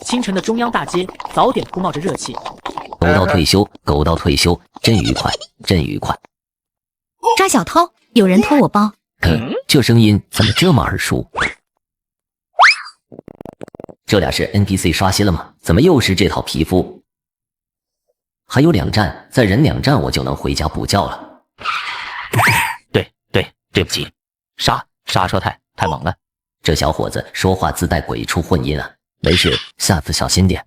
清晨的中央大街早点铺冒着热气。狗到退休，狗到退休，真愉快，真愉快。抓小偷，有人偷我包。这声音怎么这么耳熟？这俩是 NPC 刷新了吗？怎么又是这套皮肤？还有2站，再忍2站我就能回家补觉了。对不起，刹车太猛了。这小伙子说话自带鬼畜混音啊！没事，下次小心点。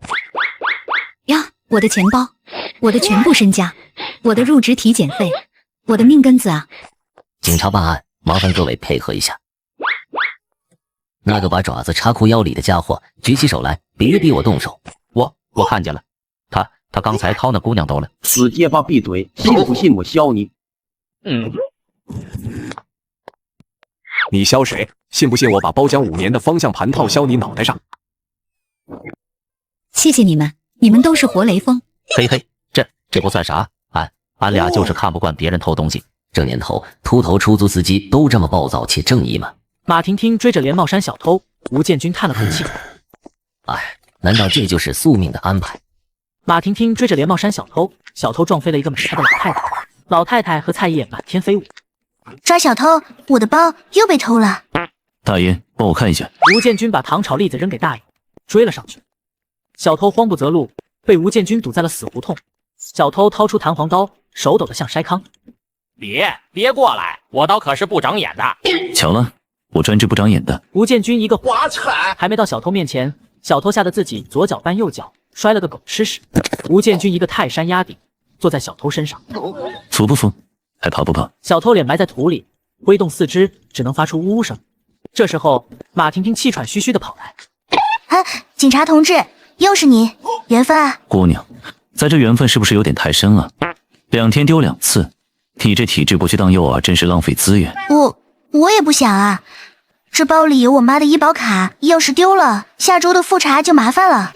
呀，我的钱包，我的全部身家，我的入职体检费，我的命根子啊！警察办案，麻烦各位配合一下。那个把爪子插裤腰里的家伙，举起手来，别逼我动手。我看见了，他刚才掏那姑娘兜了。死结巴闭嘴，信不信我削你？你削谁？信不信我把包浆5年的方向盘套削你脑袋上？谢谢你们，你们都是活雷锋。嘿，这不算啥，俺俩就是看不惯别人偷东西。这年头，秃头出租司机都这么暴躁且正义吗？马婷婷追着连帽衫小偷，吴建军叹了口气。难道这就是宿命的安排？马婷婷追着连帽衫小偷，小偷撞飞了一个美态的老太太，老太太和菜叶满天飞舞。抓小偷，我的包又被偷了。大爷，帮我看一下。吴建军把糖炒栗子扔给大爷，追了上去。小偷慌不择路，被吴建军堵在了死胡同。小偷掏出弹簧刀，手抖得像筛糠。别过来，我刀可是不长眼的。巧了，我专治不长眼的。吴建军一个滑铲，还没到小偷面前，小偷吓得自己左脚绊右脚，摔了个狗吃屎。吴建军一个泰山压顶，坐在小偷身上。服不服？还怕不怕？小偷脸埋在土里，挥动四肢，只能发出呜呜声。这时候，马婷婷气喘吁吁地跑来。警察同志，又是你，缘分啊！姑娘，咱这缘分是不是有点太深了？2天丢2次，你这体质不去当诱饵，真是浪费资源。我也不想啊，这包里有我妈的医保卡，要是丢了，下周的复查就麻烦了。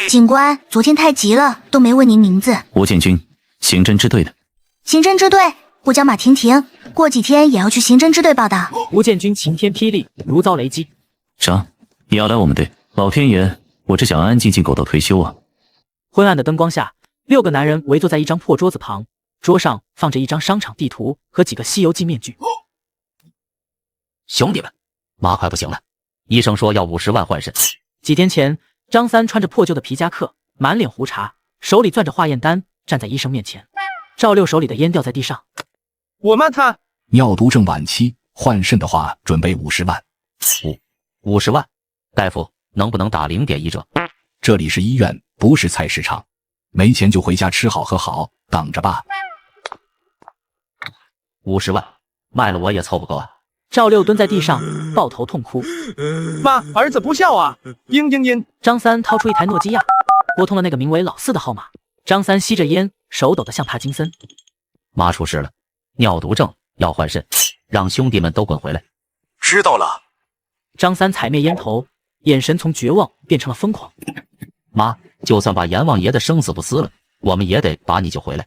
警官，昨天太急了，都没问您名字。吴建军，刑侦支队的。刑侦支队，我叫马婷婷，过几天也要去刑侦支队报道。吴建军晴天霹雳，如遭雷击。啥？你要来我们队？老天爷，我只想安安静静苟到退休啊！昏暗的灯光下，6个男人围坐在一张破桌子旁，桌上放着一张商场地图和几个西游记面具。兄弟们，妈快不行了，医生说要50万换肾。几天前，张三穿着破旧的皮夹克，满脸胡茬，手里攥着化验单，站在医生面前。赵六手里的烟掉在地上。我骂他尿毒症晚期，换肾的话准备50万。50万，大夫能不能打0.1折？这里是医院，不是菜市场，没钱就回家吃好喝好，等着吧。50万，卖了我也凑不够啊！赵六蹲在地上，抱头痛哭。妈，儿子不孝啊！嘤。张三掏出一台诺基亚，拨通了那个名为老四的号码。张三吸着烟，手抖得像帕金森。妈出事了，尿毒症要换肾，让兄弟们都滚回来。知道了。张三踩灭烟头，眼神从绝望变成了疯狂。妈，就算把阎王爷的生死不撕了，我们也得把你救回来。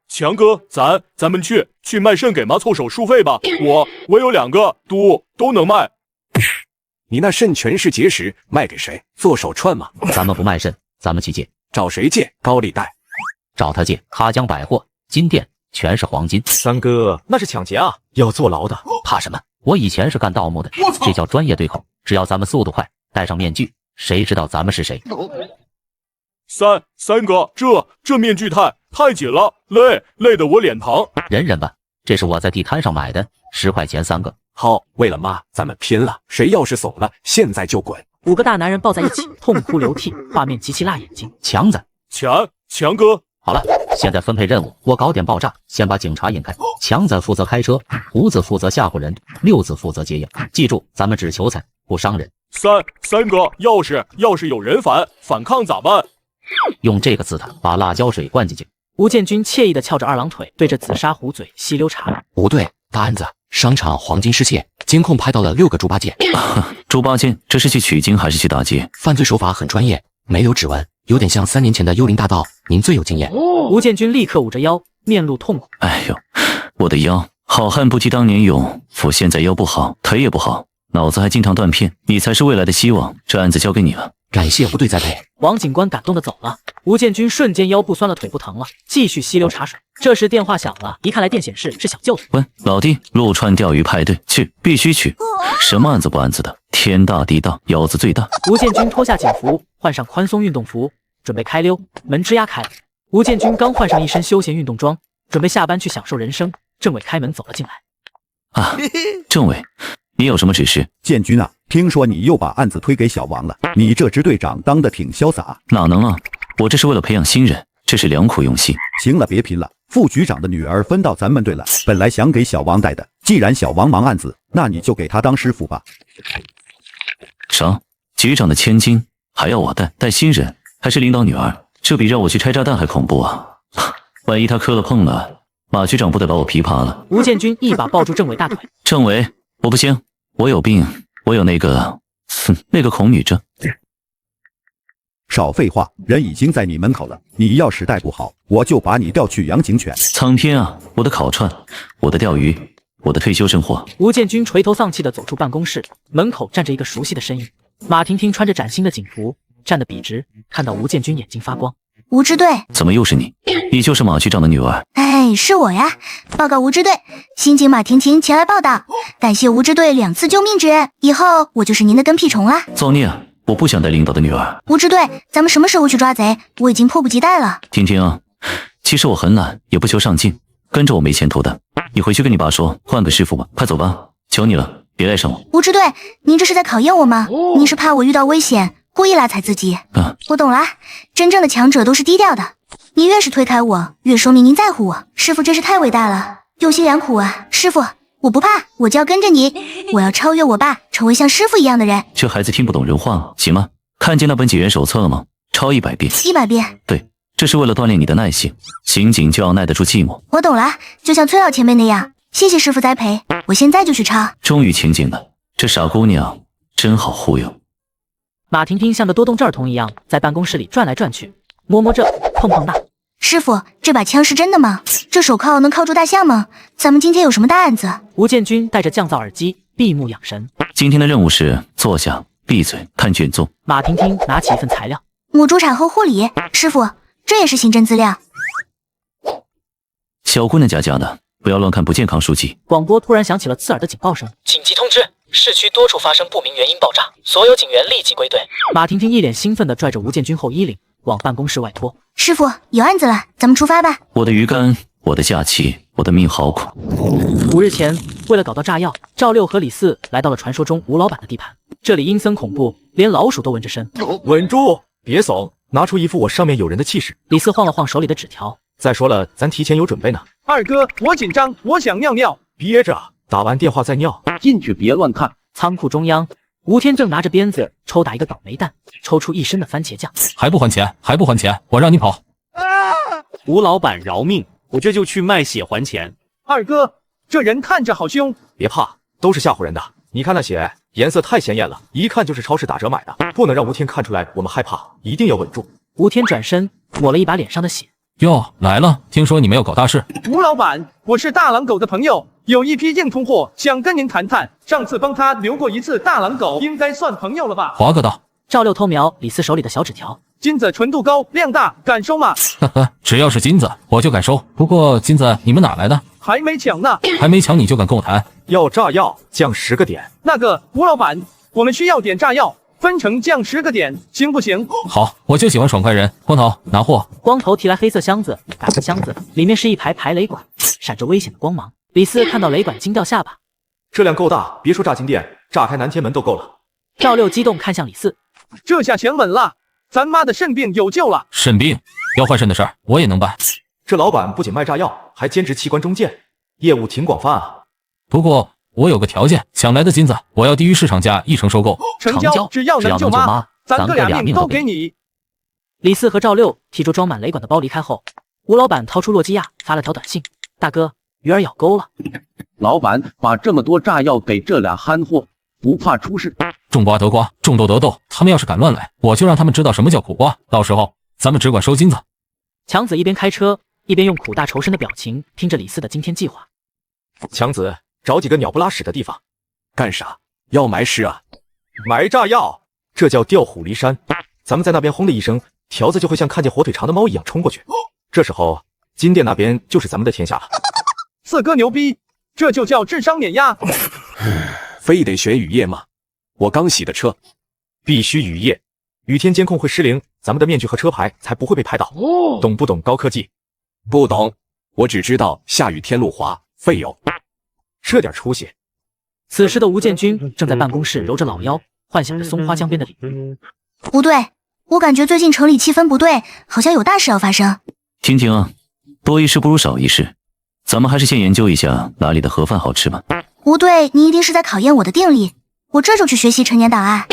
强哥，咱们去卖肾给妈凑手术费吧。我有2个，都能卖。你那肾全是结石，卖给谁？做手串吗？咱们不卖肾，咱们去借。找谁借？高利贷。找他借。哈江百货金店全是黄金。三哥，那是抢劫啊，要坐牢的。怕什么？我以前是干盗墓的，这叫专业对口。只要咱们速度快，戴上面具，谁知道咱们是谁？三哥，这面具太紧了，累得我脸疼。忍吧，这是我在地摊上买的，10块钱3个。好，为了妈，咱们拼了！谁要是怂了，现在就滚！5个大男人抱在一起，痛哭流涕，画面极其辣眼睛。强子，强哥，好了，现在分配任务，我搞点爆炸，先把警察引开。强子负责开车，胡子负责吓唬人，六子负责接应。记住，咱们只求财，不伤人。三哥，要是有人反抗咋办？用这个刺他，把辣椒水灌进去。吴建军惬意地翘着二郎腿，对着紫砂壶嘴吸溜茶。不对，大案子，商场黄金失窃，监控拍到了6个猪八戒。猪八戒，这是去取经还是去打劫？犯罪手法很专业，没有指纹，有点像3年前的幽灵大盗。您最有经验。吴建军立刻捂着腰，面露痛苦。哎呦，我的腰！好汉不提当年勇，我现在腰不好，腿也不好，脑子还经常断片，你才是未来的希望。这案子交给你了，感谢部队栽培。王警官感动的走了，吴建军瞬间腰部酸了，腿不疼了，继续吸溜茶水。这时电话响了，一看来电显示是小舅子。喂，老弟，陆川钓鱼派对去，必须去。什么案子不案子的，天大地大，腰子最大。吴建军脱下警服，换上宽松运动服，准备开溜。门吱呀开了，吴建军刚换上一身休闲运动装，准备下班去享受人生。政委开门走了进来。啊，政委，你有什么指示？建军啊，听说你又把案子推给小王了，你这支队长当得挺潇洒。哪能啊，我这是为了培养新人，这是良苦用心。行了，别贫了，副局长的女儿分到咱们队了，本来想给小王带的，既然小王忙案子，那你就给他当师傅吧。啥？局长的千金还要我带新人，还是领导女儿？这比让我去拆炸弹还恐怖啊！万一他磕了碰了，马局长不得把我琵琶了？吴建军一把抱住政委大腿。政委，我不行，我有病，我有那个恐女症。少废话，人已经在你门口了，你要是带不好，我就把你调去养警犬。苍天啊，我的烤串，我的钓鱼，我的退休生活。吴建军垂头丧气地走出办公室，门口站着一个熟悉的身影。马婷婷穿着崭新的警服，站得笔直，看到吴建军眼睛发光。吴支队，怎么又是你？你就是马局长的女儿？哎，是我呀！报告吴支队，刑警马婷婷前来报道，感谢吴支队2次救命之恩，以后我就是您的跟屁虫啦。造孽啊！我不想带领导的女儿。吴支队，咱们什么时候去抓贼？我已经迫不及待了。婷婷啊，其实我很懒，也不求上进，跟着我没前途的。你回去跟你爸说，换个师傅吧，快走吧，求你了，别赖上我。吴支队，您这是在考验我吗？您是怕我遇到危险，故意拉踩自己？我懂了，真正的强者都是低调的。你越是推开我，越说明您在乎我。师傅真是太伟大了，用心良苦啊！师傅，我不怕，我就要跟着你，我要超越我爸，成为像师傅一样的人。这孩子听不懂人话了，行吗？看见那本警员手册了吗？抄100遍。100遍？对，这是为了锻炼你的耐性。刑警就要耐得住寂寞。我懂了，就像崔老前辈那样。谢谢师傅栽培，我现在就去抄。终于清静了，这傻姑娘真好忽悠。马婷婷像个多动症儿童一样，在办公室里转来转去，摸摸这，碰碰那。师傅，这把枪是真的吗？这手铐能铐住大象吗？咱们今天有什么大案子？吴建军戴着降噪耳机，闭目养神。今天的任务是坐下，闭嘴，看卷宗。马婷婷拿起一份材料，母猪产后护理。师傅，这也是刑侦资料。小姑娘家的，不要乱看不健康书籍。广播突然响起了刺耳的警报声，紧急通知，市区多处发生不明原因爆炸，所有警员立即归队。马婷婷一脸兴奋地拽着吴建军后衣领往办公室外拖。师傅，有案子了，咱们出发吧。我的鱼竿，我的假期，我的命好苦。5日前，为了搞到炸药，赵六和李四来到了传说中吴老板的地盘。这里阴森恐怖，连老鼠都闻着身。稳住，别怂，拿出一副我上面有人的气势。李四晃了晃手里的纸条。再说了，咱提前有准备呢。二哥，我紧张，我想尿尿。憋着，打完电话再尿。进去别乱看。仓库中央，吴天正拿着鞭子抽打一个倒霉蛋，抽出一身的番茄酱。还不还钱？还不还钱？我让你跑！吴老板饶命，我这就去卖血还钱。二哥，这人看着好凶。别怕，都是吓唬人的。你看那血颜色太鲜艳了，一看就是超市打折买的，不能让吴天看出来我们害怕，一定要稳住。吴天转身抹了一把脸上的血。哟，来了，听说你们要搞大事。吴老板，我是大狼狗的朋友，有一批硬通货想跟您谈谈。上次帮他留过一次大狼狗，应该算朋友了吧？划个道。赵六偷瞄李四手里的小纸条。金子纯度高，量大，敢收吗？呵呵，只要是金子，我就敢收。不过金子你们哪来的？还没抢呢。还没抢你就敢跟我谈？要炸药，降10个点。那个吴老板，我们需要点炸药，分成降10个点，行不行？好，我就喜欢爽快人。光头，拿货。光头提来黑色箱子，打开箱子，里面是一排雷管，闪着危险的光芒。李四看到雷管惊掉下巴。这量够大，别说炸金店，炸开南天门都够了。赵六激动看向李四，这下钱稳了，咱妈的肾病有救了。肾病要换肾的事儿，我也能办。这老板不仅卖炸药，还兼职器官中介，业务挺广泛啊。不过我有个条件，抢来的金子我要低于市场价1成收购。成交，只要能救妈，咱哥俩命都给你。李四和赵六提出装满雷管的包离开后，吴老板掏出诺基亚发了条短信：大哥，鱼儿咬钩了。老板把这么多炸药给这俩憨货，不怕出事。种瓜得瓜，种豆得豆，他们要是敢乱来，我就让他们知道什么叫苦瓜。到时候咱们只管收金子。强子一边开车一边用苦大仇深的表情听着李四的惊天计划。强子，找几个鸟不拉屎的地方。干啥？要埋尸啊？埋炸药，这叫调虎离山。咱们在那边轰的一声，条子就会像看见火腿肠的猫一样冲过去。这时候，金店那边就是咱们的天下了。四哥牛逼，这就叫智商碾压。非得选雨夜吗？我刚洗的车，必须雨夜。雨天监控会失灵，咱们的面具和车牌才不会被拍到。懂不懂高科技？不懂，我只知道下雨天路滑，费油。这点出息。此时的吴建军正在办公室揉着老腰，幻想着松花江边的礼物。不对，我感觉最近城里气氛不对，好像有大事要发生。听听啊，多一事不如少一事，咱们还是先研究一下哪里的盒饭好吃吧。吴队，你一定是在考验我的定力，我这就去学习陈年档案。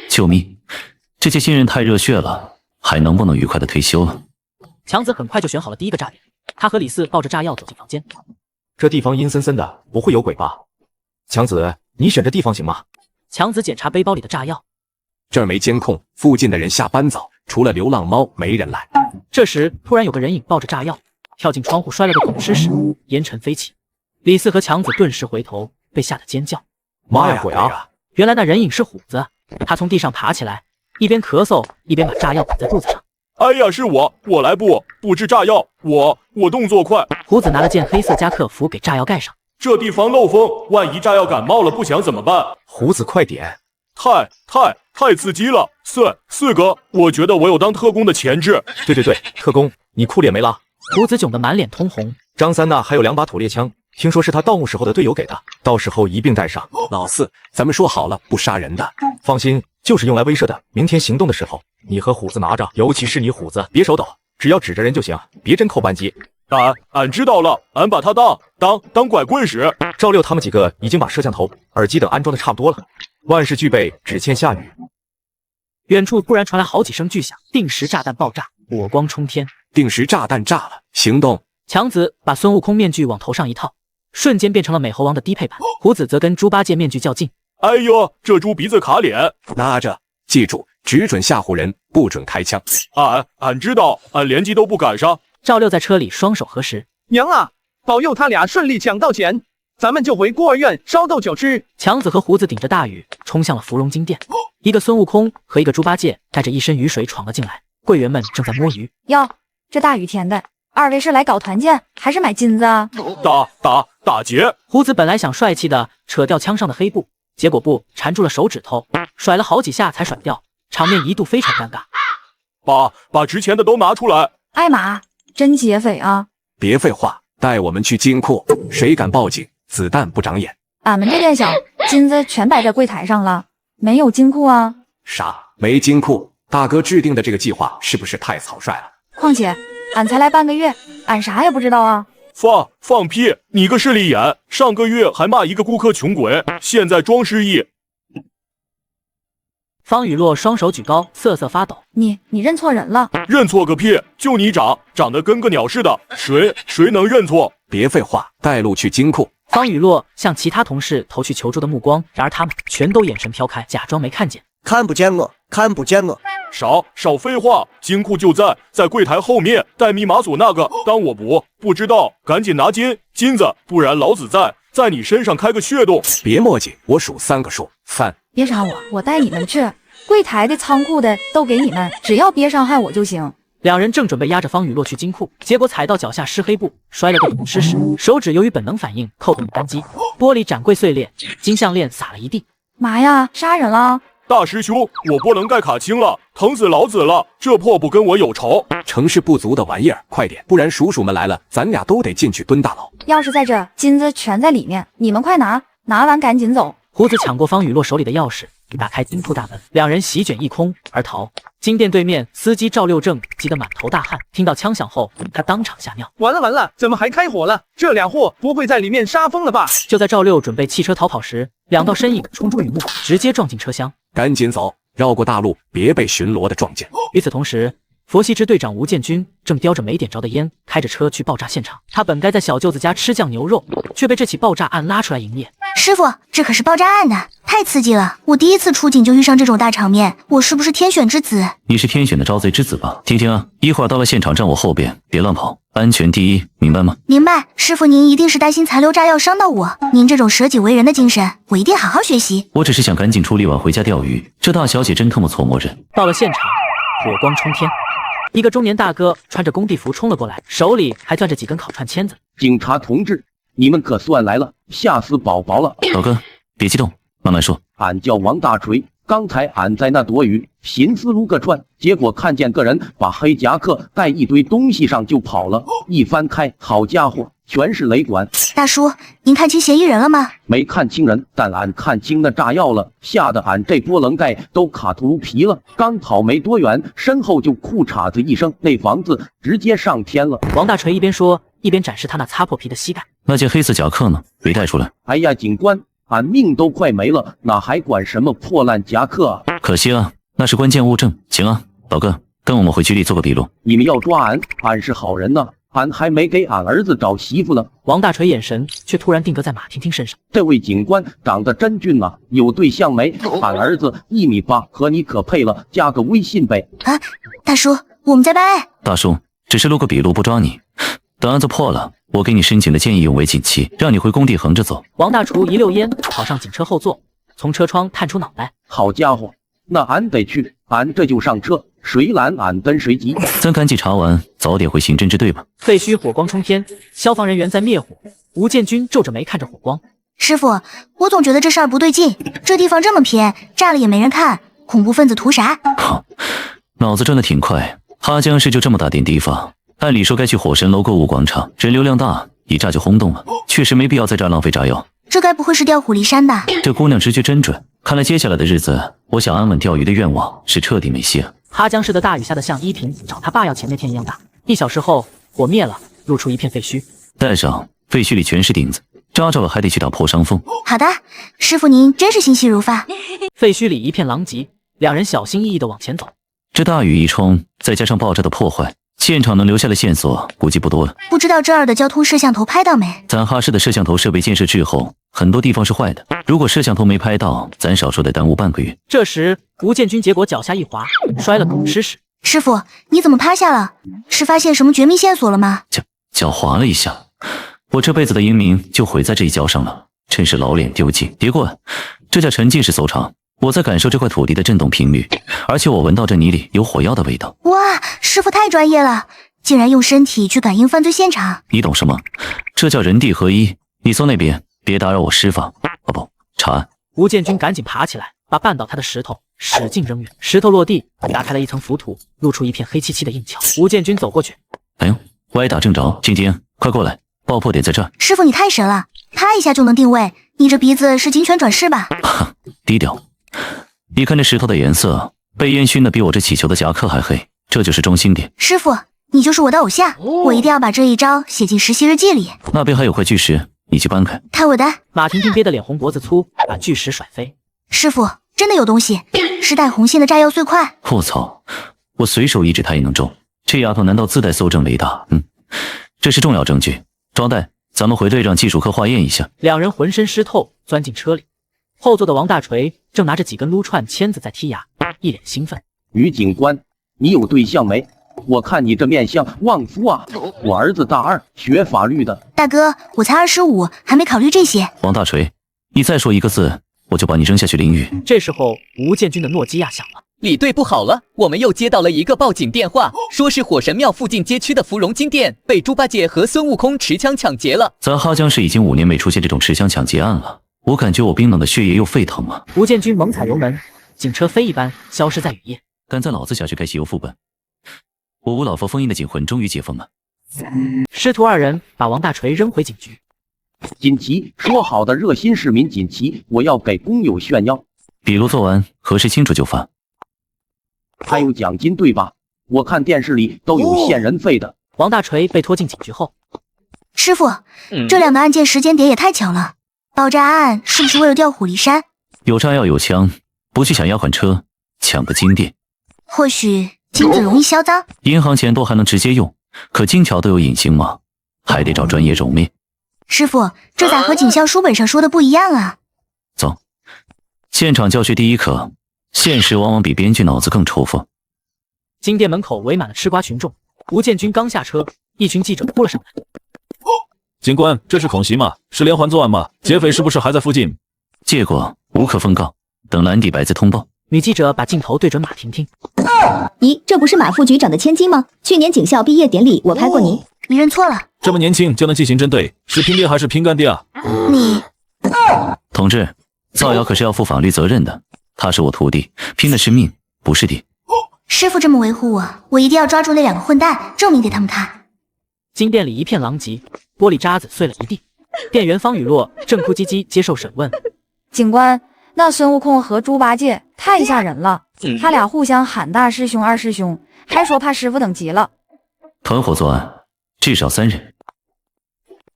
救命！这些新人太热血了，还能不能愉快的退休了？强子很快就选好了第一个炸点，他和李四抱着炸药走进房间。这地方阴森森的，不会有鬼吧？强子，你选这地方行吗？强子检查背包里的炸药，这儿没监控，附近的人下班早，除了流浪猫，没人来。这时突然有个人影抱着炸药跳进窗户，摔了个滚尸时，烟尘飞起。李四和强子顿时回头，被吓得尖叫。妈呀，鬼啊！原来那人影是虎子，他从地上爬起来，一边咳嗽一边把炸药绑在肚子上。哎呀，是我来布置炸药，我动作快。虎子拿了件黑色夹克服给炸药盖上。这地方漏风，万一炸药感冒了不响怎么办？虎子快点！太刺激了！四哥，我觉得我有当特工的潜质。对，特工，你酷脸没拉？虎子窘得满脸通红。张三那还有2把土猎枪，听说是他盗墓时候的队友给的，到时候一并带上。老四，咱们说好了不杀人的。放心，就是用来威慑的。明天行动的时候，你和虎子拿着，尤其是你虎子，别手抖，只要指着人就行，别真扣扳机。俺知道了，俺把他当拐棍使。赵六他们几个已经把摄像头、耳机等安装的差不多了，万事俱备，只欠下雨。远处突然传来好几声巨响，定时炸弹爆炸，火光冲天。定时炸弹炸了，行动！强子把孙悟空面具往头上一套，瞬间变成了美猴王的低配版。虎子则跟猪八戒面具较劲。哎呦，这猪鼻子卡脸！拿着，记住，只准吓唬人，不准开枪。俺知道，俺连击都不敢上。赵六在车里双手合十，娘啊，保佑他俩顺利抢到钱，咱们就回孤儿院烧豆酒吃。强子和胡子顶着大雨冲向了芙蓉金殿，一个孙悟空和一个猪八戒带着一身雨水闯了进来。柜员们正在摸鱼。哟，这大雨天的，二位是来搞团建还是买金子啊？打劫！胡子本来想帅气的扯掉枪上的黑布，结果布缠住了手指头，甩了好几下才甩掉，场面一度非常尴尬。把值钱的都拿出来！艾玛，真劫匪啊！别废话，带我们去金库，谁敢报警，子弹不长眼。俺们这店小，金子全摆在柜台上了，没有金库啊。啥？没金库？大哥制定的这个计划是不是太草率了？况且俺才来半个月，俺啥也不知道啊。放屁！你个势利眼，上个月还骂一个顾客穷鬼，现在装失忆。方雨落双手举高，瑟瑟发抖。你认错人了？认错个屁！就你长得跟个鸟似的，谁能认错？别废话，带路去金库。方雨落向其他同事投去求助的目光，然而他们全都眼神飘开，假装没看见。看不见我，看不见我。少废话，金库就在柜台后面，带密码锁那个。当我不知道，赶紧拿金子，不然老子在你身上开个血洞。别墨迹，我数3个数，3。别杀我，我带你们去。柜台的、仓库的都给你们，只要别伤害我就行。两人正准备押着方雨落去金库，结果踩到脚下湿黑布，摔了个滚尸时，手指由于本能反应扣动扳机，玻璃展柜碎裂，金项链洒了一地。妈呀，杀人了！大师兄，我不能盖卡清了，疼死老子了！这破布跟我有仇。成事不足的玩意儿，快点，不然叔叔们来了，咱俩都得进去蹲大牢。钥匙在这，金子全在里面，你们快拿，拿完赶紧走。胡子抢过方雨落手里的钥匙，打开金库大门，两人席卷一空而逃。金店对面，司机赵六正急得满头大汗，听到枪响后，他当场吓尿。完了，怎么还开火了？这俩货不会在里面杀疯了吧？就在赵六准备弃车逃跑时，两道身影冲出雨幕，直接撞进车厢。赶紧走，绕过大路，别被巡逻的撞见。与此同时，佛系支队长吴建军正叼着没点着的烟，开着车去爆炸现场。他本该在小舅子家吃酱牛肉，却被这起爆炸案拉出来营业。师傅，这可是爆炸案的，太刺激了！我第一次出警就遇上这种大场面，我是不是天选之子？你是天选的招贼之子吧？听听啊，一会儿到了现场站我后边，别乱跑，安全第一，明白吗？明白。师傅，您一定是担心残留炸药伤到我，您这种舍己为人的精神，我一定好好学习。我只是想赶紧处理完回家钓鱼，这大小姐真特么错默认。到了现场，火光冲天，一个中年大哥穿着工地服冲了过来，手里还攥着几根烤串签子。警察同志，你们可算来了，吓死宝宝了！老哥，别激动，慢慢说。俺叫王大锤，刚才俺在那躲雨，寻思撸个串，结果看见个人把黑夹克带一堆东西上就跑了，一翻开，好家伙，全是雷管。大叔，您看清嫌疑人了吗？没看清人，但俺看清那炸药了，吓得俺这波棱盖都卡秃皮了。刚跑没多远，身后就裤衩子一声，那房子直接上天了。王大锤一边说，一边展示他那擦破皮的膝盖。那件黑色夹克呢？没带出来。哎呀，警官，俺命都快没了，哪还管什么破烂夹克啊？可惜啊，那是关键物证。行啊，老哥，跟我们回局里做个笔录。你们要抓俺，俺是好人呐，俺还没给俺儿子找媳妇呢。王大锤眼神却突然定格在马婷婷身上。这位警官长得真俊呐，有对象没？俺儿子1.8米，和你可配了，加个微信呗。啊，大叔，我们在办案。大叔，只是录个笔录不抓你，等案子破了，我给你申请的见义勇为锦旗，让你回工地横着走。王大厨一溜烟跑上警车后座，从车窗探出脑袋。好家伙，那俺得去，俺这就上车，谁拦俺跟谁急。咱赶紧查完，早点回刑侦支队吧。废墟火光冲天，消防人员在灭火。吴建军皱着眉看着火光。师傅，我总觉得这事儿不对劲，这地方这么偏，炸了也没人看，恐怖分子图啥？脑子转得挺快。哈江市就这么大点地方，按理说该去火神楼购物广场，人流量大，一炸就轰动了，确实没必要在这儿浪费炸药。这该不会是调虎离山吧？这姑娘直觉真准，看来接下来的日子，我想安稳钓鱼的愿望是彻底没戏了。哈江市的大雨下得像依萍找他爸要钱那天一样大。1小时后，火灭了，露出一片废墟。带上，废墟里全是钉子，扎着了还得去打破伤风。好的，师傅您真是心细如发。废墟里一片狼藉，两人小心翼翼地往前走。这大雨一冲，再加上爆炸的破坏，现场能留下的线索估计不多了。不知道这儿的交通摄像头拍到没？咱哈市的摄像头设备建设滞后，很多地方是坏的。如果摄像头没拍到，咱少说得耽误半个月。这时，吴建军结果脚下一滑，摔了狗吃屎。师傅，你怎么趴下了？是发现什么绝密线索了吗？脚滑了一下，我这辈子的英名就毁在这一跤上了，真是老脸丢尽。别过，这叫沉浸式搜查。我在感受这块土地的震动频率，而且我闻到这泥里有火药的味道。哇，师傅太专业了，竟然用身体去感应犯罪现场。你懂什么？这叫人地合一。你搜那边，别打扰我施法。哦不，查案。吴建军赶紧爬起来，把绊倒他的石头使劲扔远，石头落地，打开了一层浮土，露出一片黑漆漆的硬壳。吴建军走过去，哎呦，歪打正着，晶晶，快过来，爆破点在这儿。师傅你太神了，啪一下就能定位，你这鼻子是金泉转世吧？低调。你看这石头的颜色，被烟熏的比我这起球的夹克还黑，这就是中心点。师傅，你就是我的偶像，我一定要把这一招写进实习日记里。那边还有块巨石，你去搬开。看我的！马婷婷憋得脸红脖子粗，把巨石甩飞。师傅，真的有东西，是带红线的炸药碎块。我操！我随手一指，他也能中。这丫头难道自带搜证雷达？这是重要证据。招待，咱们回队让技术科化验一下。两人浑身湿透，钻进车里。后座的王大锤正拿着几根撸串签子在剔牙，一脸兴奋。于警官，你有对象没？我看你这面相旺夫啊！我儿子大2，学法律的。大哥，我才25，还没考虑这些。王大锤，你再说一个字，我就把你扔下去淋雨。这时候，吴建军的诺基亚响了。李队不好了，我们又接到了一个报警电话，说是火神庙附近街区的芙蓉金店被猪八戒和孙悟空持枪抢劫了。咱哈江市已经5年没出现这种持枪抢劫案了。我感觉我冰冷的血液又沸腾了。吴建军猛踩油门，警车飞一般消失在雨夜。敢在老子下去开洗油副本，我吴老佛封印的警魂终于解封了。师徒二人把王大锤扔回警局。锦旗，说好的热心市民锦旗，我要给工友炫耀。笔录做完，核实清楚就发。还有奖金对吧？我看电视里都有限人费的。王大锤被拖进警局后，师傅，这两个案件时间点也太巧了。爆炸案是不是为了调虎离山？有炸药有枪，不去抢押款车，抢个金店。或许金子容易销赃，银行钱多还能直接用，可金条都有隐形码，还得找专业揉面。师傅，这咋和警校书本上说的不一样啊？走，现场教学第一课，现实往往比编剧脑子更抽风。金店门口围满了吃瓜群众，吴建军刚下车，一群记者扑了上来。警官，这是恐袭吗？是连环作案吗？劫匪是不是还在附近？借过，无可奉告，等蓝底白字通报。女记者把镜头对准马婷婷。咦，这不是马副局长的千金吗？去年警校毕业典礼我拍过你。你认错了。这么年轻就能进刑侦队，是拼爹还是拼干爹啊？你，同志，造谣可是要负法律责任的。他是我徒弟，拼的是命，不是爹。师傅这么维护我，我一定要抓住那2个混蛋，证明给他们看。金店里一片狼藉，玻璃渣子碎了一地。店员方雨洛正哭唧唧接受审问。警官，那孙悟空和猪八戒太吓人了，他俩互相喊大师兄、二师兄，还说怕师傅等急了。团伙作案，至少3人。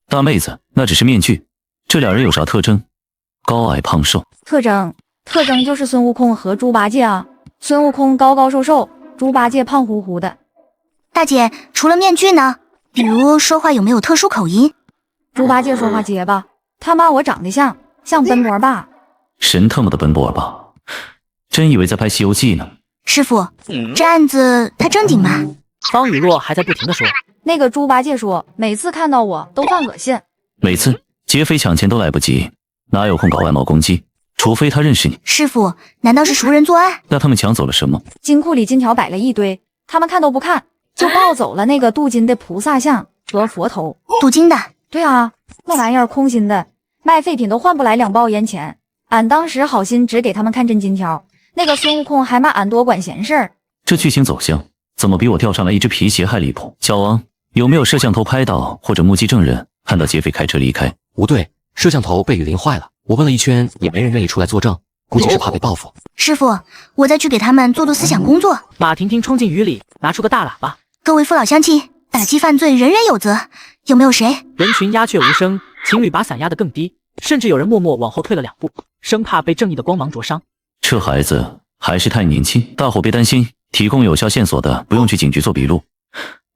大妹子，那只是面具，这2人有啥特征？高矮胖瘦。特征就是孙悟空和猪八戒啊。孙悟空高高瘦瘦，猪八戒胖乎乎的。大姐，除了面具呢？比如说话有没有特殊口音？猪八戒说话结巴，他骂我长得像奔波霸。神他妈的奔波霸，真以为在拍《西游记》呢。师傅，这案子他正经吗？方雨洛还在不停地说。那个猪八戒说，每次看到我都犯恶心。每次劫匪抢钱都来不及，哪有空搞外貌攻击？除非他认识你。师傅，难道是熟人作案？那他们抢走了什么？金库里金条摆了一堆，他们看都不看，就抱走了那个镀金的菩萨像和佛头。镀金的？对啊，那玩意儿空心的，卖废品都换不来2包烟钱。俺当时好心只给他们看真金条，那个孙悟空还骂俺多管闲事儿。这剧情走向怎么比我钓上来一只皮鞋还离谱？小王，有没有摄像头拍到或者目击证人看到劫匪开车离开？无对，摄像头被雨淋坏了，我问了一圈也没人愿意出来作证，估计是怕被报复。师傅，我再去给他们做思想工作。马婷婷冲进雨里，拿出个大喇叭。各位父老乡亲，打击犯罪人人有责，有没有谁？人群鸦雀无声，情侣把伞压得更低，甚至有人默默往后退了2步，生怕被正义的光芒灼伤。这孩子还是太年轻，大伙别担心，提供有效线索的不用去警局做笔录，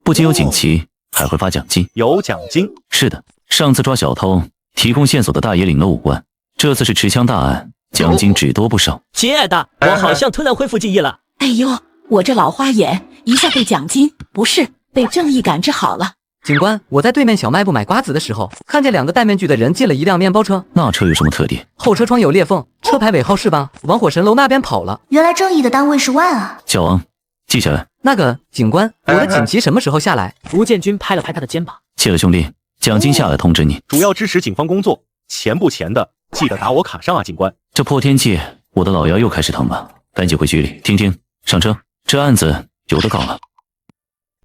不仅有锦旗，还会发奖金。有奖金？是的，上次抓小偷提供线索的大爷领了5万，这次是持枪大案，奖金只多不少。亲爱的，我好像突然恢复记忆了。哎呦，我这老花眼一下被奖金，不是被正义感治好了。警官，我在对面小卖部买瓜子的时候，看见2个戴面具的人进了一辆面包车。那车有什么特点？后车窗有裂缝，车牌尾号是8，往火神楼那边跑了。原来正义的单位是万啊！小王，记下来。那个警官，我的锦旗什么时候下来？吴建军拍了拍他的肩膀。谢了兄弟，奖金下来通知你。主要支持警方工作，钱不钱的，记得打我卡上啊，警官。这破天气，我的老腰又开始疼了，赶紧回局里。婷婷，上车，这案子有的搞了。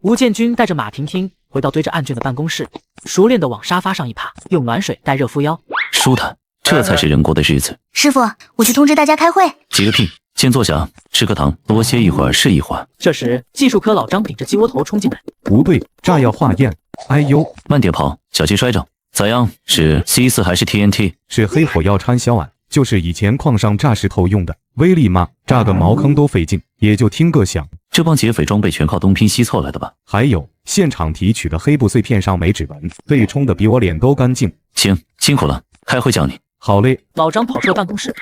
吴建军带着马婷婷回到堆着案卷的办公室，熟练地往沙发上一趴，用暖水带热敷腰，舒坦，这才是人过的日子。师傅，我去通知大家开会。急个屁，先坐下，吃颗糖，多歇一会儿是一会儿。这时，技术科老张顶着鸡窝头冲进来。不对，炸药化验。哎呦，慢点跑，小心摔着。咋样？是 C4还是 TNT？ 是黑火药掺硝铵，就是以前矿上炸石头用的，威力嘛，炸个茅坑都费劲，也就听个响。这帮劫匪装备全靠东拼西凑来的吧？还有现场提取的黑布碎片上没指纹，被冲的比我脸都干净。行，辛苦了，开会叫你。好嘞。老张跑出了办公室。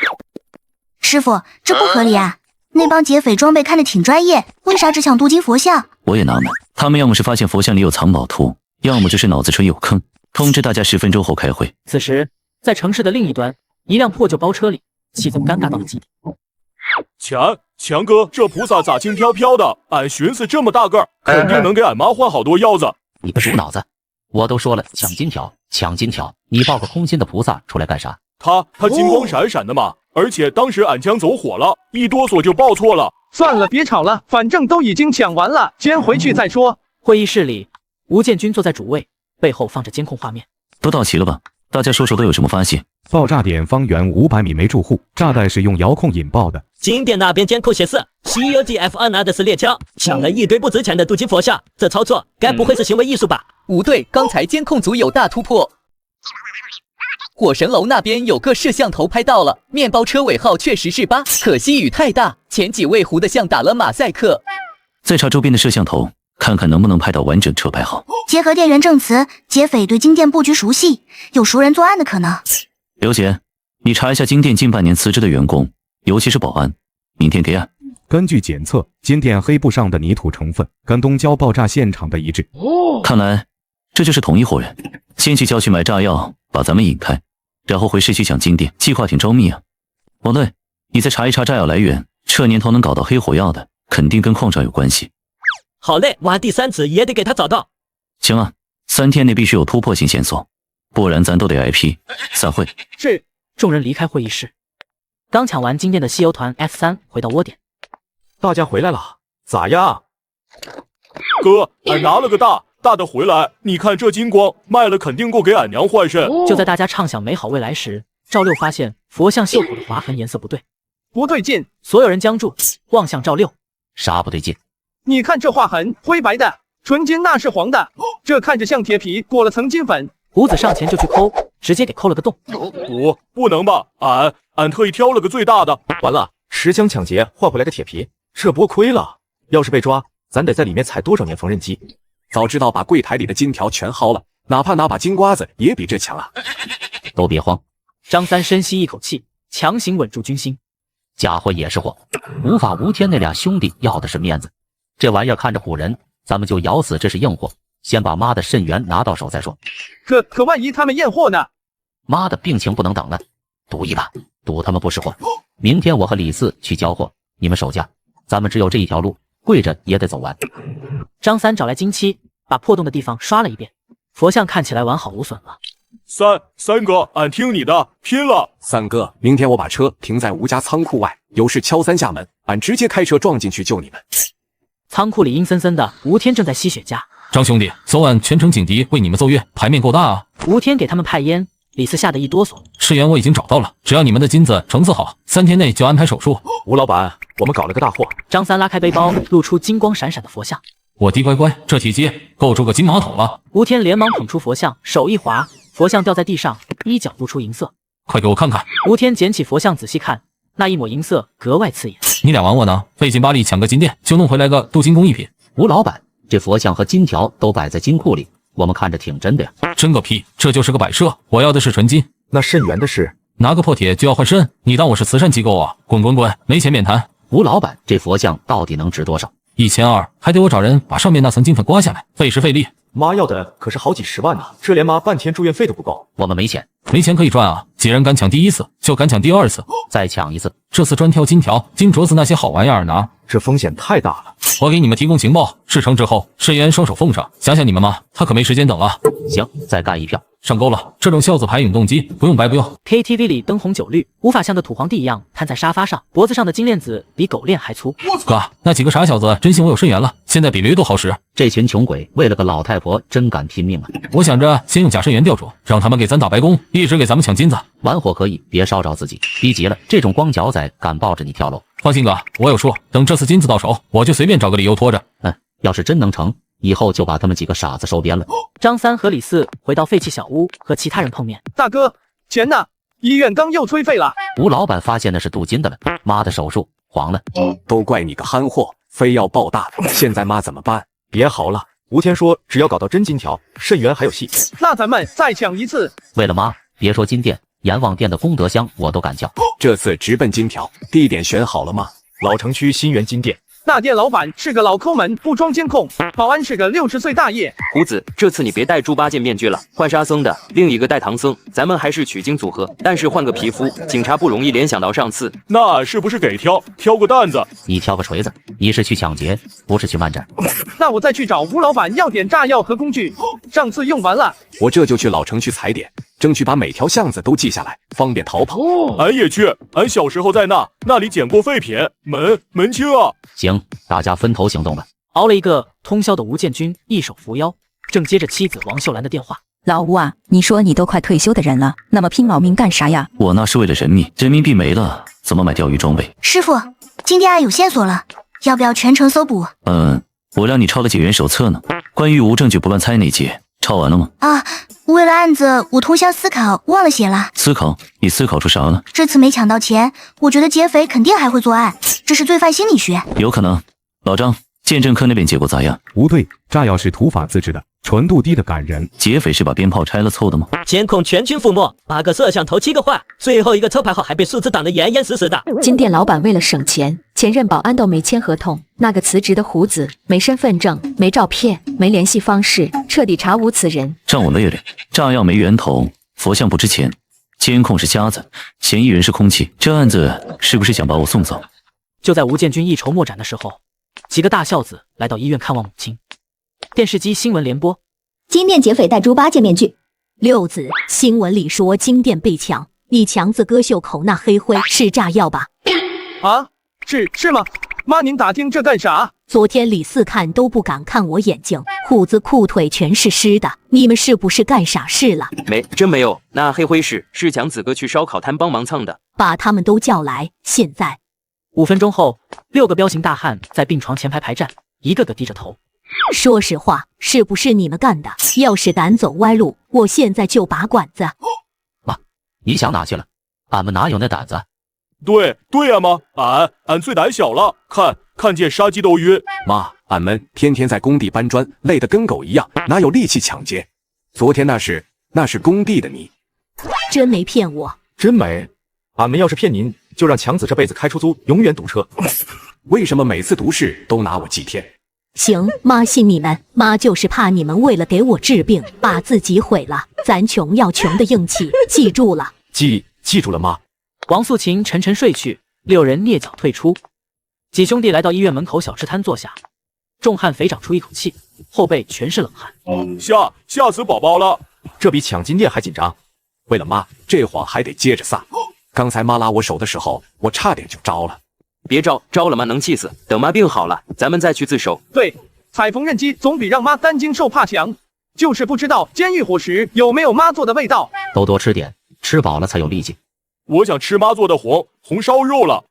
师傅，这不合理啊！那帮劫匪装备看着挺专业，为啥只抢镀金佛像？我也纳闷，他们要么是发现佛像里有藏宝图，要么就是脑子蠢有坑。通知大家10分钟后开会。此时，在城市的另一端，一辆破旧包车里，气氛尴尬到了极点。强哥，这菩萨咋轻飘飘的？俺寻思这么大个儿，肯定能给俺妈换好多腰子。你个猪脑子！我都说了抢金条，抢金条，你抱个空心的菩萨出来干啥？他金光闪闪的嘛，而且当时俺枪走火了，一哆嗦就报错了。算了，别吵了，反正都已经抢完了，先回去再说。会议室里，吴建军坐在主位，背后放着监控画面。都到齐了吧？大家说说都有什么发现？爆炸点方圆500米没住户，炸弹是用遥控引爆的。景点那边监控显示，西游记 F2拿的是猎枪，抢了一堆不值钱的镀金佛像，这操作该不会是行为艺术吧？无对，刚才监控组有大突破。火神楼那边有个摄像头拍到了，面包车尾号确实是8，可惜雨太大，前几位糊的像打了马赛克。再查周边的摄像头，看看能不能拍到完整车牌号。结合店员证词，劫匪对金店布局熟悉，有熟人作案的可能。刘姐，你查一下金店近半年辞职的员工，尤其是保安，明天结案。根据检测，金店黑布上的泥土成分跟东郊爆炸现场的一致。看来这就是同一伙人。先去郊区买炸药，把咱们引开，然后回市区抢金店，计划挺周密啊。王队，你再查一查炸药来源，这年头能搞到黑火药的，肯定跟矿上有关系。好嘞，挖第3次也得给他找到。行啊，3天内必须有突破性线索，不然咱都得挨批。散会。是。众人离开会议室，刚抢完金店的西游团 F3回到窝点。大家回来了，咋样？哥，俺拿了个大的回来，你看这金光卖了肯定够给俺娘换肾。就在大家畅想美好未来时，赵六发现佛像袖口的划痕颜色不对，不对劲，所有人僵住，望向赵六。啥不对劲？你看这划痕，灰白的，纯金那是黄的，这看着像铁皮裹了层金粉。胡子上前就去抠，直接给抠了个洞。不能吧？俺特意挑了个最大的。完了，10枪抢劫换回来个铁皮，这不亏了。要是被抓，咱得在里面踩多少年缝纫机？早知道把柜台里的金条全薅了，哪怕拿把金瓜子也比这强啊！都别慌。张三深吸一口气，强行稳住军心。家伙也是货，无法无天那俩兄弟要的是面子，这玩意儿看着唬人，咱们就咬死这是硬货，先把妈的肾源拿到手再说。可万一他们验货呢？妈的病情不能等了，赌一把，赌他们不是货。明天我和李四去交货，你们守家，咱们只有这一条路，跪着也得走完。张三找来金漆，把破洞的地方刷了一遍，佛像看起来完好无损了。三哥，俺听你的，拼了！三哥，明天我把车停在吴家仓库外，有事敲3下门，俺直接开车撞进去救你们。仓库里阴森森的，吴天正在吸雪茄。张兄弟，昨晚全城警笛为你们奏乐，牌面够大啊！吴天给他们派烟，李四吓得一哆嗦。尸源我已经找到了，只要你们的金子成色好，3天内就安排手术。吴老板，我们搞了个大祸。张三拉开背包，露出金光闪闪的佛像。我的乖乖，这体积够住个金马桶了。吴天连忙捧出佛像，手一滑，佛像掉在地上，衣角露出银色。快给我看看！吴天捡起佛像仔细看，那一抹银色格外刺眼。你俩玩我呢？费劲巴力抢个金店，就弄回来个镀金工艺品。吴老板，这佛像和金条都摆在金库里，我们看着挺真的呀。真个屁，这就是个摆设，我要的是纯金。那肾源的事，拿个破铁就要换肾，你当我是慈善机构啊？滚滚滚，没钱免谈。吴老板，这佛像到底能值多少？1200，还得我找人把上面那层金粉刮下来，费时费力。妈要的可是好几10万呢，这连妈半天住院费都不够。我们没钱，没钱可以赚啊！既然敢抢第1次，就敢抢第2次，再抢一次。这次专挑金条、金镯子那些好玩意儿拿，这风险太大了。我给你们提供情报，事成之后，世源双手奉上。想想你们妈，他可没时间等了。行，再干一票。上钩了，这种孝子牌永动机不用白不用。 KTV 里灯红酒绿，无法像个土皇帝一样瘫在沙发上，脖子上的金链子比狗链还粗。哥，那几个傻小子真信我有肾源了，现在比驴都好使。这群穷鬼为了个老太婆真敢拼命啊！我想着先用假肾源吊住，让他们给咱打白工，一直给咱们抢金子。玩火可以，别烧着自己。逼急了，这种光脚仔敢抱着你跳楼？放心哥，我有数，等这次金子到手，我就随便找个理由拖着。要是真能成，以后就把他们几个傻子收编了。张三和李四回到废弃小屋，和其他人碰面。大哥，钱呢？医院刚又催费了。吴老板发现的是镀金的了，妈的手术黄了。都怪你个憨货，非要爆大的。现在妈怎么办？别嚎了，吴天说只要搞到真金条，肾源还有戏。那咱们再抢一次。为了妈，别说金店、阎王殿的功德箱我都敢叫。这次直奔金条，地点选好了吗？老城区新源金店。那店老板是个老抠门，不装监控，保安是个60岁大爷。胡子，这次你别戴猪八戒面具了，换沙僧的，另一个戴唐僧，咱们还是取经组合，但是换个皮肤，警察不容易联想到上次。那是不是给挑个担子？你挑个锤子，你是去抢劫，不是去漫展。那我再去找吴老板要点炸药和工具，上次用完了。我这就去老城区踩点，争取把每条巷子都记下来，方便逃跑。俺也去，俺小时候在那里捡过废品，门清啊。行，大家分头行动了。熬了一个通宵的吴建军一手扶腰，正接着妻子王秀兰的电话。老吴啊，你说你都快退休的人了，那么拼老命干啥呀？我那是为了人命，人民币没了，怎么买钓鱼装备？师傅，今天案有线索了，要不要全程搜捕？我让你抄了解元手册呢，关于无证据不乱猜那节，抄完了吗？啊，为了案子，我通宵思考，忘了写了。思考？你思考出啥了？这次没抢到钱，我觉得劫匪肯定还会作案，这是罪犯心理学。有可能。老张，鉴证科那边结果咋样？不对，炸药是土法自制的，纯度低的感人。劫匪是把鞭炮拆了凑的吗？监控全军覆没，8个摄像头7个坏，最后一个车牌号还被数字挡得严严实实的。金店老板为了省钱，前任保安都没签合同，那个辞职的胡子没身份证、没照片、没联系方式，彻底查无此人。让我累累，炸药没源头，佛像不值钱，监控是瞎子，嫌疑人是空气，这案子是不是想把我送走？就在吴建军一筹莫展的时候，几个大孝子来到医院看望母亲。电视机新闻联播：金店劫匪戴猪八戒面具。六子，新闻里说金店被抢，你强子哥袖口那黑灰是炸药吧？啊，是吗？妈，您打听这干啥？昨天李四看都不敢看我眼睛，裤子裤腿全是湿的，你们是不是干傻事了？真没有，那黑灰是强子哥去烧烤摊帮忙蹭的。把他们都叫来，现在。5分钟后，6个彪形大汉在病床前排站，一个个低着头。说实话，是不是你们干的？要是胆走歪路，我现在就拔管子。妈，你想哪去了？俺们哪有那胆子？对呀，妈，俺最胆小了，看见杀鸡都晕。妈，俺们天天在工地搬砖，累得跟狗一样，哪有力气抢劫？昨天那是工地的你，真没骗我，真没。俺们要是骗您，就让强子这辈子开出租，永远堵车。为什么每次读事都拿我祭天？行，妈信你们，妈就是怕你们为了给我治病，把自己毁了。咱穷要穷的硬气，记住了。记住了，妈。王素琴沉沉睡去，6人蹑脚退出。几兄弟来到医院门口小吃摊坐下，众悍匪长出一口气，后背全是冷汗。吓死宝宝了！这比抢金店还紧张。为了妈，这谎还得接着撒。刚才妈拉我手的时候，我差点就招了。别招了妈能气死。等妈病好了，咱们再去自首。对，踩缝纫机总比让妈担惊受怕强。就是不知道监狱伙食有没有妈做的味道。都多吃点，吃饱了才有力气。我想吃妈做的红烧肉了。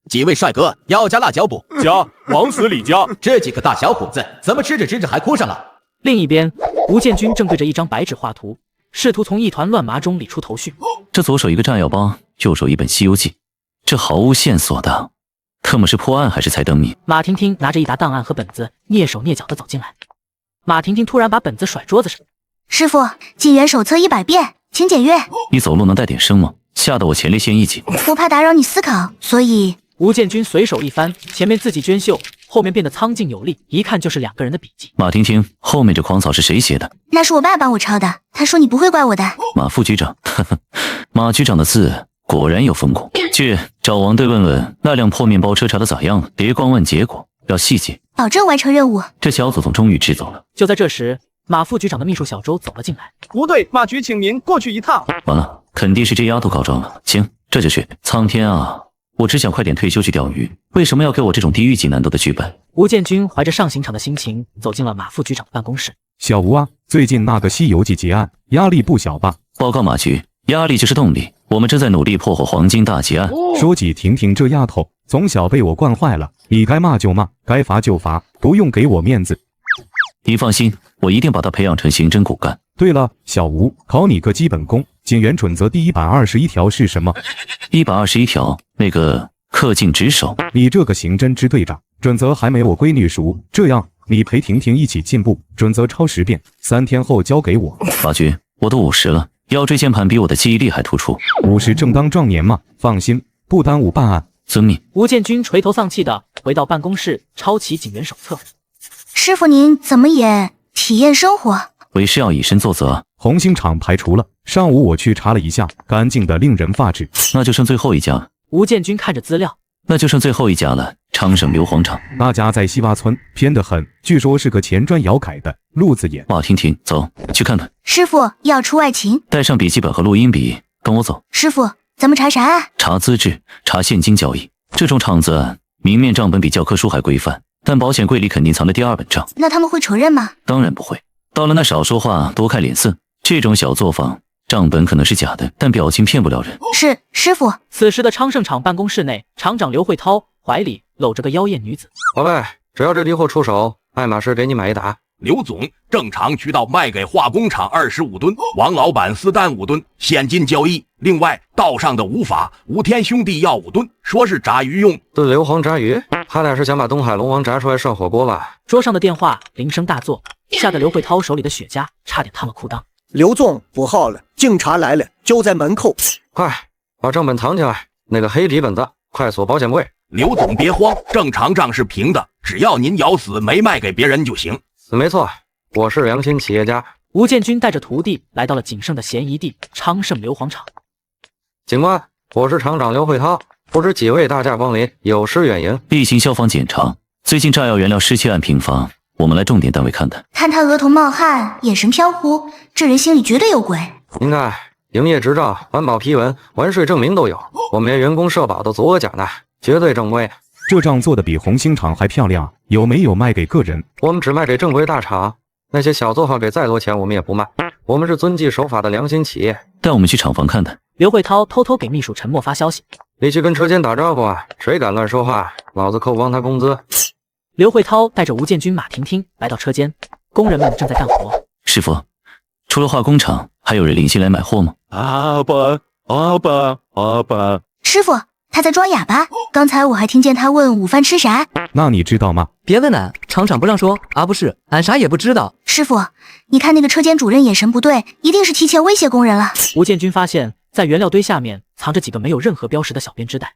几位帅哥，要加辣椒不？加，往死里加。这几个大小伙子怎么吃着吃着还哭上了？另一边，吴建军正对着一张白纸画图，试图从一团乱麻中理出头绪。这左手一个炸药包，右手一本《西游记》，这毫无线索的，特么是破案还是猜灯谜？马婷婷拿着一沓档案和本子，蹑手蹑脚地走进来。马婷婷突然把本子甩桌子上。师傅，警员手册100遍，请检阅。你走路能带点声吗？吓得我前列腺一紧。我怕打扰你思考，所以……吴建军随手一翻，前面字迹娟秀，后面变得苍劲有力，一看就是2个人的笔记。马婷婷，后面这狂草是谁写的？那是我爸帮我抄的，他说你不会怪我的。马副局长，呵呵，马局长的字果然有风骨。去找王队问问那辆破面包车查的咋样了，别光问结果，要细节。保证完成任务。这小祖宗终于知走了。就在这时，马副局长的秘书小周走了进来。吴队，马局请您过去一趟。完了，肯定是这丫头告状了。行，这就去。苍天啊，我只想快点退休去钓鱼，为什么要给我这种地狱级难度的剧本？吴建军怀着上刑场的心情走进了马副局长的办公室。小吴啊，最近那个《西游记》结案，压力不小吧？报告马局，压力就是动力，我们正在努力破获黄金大劫案。说起婷婷这丫头，从小被我惯坏了，你该骂就骂，该罚就罚，不用给我面子。你放心，我一定把她培养成刑侦骨干。对了，小吴，考你个基本功，警员准则第121条是什么？121条，那个恪尽职守。你这个刑侦支队长，准则还没我闺女熟，这样你陪婷婷一起进步，准则抄10遍，3天后交给我。马局，我都50了，腰椎间盘比我的记忆力还突出。50正当壮年嘛，放心，不耽误办案。遵命。吴建军垂头丧气地回到办公室，抄起警员手册。师傅，您怎么也体验生活？为师要以身作则。红星厂排除了，上午我去查了一下，干净的令人发指。那就剩最后一家。吴建军看着资料，那就剩最后一家了，昌盛硫磺厂。那家在西洼村，偏得很，据说是个前砖窑改的，路子也……马婷婷，走去看看。师傅要出外勤，带上笔记本和录音笔，跟我走。师傅，咱们查啥啊？查资质，查现金交易。这种厂子明面账本比教科书还规范，但保险柜里肯定藏着第2本账。那他们会承认吗？当然不会。到了那少说话，多看脸色。这种小作坊，账本可能是假的，但表情骗不了人。是，师傅。此时的昌盛厂办公室内，厂长刘慧涛怀里搂着个妖艳女子。宝贝，只要这敌后出手，爱马仕给你买1打。刘总，正常渠道卖给化工厂25吨，王老板私单5吨，现金交易。另外，道上的吴法、吴天兄弟要5吨，说是炸鱼用。炖硫磺炸鱼，他俩是想把东海龙王炸出来涮火锅吧？桌上的电话铃声大作，吓得刘慧涛手里的雪茄差点烫了裤裆。刘总，不好了，警察来了，就在门口。快，把账本藏起来，那个黑底本子快锁保险柜。刘总别慌，正常账是平的，只要您咬死没卖给别人就行。没错，我是良心企业家。吴建军带着徒弟来到了仅剩的嫌疑地昌盛硫磺厂。警官，我是厂长刘慧涛，不知几位大驾光临，有失远迎。例行消防检查，最近炸药原料失窃案频发，我们来重点单位看看。看他额头冒汗，眼神飘忽，这人心里绝对有鬼。您看，营业执照、环保批文、完税证明都有，我们连员工社保都足额缴纳，绝对正规。这账做的比红星厂还漂亮，有没有卖给个人？我们只卖给正规大厂，那些小作坊给再多钱我们也不卖。我们是遵纪守法的良心企业。带我们去厂房看看。刘慧涛偷偷给秘书陈默发消息：你去跟车间打招呼啊！谁敢乱说话，老子扣不光他工资。刘慧涛带着吴建军、马婷婷来到车间，工人们正在干活。师傅，除了化工厂，还有人领薪来买货吗？阿爸，师傅，他在装哑巴。刚才我还听见他问午饭吃啥。那你知道吗？别问俺，厂长不让说。啊，不是，俺啥也不知道。师傅，你看那个车间主任眼神不对，一定是提前威胁工人了。吴建军发现，在原料堆下面藏着几个没有任何标识的小编织袋。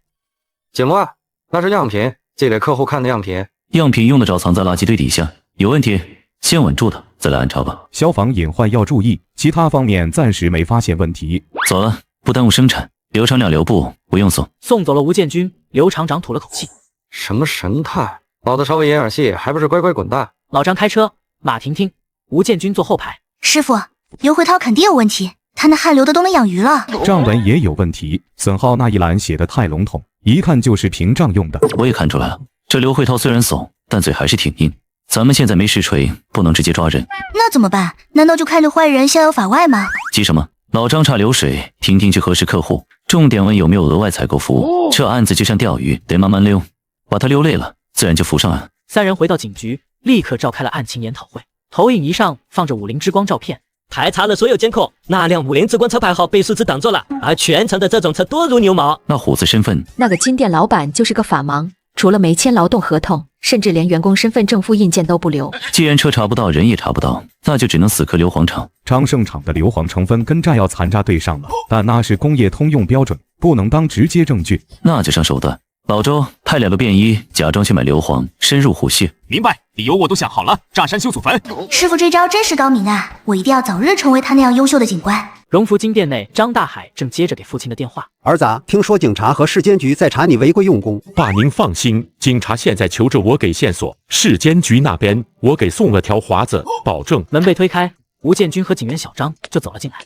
警官，那是样品，寄给客户看的样品。样品用得着藏在垃圾堆底下？有问题，先稳住它，再来安插吧。消防隐患要注意，其他方面暂时没发现问题。走了，不耽误生产。刘厂长留步，不用送。送走了吴建军，刘厂长吐了口气。什么神探？老子稍微演演戏，还不是乖乖滚蛋？老张开车，马婷婷、吴建军坐后排。师傅，刘慧涛肯定有问题，他那汗流的都能养鱼了。账本也有问题，损耗那一栏写的太笼统，一看就是屏障用的。我也看出来了，这刘慧涛虽然怂，但嘴还是挺硬。咱们现在没实锤，不能直接抓人。那怎么办？难道就开着坏人逍遥法外吗？急什么？老张差流水，婷婷去核实客户，重点问有没有额外采购服务。这案子就像钓鱼，得慢慢溜，把他溜累了，自然就浮上岸。三人回到警局，立刻召开了案情研讨会。投影仪上放着武林之光照片，排查了所有监控，那辆武林之光车牌号被数字挡住了，而全城的这种车多如牛毛。那虎子身份？那个金店老板就是个法盲，除了没签劳动合同，甚至连员工身份证复印件都不留。既然车查不到，人也查不到，那就只能死磕硫磺厂。昌盛厂的硫磺成分跟炸药残渣对上了，但那是工业通用标准，不能当直接证据。那就上手段。老周派2个便衣，假装去买硫磺，深入虎穴。明白，理由我都想好了，炸山修祖坟。师傅这招真是高明啊！我一定要早日成为他那样优秀的警官。荣福金店内，张大海正接着给父亲的电话。儿子，听说警察和市监局在查你违规用工。爸，您放心，警察现在求着我给线索，市监局那边我给送了条华子，保证。门被推开，吴建军和警员小张就走了进来。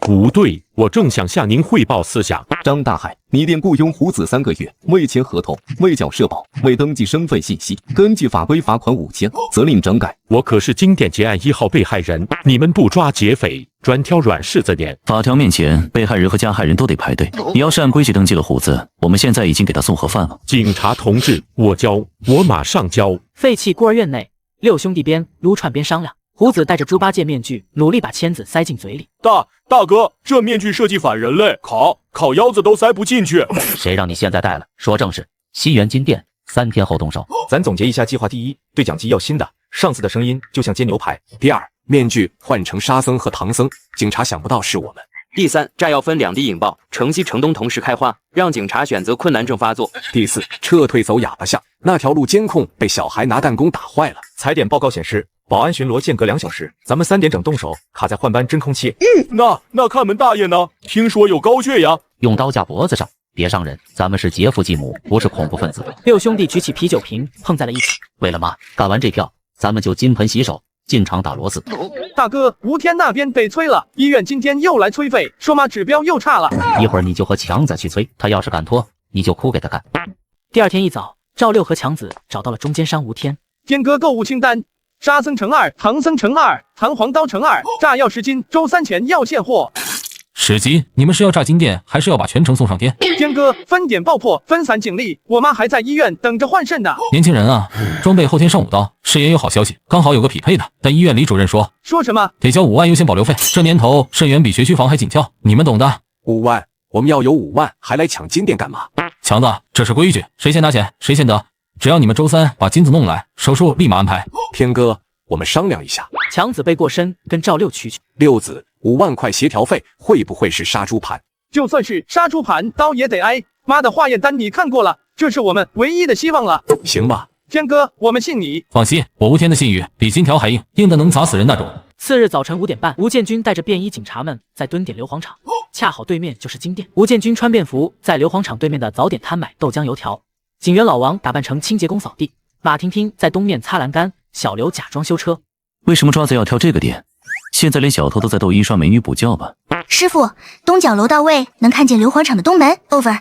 不对，我正想向您汇报思想。张大海，你店雇佣胡子3个月，未签合同，未缴社保，未登记身份信息，根据法规罚款5000，责令整改。我可是金店劫案1号被害人，你们不抓劫匪，专挑软柿子撵。法条面前，被害人和加害人都得排队。你要是按规矩登记了胡子，我们现在已经给他送盒饭了。警察同志，我交，我马上交。废弃孤儿院内，6兄弟边撸串边商量。胡子戴着猪八戒面具，努力把签子塞进嘴里。大哥，这面具设计反人类，烤腰子都塞不进去。谁让你现在戴了？说正事。西园金店3天后动手。咱总结一下计划：第一，对讲机要新的，上次的声音就像煎牛排；第二，面具换成沙僧和唐僧，警察想不到是我们。第三，炸药分2地引爆，城西城东同时开花，让警察选择困难症发作。第四，撤退走哑巴巷，那条路监控被小孩拿弹弓打坏了。踩点报告显示，保安巡逻间隔2小时，咱们3点整动手，卡在换班真空期。那看门大爷呢？听说有高血压，用刀架脖子上，别伤人。咱们是劫富济母，不是恐怖分子。6兄弟举起啤酒瓶碰在了一起。为了妈，干完这票，咱们就金盆洗手，进厂打螺丝。大哥，吴天那边被催了，医院今天又来催费，说妈指标又差了。一会儿你就和强子去催，他要是敢拖，你就哭给他看。第二天一早，赵六和强子找到了中间商吴天。天哥购物清单：沙僧乘2，唐僧乘2，弹簧刀乘2，炸药10斤，周3前要现货。史级，你们是要炸金店，还是要把全城送上天？天哥，分点爆破，分散警力，我妈还在医院等着换肾呢。年轻人啊，装备后天上5刀。誓言有好消息，刚好有个匹配的，但医院李主任说什么？得交5万优先保留费。这年头肾源比学区房还紧俏，你们懂的。5万，我们要有5万，还来抢金店干嘛？强子，这是规矩，谁先拿钱谁先得。只要你们周3把金子弄来，手术立马安排。天哥，我们商量一下。强子背过身，跟赵六蛐蛐。六子，5万块协调费，会不会是杀猪盘？就算是杀猪盘，刀也得挨。妈的化验单你看过了，这是我们唯一的希望了。行吧，天哥，我们信你。放心，我吴天的信誉比金条还硬，硬的能砸死人那种。次日早晨5点半，吴建军带着便衣警察们在蹲点硫磺厂，恰好对面就是金店。吴建军穿便服，在硫磺厂对面的早点摊买豆浆油条。警员老王打扮成清洁工扫地，马婷婷在东面擦栏杆，小刘假装修车。为什么抓贼要挑这个点？现在连小偷都在抖音刷美女补觉吧？师傅，东角楼到位，能看见硫磺厂的东门。over。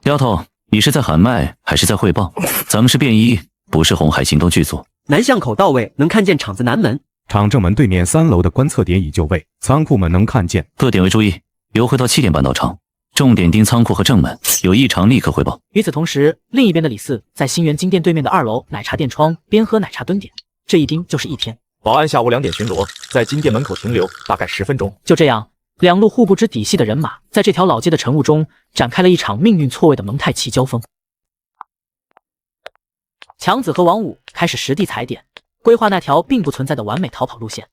丫头，你是在喊麦还是在汇报？咱们是便衣，不是红海行动剧组。南巷口到位，能看见厂子南门。厂正门对面3楼的观测点已就位，仓库们能看见。各点位注意，刘会到7点半到场，重点盯仓库和正门，有异常立刻汇报。与此同时，另一边的李四在新源金店对面的2楼奶茶店窗边喝奶茶蹲点，这一盯就是1天。保安下午2点巡逻，在金店门口停留，大概10分钟。就这样，两路互不知底细的人马在这条老街的晨雾中展开了一场命运错位的蒙太奇交锋。强子和王五开始实地踩点，规划那条并不存在的完美逃跑路线。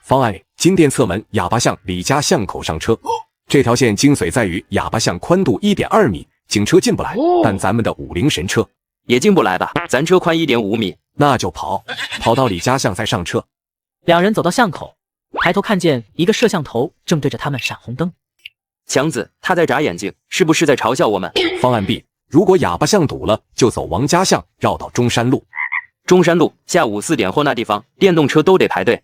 方案：金店侧门哑巴巷李家巷口上车。这条线精髓在于哑巴巷宽度1.2米，警车进不来，但咱们的50神车也进不来吧？咱车宽1.5米，那就跑到李家巷再上车。两人走到巷口，抬头看见一个摄像头正对着他们闪红灯。强子，他在眨眼睛，是不是在嘲笑我们？方案 B： 如果哑巴巷堵了，就走王家巷，绕到中山路。中山路下午4点后那地方，电动车都得排队。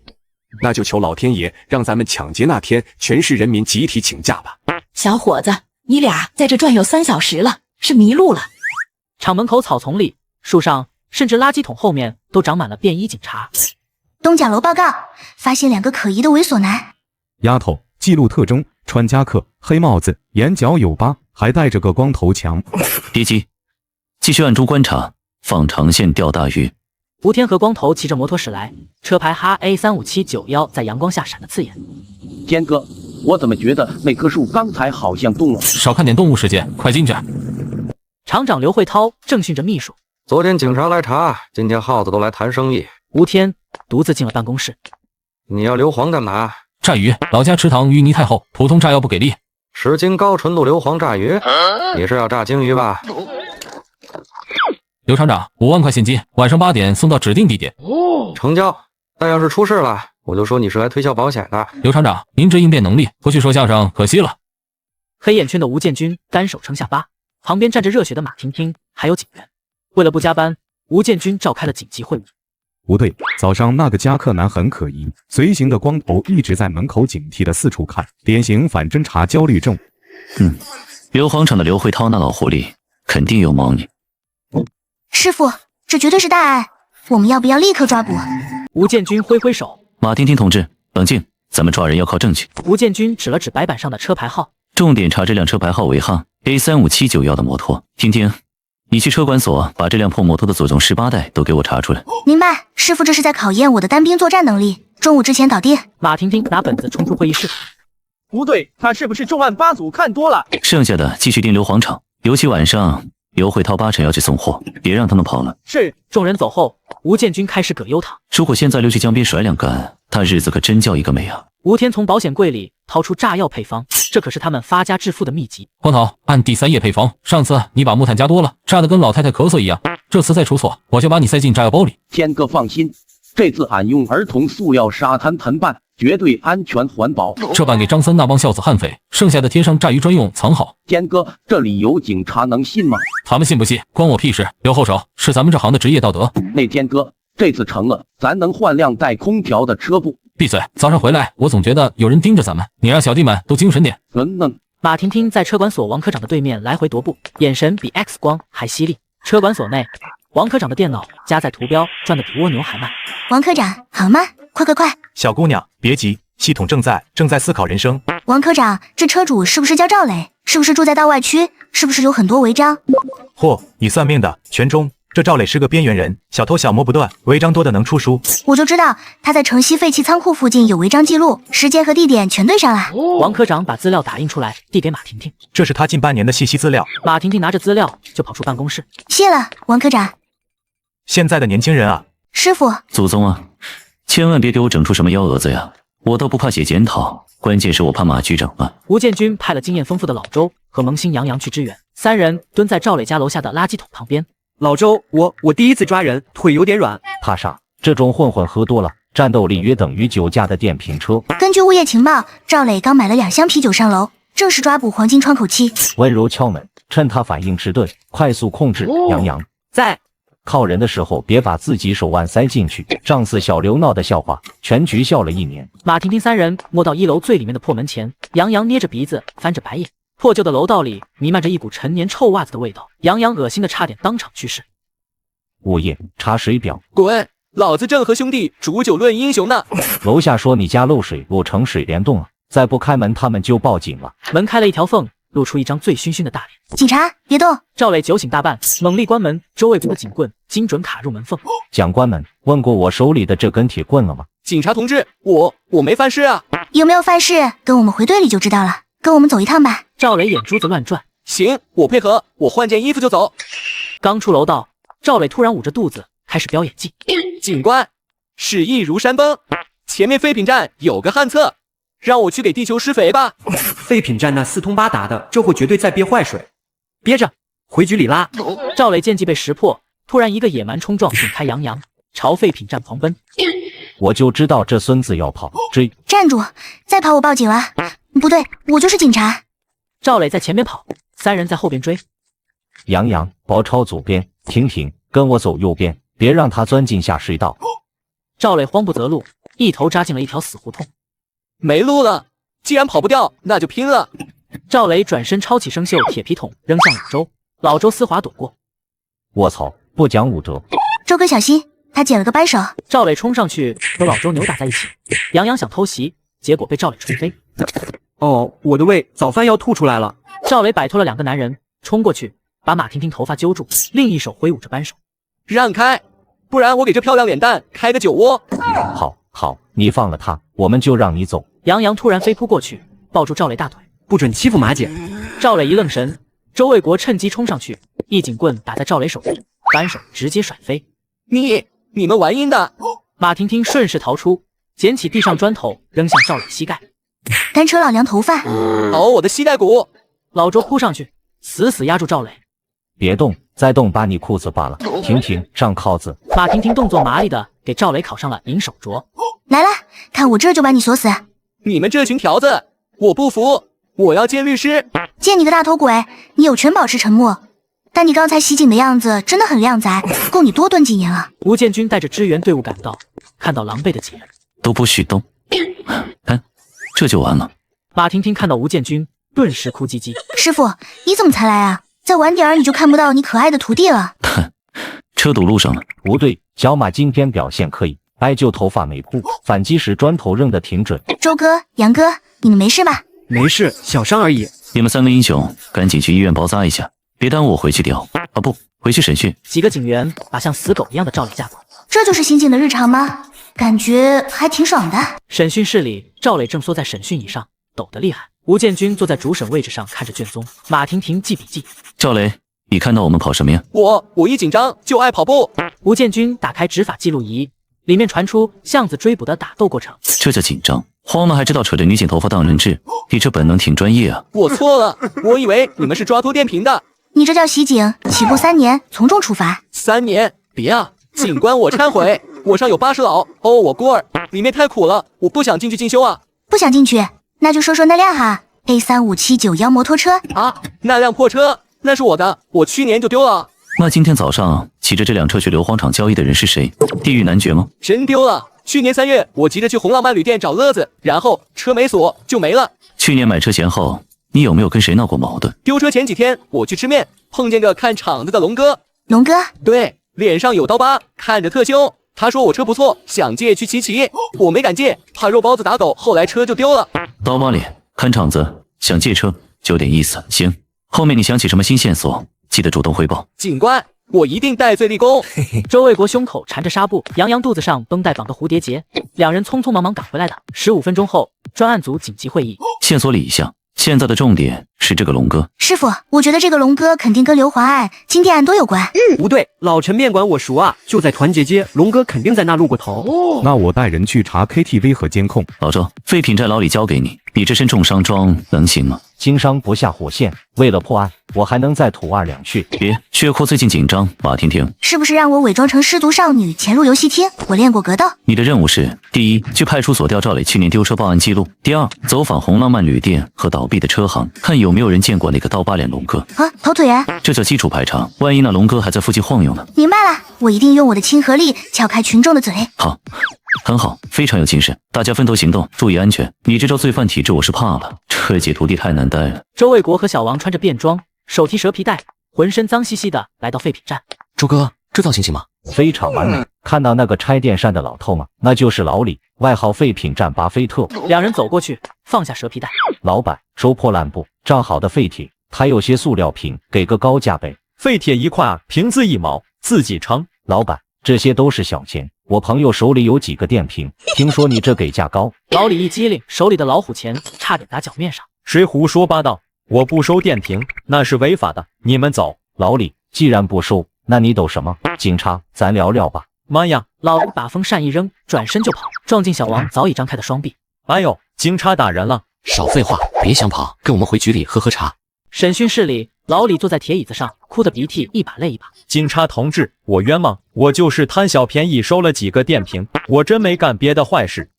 那就求老天爷让咱们抢劫那天全市人民集体请假吧。小伙子，你俩在这转悠3小时了，是迷路了。厂门口草丛里、树上，甚至垃圾桶后面都长满了便衣警察。东角楼报告，发现2个可疑的猥琐男。丫头，记录特征：穿夹克，黑帽子，眼角有疤，还带着个光头强。别急，继续暗中观察，放长线钓大鱼。吴天和光头骑着摩托驶来，车牌HA35791在阳光下闪得刺眼。天哥，我怎么觉得那棵树刚才好像动了？少看点动物世界，快进去！厂长刘慧涛正训着秘书。昨天警察来查，今天耗子都来谈生意。吴天独自进了办公室。你要硫磺干嘛？炸鱼，老家池塘淤泥太厚，普通炸药不给力。10斤高纯度硫磺炸鱼，你是要炸鲸鱼吧？刘厂长，5万块现金，晚上8点送到指定地点。成交。但要是出事了，我就说你是来推销保险的。刘厂长，您这应变能力，回去说相声可惜了。黑眼圈的吴建军单手撑下巴，旁边站着热血的马婷婷，还有警员。为了不加班，吴建军召开了紧急会议。不对，早上那个夹克男很可疑，随行的光头一直在门口警惕的四处看，典型反侦查焦虑症。硫磺厂的刘慧涛那老狐狸肯定有猫腻。师傅，这绝对是大案，我们要不要立刻抓捕？吴建军挥挥手，马婷婷同志，冷静，咱们抓人要靠证据。吴建军指了指白板上的车牌号，重点查这辆车牌号为哈 A35791的摩托。婷婷，你去车管所把这辆破摩托的左中18代都给我查出来。明白，师傅这是在考验我的单兵作战能力，中午之前倒地。马婷婷拿本子冲出会议室。不对，他是不是重案8组看多了？剩下的继续盯硫磺厂，尤其晚上刘慧涛8成要去送货，别让他们跑了。是。众人走后，吴建军开始葛优躺。如果现在溜去江边甩2杆，他日子可真叫一个美啊！吴天从保险柜里掏出炸药配方，这可是他们发家致富的秘籍。光头，按第3页配方。上次你把木炭加多了，炸得跟老太太咳嗽一样。这次再出错，我就把你塞进炸药包里。天哥放心，这次俺用儿童塑料沙滩盆办，绝对安全环保。这版给张三那帮孝子悍匪，剩下的贴上炸鱼专用，藏好。天哥，这里有警察，能信吗？他们信不信关我屁事，留后手是咱们这行的职业道德。那天哥，这次成了，咱能换辆带空调的车不？闭嘴！早上回来，我总觉得有人盯着咱们，你让小弟们都精神点。马婷婷在车管所王科长的对面来回踱步，眼神比 X 光还犀利。车管所内，王科长的电脑夹在图标，转得比蜗牛还慢。王科长，好吗？快！小姑娘，别急，系统正在思考人生。王科长，这车主是不是叫赵磊？是不是住在道外区？是不是有很多违章？嚯，你算命的，全中。这赵磊是个边缘人，小偷小摸不断，违章多的能出书。我就知道他在城西废弃仓库附近有违章记录，时间和地点全对上了。王科长把资料打印出来，递给马婷婷。这是他近半年的信息资料。马婷婷拿着资料就跑出办公室。谢了，王科长。现在的年轻人啊，师傅，祖宗啊，千万别给我整出什么幺蛾子呀！我倒不怕写检讨，关键是我怕马局长啊。吴建军派了经验丰富的老周和萌新杨洋去支援，三人蹲在赵磊家楼下的垃圾桶旁边。老周，我第一次抓人，腿有点软。怕啥？这种混混喝多了，战斗力约等于酒驾的电瓶车。根据物业情报，赵磊刚买了2箱啤酒上楼，正是抓捕黄金窗口期。温柔敲门，趁他反应迟钝，快速控制。杨洋在。靠人的时候别把自己手腕塞进去，上次小刘闹的笑话，全局笑了1年。马婷婷三人摸到1楼最里面的破门前，杨洋捏着鼻子翻着白眼。破旧的楼道里弥漫着一股陈年臭袜子的味道，杨洋恶心的差点当场去世。物业查水表，滚！老子正和兄弟煮酒论英雄呢。楼下说你家漏水，漏成水帘洞了，再不开门他们就报警了。门开了一条缝，露出一张醉醺醺的大脸。警察，别动！赵磊酒醒大半，猛力关门，周卫国的警棍精准卡入门缝。蒋关门，问过我手里的这根铁棍了吗？警察同志，我没犯事啊。有没有犯事？跟我们回队里就知道了。跟我们走一趟吧。赵磊眼珠子乱转。行，我配合，我换件衣服就走。刚出楼道，赵磊突然捂着肚子开始飙演技。警官，事易如山崩，前面废品站有个旱厕，让我去给地球施肥吧。废品站那四通八达的，这货绝对在憋坏水。憋着，回局里拉。赵磊剑技被识破，突然一个野蛮冲撞，顶开杨洋，朝废品站狂奔。我就知道这孙子要跑，追！站住！再跑我报警了。不对，我就是警察。赵磊在前面跑，三人在后边追。杨洋，包抄左边，停，跟我走右边，别让他钻进下水道。赵磊慌不择路，一头扎进了一条死胡同。没路了，既然跑不掉，那就拼了。赵磊转身抄起生锈铁皮桶扔向老周，老周丝滑躲过。我操，不讲武德！周哥小心，他捡了个扳手。赵磊冲上去和老周扭打在一起。杨洋想偷袭，结果被赵磊锤飞。哦，我的胃，早饭要吐出来了。赵磊摆脱了2个男人，冲过去把马婷婷头发揪住，另一手挥舞着扳手。让开，不然我给这漂亮脸蛋开个酒窝。好，你放了他，我们就让你走。杨洋突然飞扑过去，抱住赵磊大腿，不准欺负马姐。赵磊一愣神，周卫国趁机冲上去，一警棍打在赵磊手上，扳手直接甩飞。你们玩阴的！马婷婷顺势逃出，捡起地上砖头扔向赵磊膝盖。单车老娘头发！哦，我的膝盖骨！老周扑上去，死死压住赵磊。别动，再动把你裤子扒了。停，上铐子。马婷婷动作麻利的给赵磊铐上了银手镯。来了，看我这就把你锁死！你们这群条子，我不服，我要见律师！见你个大头鬼！你有权保持沉默，但你刚才袭警的样子真的很靓仔，够你多蹲几年了。吴建军带着支援队伍赶到，看到狼狈的几人，都不许动。看，这就完了。马婷婷看到吴建军，顿时哭唧唧。师傅，你怎么才来啊？再晚点你就看不到你可爱的徒弟了。车堵路上了。不对，小马今天表现可以，挨揪头发没哭，反击时砖头扔得挺准。周哥、杨哥，你们没事吧？没事，小伤而已。你们3个英雄赶紧去医院包扎一下，别耽误我回去调啊，不，回去审讯。几个警员把像死狗一样的赵磊架走。这就是刑警的日常吗？感觉还挺爽的。审讯室里，赵磊正缩在审讯椅上，抖得厉害。吴建军坐在主审位置上看着卷宗，马婷婷记笔记。赵磊，你看到我们跑什么呀？我一紧张就爱跑步。吴建军打开执法记录仪，里面传出巷子追捕的打斗过程。这叫紧张？慌了还知道扯着女警头发当人质，你这本能挺专业啊。我错了，我以为你们是抓偷电瓶的。你这叫袭警，起步3年，从重处罚。3年？别啊，警官我忏悔，我上有80老，哦我孤儿，里面太苦了，我不想进去进修啊。不想进去，那就说说那辆哈 A3579摩托车啊，那辆破车那是我的，我去年就丢了。那今天早上骑着这辆车去硫磺厂交易的人是谁？地狱男爵吗？真丢了。去年3月，我急着去红浪漫旅店找乐子，然后车没锁就没了。去年买车前后，你有没有跟谁闹过矛盾？丢车前几天，我去吃面，碰见个看场子的龙哥。龙哥？对，脸上有刀疤，看着特凶。他说我车不错，想借去骑骑，我没敢借，怕肉包子打狗，后来车就丢了。刀疤脸，看场子，想借车就有点意思。行，后面你想起什么新线索，记得主动汇报。警官，我一定戴罪立功。周卫国胸口缠着纱布，杨洋肚子上绷带绑个蝴蝶结，两人匆匆忙忙赶回来的。15分钟后，专案组紧急会议，线索理一下。现在的重点是这个龙哥。师傅，我觉得这个龙哥肯定跟刘华案、金店案都有关。不对，老陈面馆我熟啊，就在团结街，龙哥肯定在那露过头。那我带人去查 KTV 和监控。老周，废品债老李交给你，你这身重伤装能行吗？经商不下火线，为了破案，我还能再吐2两去。别，血库最近紧张。马婷婷，是不是让我伪装成失足少女潜入游戏厅？我练过格斗。你的任务是：第一，去派出所调赵磊去年丢车报案记录；第二，走访红浪漫旅店和倒闭的车行，看有没有人见过那个刀疤脸龙哥。啊，跑腿员，这叫基础排查，万一那龙哥还在附近晃悠呢？明白了，我一定用我的亲和力撬开群众的嘴。好。很好，非常有精神，大家分头行动，注意安全。你这招罪犯体质我是怕了，这几徒弟太难带了。周卫国和小王穿着便装，手提蛇皮袋，浑身脏兮兮的来到废品站。周哥，这造型行吗？非常完美。看到那个拆电扇的老头吗？那就是老李，外号废品站巴菲特。两人走过去，放下蛇皮袋。老板，收破烂不？账好的废铁，还有些塑料瓶，给个高价呗。废铁1块，瓶子1毛，自己称。老板，这些都是小钱。我朋友手里有几个电瓶，听说你这给价高。老李一机灵，手里的老虎钳差点打脚面上。谁胡说八道？我不收电瓶，那是违法的。你们走。老李，既然不收，那你抖什么？警察，咱聊聊吧。妈呀！老李把风扇一扔，转身就跑，撞进小王早已张开的双臂。哎呦，警察打人了！少废话，别想跑，跟我们回局里喝喝茶。审讯室里，老李坐在铁椅子上，哭得鼻涕一把泪一把。警察同志，我冤枉，我就是贪小便宜收了几个电瓶，我真没干别的坏事。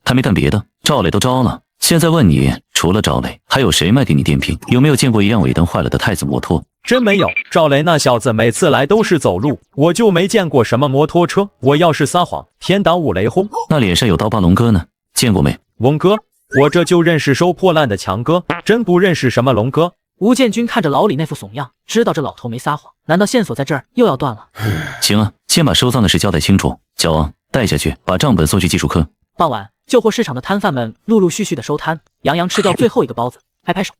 他没干别的，赵磊都招了。现在问你，除了赵磊，还有谁卖给你电瓶？有没有见过一辆尾灯坏了的太子摩托？真没有，赵磊那小子每次来都是走路，我就没见过什么摩托车。我要是撒谎，天打五雷轰。那脸上有刀疤龙哥呢？见过没？龙哥，我这就认识收破烂的强哥，真不认识什么龙哥。吴建军看着老李那副怂样，知道这老头没撒谎，难道线索在这儿又要断了？行啊，先把收赃的事交代清楚。小王，带下去，把账本送去技术科。傍晚，旧货市场的摊贩们陆陆续续的收摊，杨洋吃掉最后一个包子，拍拍手，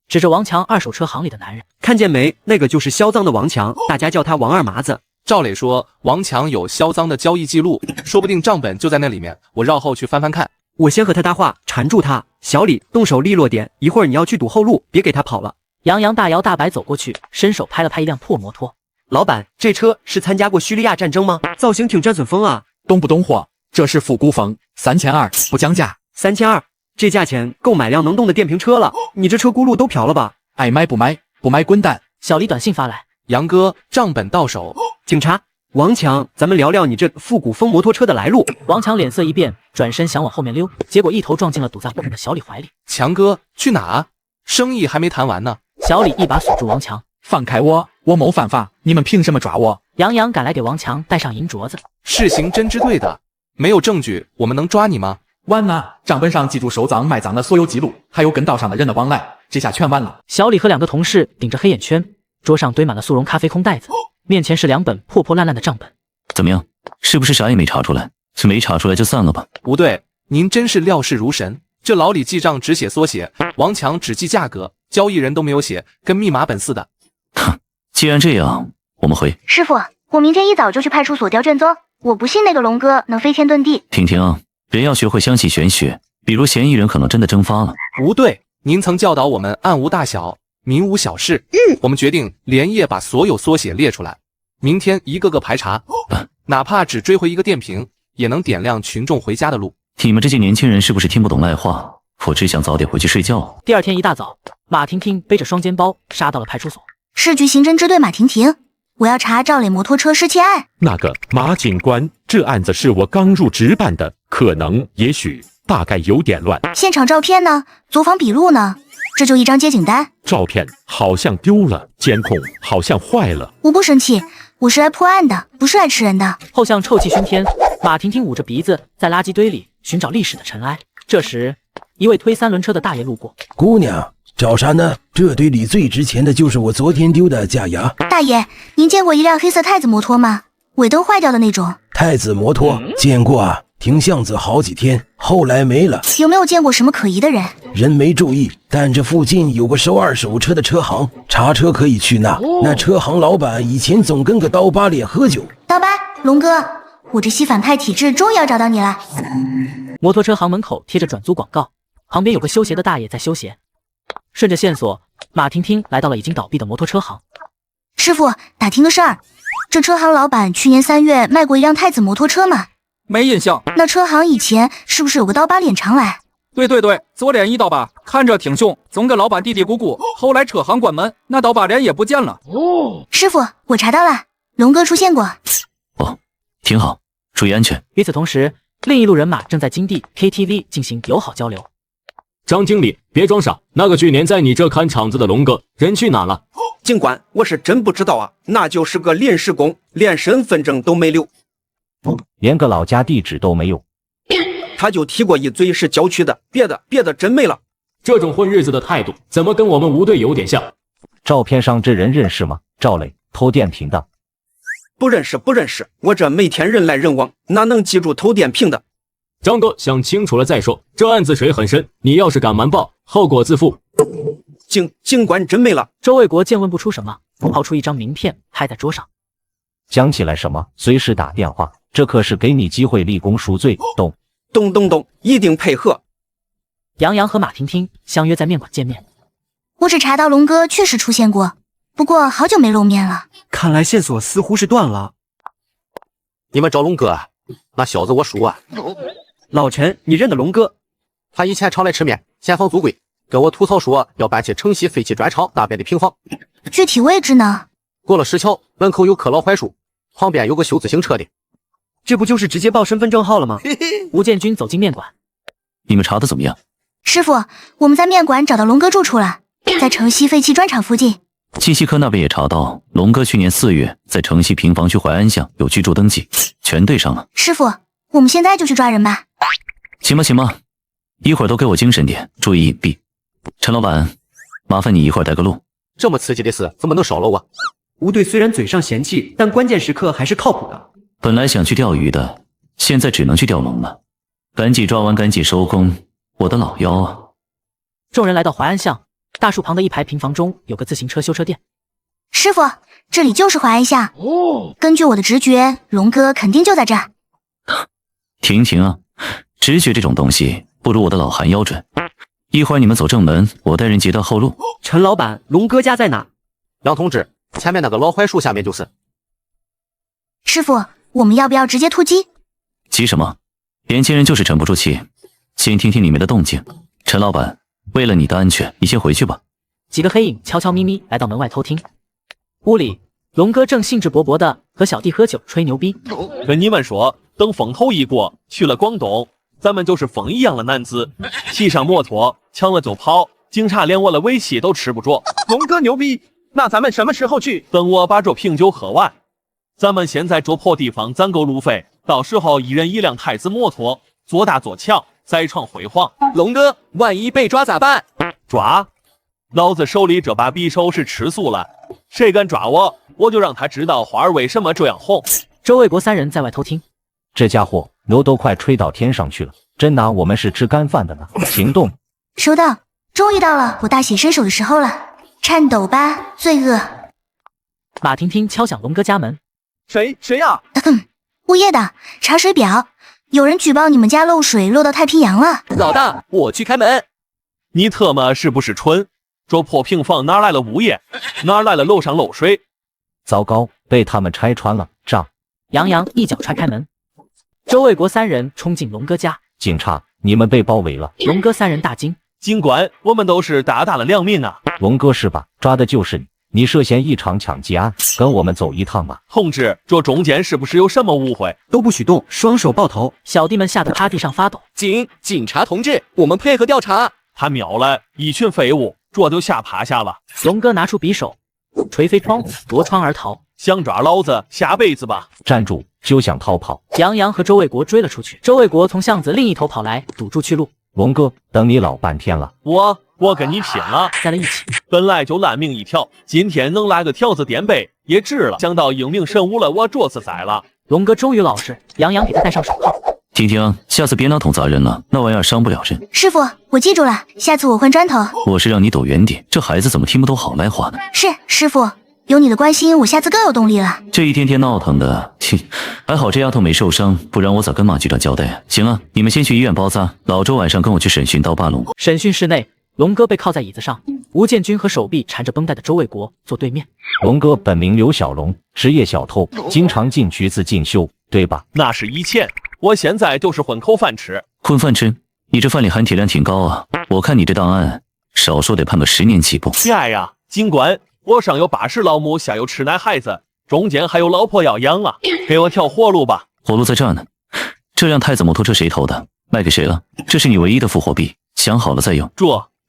指着王强二手车行里的男人，看见没？那个就是销赃的王强，大家叫他王二麻子。赵磊说王强有销赃的交易记录，说不定账本就在那里面，我绕后去翻翻看。我先和他搭话，缠住他。小李，动手利落点，一会儿你要去堵后路，别给他跑了。杨洋大摇大摆走过去，伸手拍了拍一辆破摩托。老板，这车是参加过叙利亚战争吗？造型挺战损风啊。懂不懂货？这是复古风，3200不讲价。3200，这价钱够买辆能动的电瓶车了。你这车轱辘都瓢了吧？爱买不买，不买滚蛋。小李短信发来，杨哥，账本到手。警察，王强，咱们聊聊你这复古风摩托车的来路。王强脸色一变，转身想往后面溜，结果一头撞进了堵在后面的小李怀里。强哥，去哪啊？生意还没谈完呢。小李一把锁住王强，放开我，我谋犯法，你们凭什么抓我？杨洋赶来给王强戴上银镯子。是刑侦支队的，没有证据，我们能抓你吗？完了，账本上记住收赃卖赃的所有记录，还有跟道上的人的往来，这下全完了。小李和2个同事顶着黑眼圈，桌上堆满了速溶咖啡空袋子，面前是2本破破烂烂的账本。怎么样？是不是啥也没查出来？没查出来就散了吧。不对，您真是料事如神。这老李记账只写缩写，王强只记价格，交易人都没有写，跟密码本似的。哼，既然这样，我们回。师傅，我明天一早就去派出所调卷宗，我不信那个龙哥能飞天遁地。婷婷啊，人要学会相信玄学，比如嫌疑人可能真的蒸发了。不对，您曾教导我们案无大小，民无小事。我们决定连夜把所有缩写列出来，明天一个个排查，哪怕只追回一个电瓶，也能点亮群众回家的路。你们这些年轻人是不是听不懂赖话？我只想早点回去睡觉。第二天一大早，马婷婷背着双肩包杀到了派出所。市局刑侦支队马婷婷，我要查赵磊摩托车失窃案。那个马警官，这案子是我刚入职办的，可能也许大概有点乱。现场照片呢？走访笔录呢？这就一张接警单。照片好像丢了，监控好像坏了。我不生气，我是来破案的，不是来吃人的。后巷臭气熏天，马婷婷捂着鼻子在垃圾堆里寻找历史的尘埃。这时，一位推3轮车的大爷路过。姑娘，找啥呢？这堆里最值钱的就是我昨天丢的假牙。大爷，您见过一辆黑色太子摩托吗？尾灯坏掉的那种。太子摩托见过啊，停巷子好几天，后来没了。有没有见过什么可疑的人？人没注意，但这附近有个收二手车的车行，查车可以去那。那车行老板以前总跟个刀疤脸喝酒。刀疤，龙哥，我这吸反派体质终于要找到你了。摩托车行门口贴着转租广告，旁边有个修鞋的大爷在修鞋。顺着线索，马婷婷来到了已经倒闭的摩托车行。师傅，打听个事儿，这车行老板去年3月卖过一辆太子摩托车吗？没印象。那车行以前是不是有个刀疤脸常来？对，左脸一刀疤，看着挺凶，总跟老板嘀嘀咕咕。后来车行关门，那刀疤脸也不见了。师傅，我查到了，龙哥出现过。哦，挺好，注意安全。与此同时，另一路人马正在金地 KTV 进行友好交流。张经理，别装傻，那个去年在你这看场子的龙哥人去哪了？警官，我是真不知道啊，那就是个临时工，连身份证都没留，连个老家地址都没有。他就提过一嘴是郊区的，别的真没了。这种混日子的态度，怎么跟我们吴队有点像？照片上这人认识吗？赵磊，偷电瓶的。不认识，我这每天人来人往，哪能记住偷电瓶的？张哥，想清楚了再说，这案子水很深，你要是敢瞒报，后果自负。警官真没了。周卫国见问不出什么，掏出一张名片拍在桌上。讲起来什么，随时打电话，这可是给你机会立功赎罪。懂，一定配合。杨洋和马婷婷相约在面馆见面。我只查到龙哥确实出现过，不过好久没露面了。看来线索似乎是断了。你们找龙哥啊？那小子我熟啊。老陈，你认得龙哥？他以前常来吃面，嫌房租贵，跟我吐槽说要搬去城西废弃砖厂那边的平房。具体位置呢？过了石桥，门口有棵老槐树，旁边有个修自行车的。这不就是直接报身份证号了吗？吴建军走进面馆。你们查的怎么样？师傅，我们在面馆找到龙哥住处了，在城西废弃砖厂附近。信息科那边也查到，龙哥去年4月在城西平房区淮安巷有居住登记，全对上了。师傅，我们现在就去抓人吧。行吧，一会儿都给我精神点，注意隐蔽。陈老板，麻烦你一会儿带个路。这么刺激的事怎么能少了我？吴队虽然嘴上嫌弃，但关键时刻还是靠谱的。本来想去钓鱼的，现在只能去钓龙了。赶紧抓完，赶紧收工，我的老腰啊！众人来到淮安巷，大树旁的一排平房中有个自行车修车店。师傅，这里就是淮安巷。根据我的直觉，龙哥肯定就在这儿。停啊！直觉这种东西不如我的老韩腰准。一会儿你们走正门，我带人截断后路。陈老板，龙哥家在哪？杨同志，前面那个老槐树下面就是。师傅，我们要不要直接突击？急什么？年轻人就是沉不住气。先听听里面的动静。陈老板，为了你的安全，你先回去吧。几个黑影悄悄咪咪来到门外偷听。屋里，龙哥正兴致勃勃地和小弟喝酒吹牛逼。跟你们说，等风头一过，去了广东，咱们就是风一样的男子，骑上摩托抢了就跑，警察连我的尾气都吃不着。龙哥牛逼，那咱们什么时候去？等我把这瓶酒喝完。咱们现在这破地方攒够路费，到时候一人一辆太子摩托，做大做强，再创辉煌。龙哥，万一被抓咋办？抓？老子手里这把匕首是吃素了，谁敢抓我，我就让他知道花儿为什么这样红。周卫国3人在外偷听。这家伙牛都快吹到天上去了，真拿我们是吃干饭的呢。行动！收到，终于到了我大显身手的时候了。颤抖吧，罪恶！马婷婷敲响龙哥家门。谁呀？物业的，查水表，有人举报你们家漏水漏到太平洋了。老大，我去开门。你特么是不是蠢？这破平房哪来了物业？哪来了楼上漏水？糟糕，被他们拆穿了。炸！杨洋一脚踹开门。周卫国3人冲进龙哥家。警察，你们被包围了。龙哥3人大惊。警官，我们都是大大的良民啊。龙哥是吧？抓的就是你。你涉嫌一场抢劫案，跟我们走一趟吧。同志，这中间是不是有什么误会？都不许动，双手抱头。小弟们吓得趴地上发抖。警察同志，我们配合调查。他秒了，一群废物，这就吓趴下了。龙哥拿出匕首，锤飞窗户，夺窗而逃。想抓老子，下辈子吧！站住！休想逃跑！杨洋和周卫国追了出去。周卫国从巷子另一头跑来，堵住去路。龙哥，等你老半天了。我跟你拼了，在了一起。本来就烂命一条，今天能来个条子垫背也值了。想到英明神武了，我这次栽了。龙哥终于老实，杨洋给他戴上手铐。婷婷，下次别拿桶砸人了，那玩意儿伤不了人。师傅，我记住了，下次我换砖头。我是让你躲远点，这孩子怎么听不懂好赖话呢？是，师傅，有你的关心，我下次更有动力了。这一天天闹腾的，切，还好这丫头没受伤，不然我咋跟马局长交代啊？行了，你们先去医院包扎，老周晚上跟我去审讯刀疤龙。审讯室内，龙哥被靠在椅子上，吴建军和手臂缠着绷带的周卫国坐对面。龙哥本名刘小龙，职业小偷，经常进局子进修，对吧？那是以前，我现在就是混口饭吃。混饭吃？你这饭里含铁量挺高啊！我看你这档案，少说得判个10年起步。哎呀，警官，我上有80老母，下有吃奶孩子，中间还有老婆要养啊！给我条活路吧。活路在这儿呢。这辆太子摩托车谁偷的？卖给谁了？这是你唯一的复活币，想好了再用。